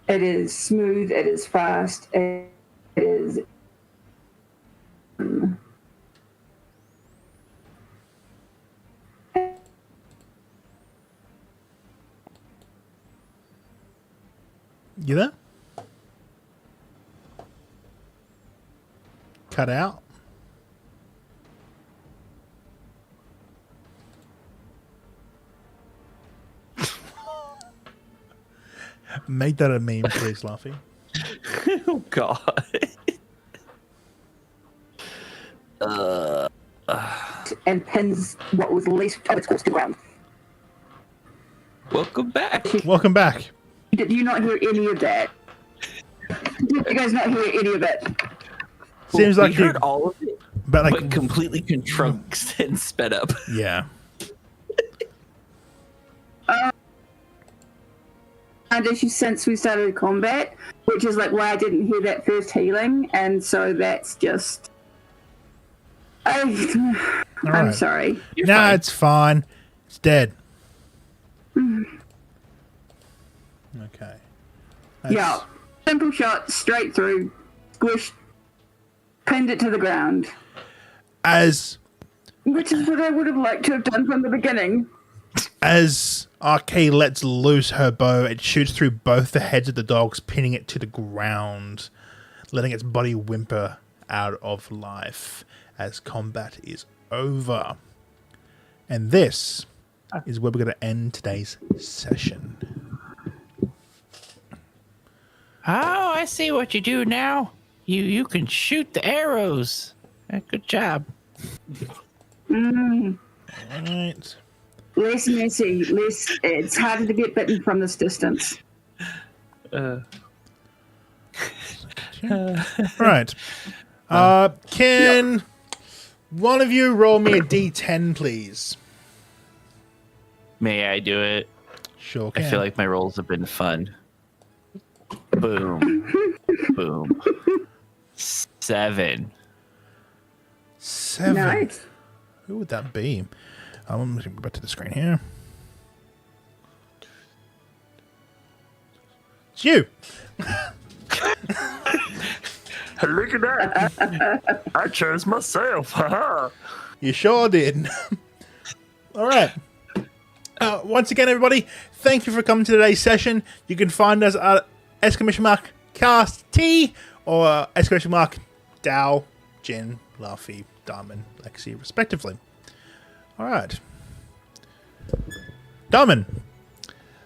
Speaker 3: It is smooth. It is fast. It is.
Speaker 2: You there? Cut out. Make that a meme, please, Luffy.
Speaker 5: Oh God.
Speaker 3: And pins what was least of its course to the ground.
Speaker 5: Welcome back.
Speaker 2: Welcome back.
Speaker 3: Did you not hear any of that? Did you guys not hear any of it?
Speaker 2: Seems
Speaker 5: we
Speaker 2: like you
Speaker 5: heard all of it,
Speaker 2: but
Speaker 5: completely contrunks and sped up.
Speaker 2: Yeah.
Speaker 3: And issue since we started combat, which is like why I didn't hear that first healing, and so that's just. I'm
Speaker 2: right.
Speaker 3: sorry.
Speaker 5: You're
Speaker 2: Nah,
Speaker 5: fine.
Speaker 2: it's fine. It's dead. Okay.
Speaker 3: Yeah, simple shot, straight through, squished, pinned it to the ground.
Speaker 2: As
Speaker 3: Which is what I would have liked to have done from the beginning.
Speaker 2: Arcade lets loose her bow, it shoots through both the heads of the dogs, pinning it to the ground, letting its body whimper out of life as combat is over. And this is where we're going to end today's session.
Speaker 7: Oh, I see what you do now. You can shoot the arrows. Good job.
Speaker 2: All right.
Speaker 3: Less messy, it's harder to get bitten from this distance.
Speaker 2: Right. Can one of you roll me a d10, please?
Speaker 5: May I do it?
Speaker 2: Sure
Speaker 5: I
Speaker 2: can.
Speaker 5: feel like my rolls have been fun. Boom. Boom. 7.
Speaker 2: 7.
Speaker 3: Nice.
Speaker 2: Who would that be? I'm going to go back to the screen here. It's you.
Speaker 8: Look at that. I chose myself.
Speaker 2: You sure did. All right. Once again, everybody, thank you for coming to today's session. You can find us at !cast_T or !Dow, Jen, Laffy, Diamond, Lexi, respectively. All right. Diamond.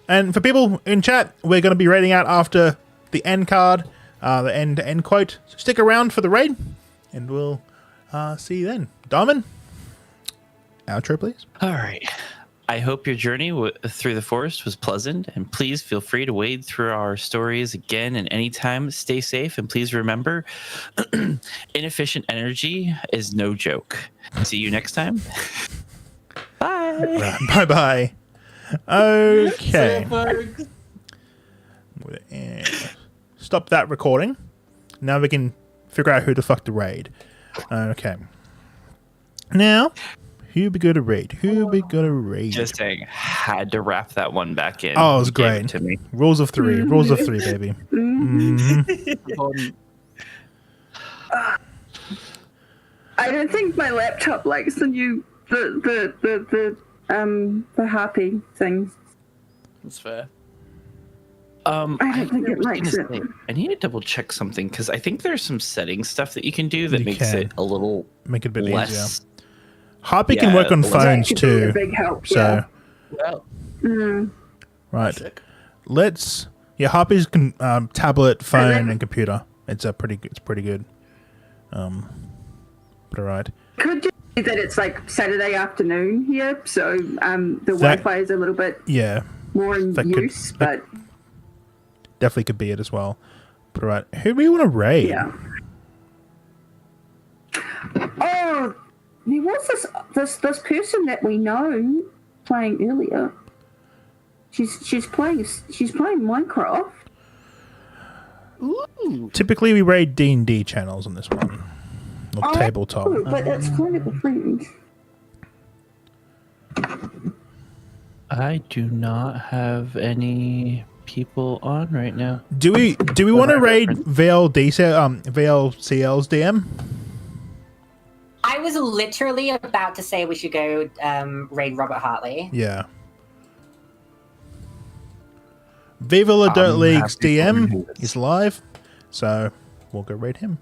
Speaker 2: And for people in chat, we're going to be raiding out after the end card, the end quote. So stick around for the raid, and we'll see you then. Diamond, outro, please.
Speaker 5: All right. I hope your journey through the forest was pleasant, and please feel free to wade through our stories again and anytime. Stay safe, and please remember, inefficient energy is no joke. See you next time. Bye.
Speaker 2: Right, bye-bye. Okay. Stop that recording. Now we can figure out who the fuck to raid. Okay. Now, who we gonna raid? Who we gonna raid?
Speaker 5: Just saying, had to wrap that one back in.
Speaker 2: Oh, it was
Speaker 5: You gave
Speaker 2: great.
Speaker 5: it to me.
Speaker 2: Rules of 3. Rules of 3, baby. Mhm.
Speaker 3: I don't think my laptop likes the new the happy thing.
Speaker 1: That's fair.
Speaker 3: I don't think it likes it.
Speaker 5: I need to double check something because I think there's some setting stuff that you can do that
Speaker 2: You
Speaker 5: makes
Speaker 2: can.
Speaker 5: it a little
Speaker 2: Make it a bit
Speaker 5: less.
Speaker 2: easier. Harpy can work on
Speaker 5: Yeah,
Speaker 2: phones
Speaker 3: that could be a
Speaker 2: too.
Speaker 3: big help,
Speaker 2: So
Speaker 1: Well,
Speaker 2: right,
Speaker 1: sick.
Speaker 2: let's Harpy's can tablet, phone, and computer. It's pretty good. But alright.
Speaker 3: Could just be that it's like Saturday afternoon here, so the Wi-Fi is a little bit
Speaker 2: Yeah,
Speaker 3: more in
Speaker 2: that could-
Speaker 3: use, but
Speaker 2: definitely could be it as well. But alright, who do we want to raid?
Speaker 3: yeah. Oh, there was this person that we know playing earlier. She's playing Minecraft.
Speaker 2: Typically, we raid D&D channels on this one, or tabletop.
Speaker 3: Oh, but that's kind of a friend.
Speaker 5: I do not have any people on right now.
Speaker 2: Do we want to raid VLCL's DM?
Speaker 6: I was literally about to say we should go raid Robert Hartley.
Speaker 2: Yeah. Viva La Dirt League's
Speaker 5: happy for
Speaker 2: DM
Speaker 5: you.
Speaker 2: is live, so we'll go raid him.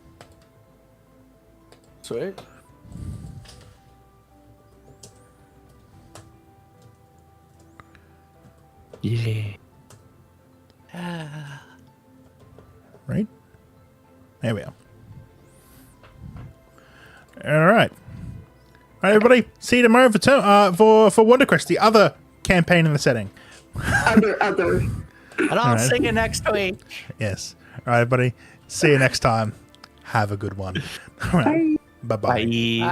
Speaker 1: Sweet.
Speaker 5: Yeah.
Speaker 2: Right? There we are. All right. All right, everybody. See you tomorrow for Wonder Quest, the other campaign in the setting.
Speaker 3: Other.
Speaker 1: And I'll
Speaker 2: Alright.
Speaker 1: sing it next week.
Speaker 2: Yes. All right, everybody. See you next time. Have a good one. All right. Bye-bye.
Speaker 5: Bye.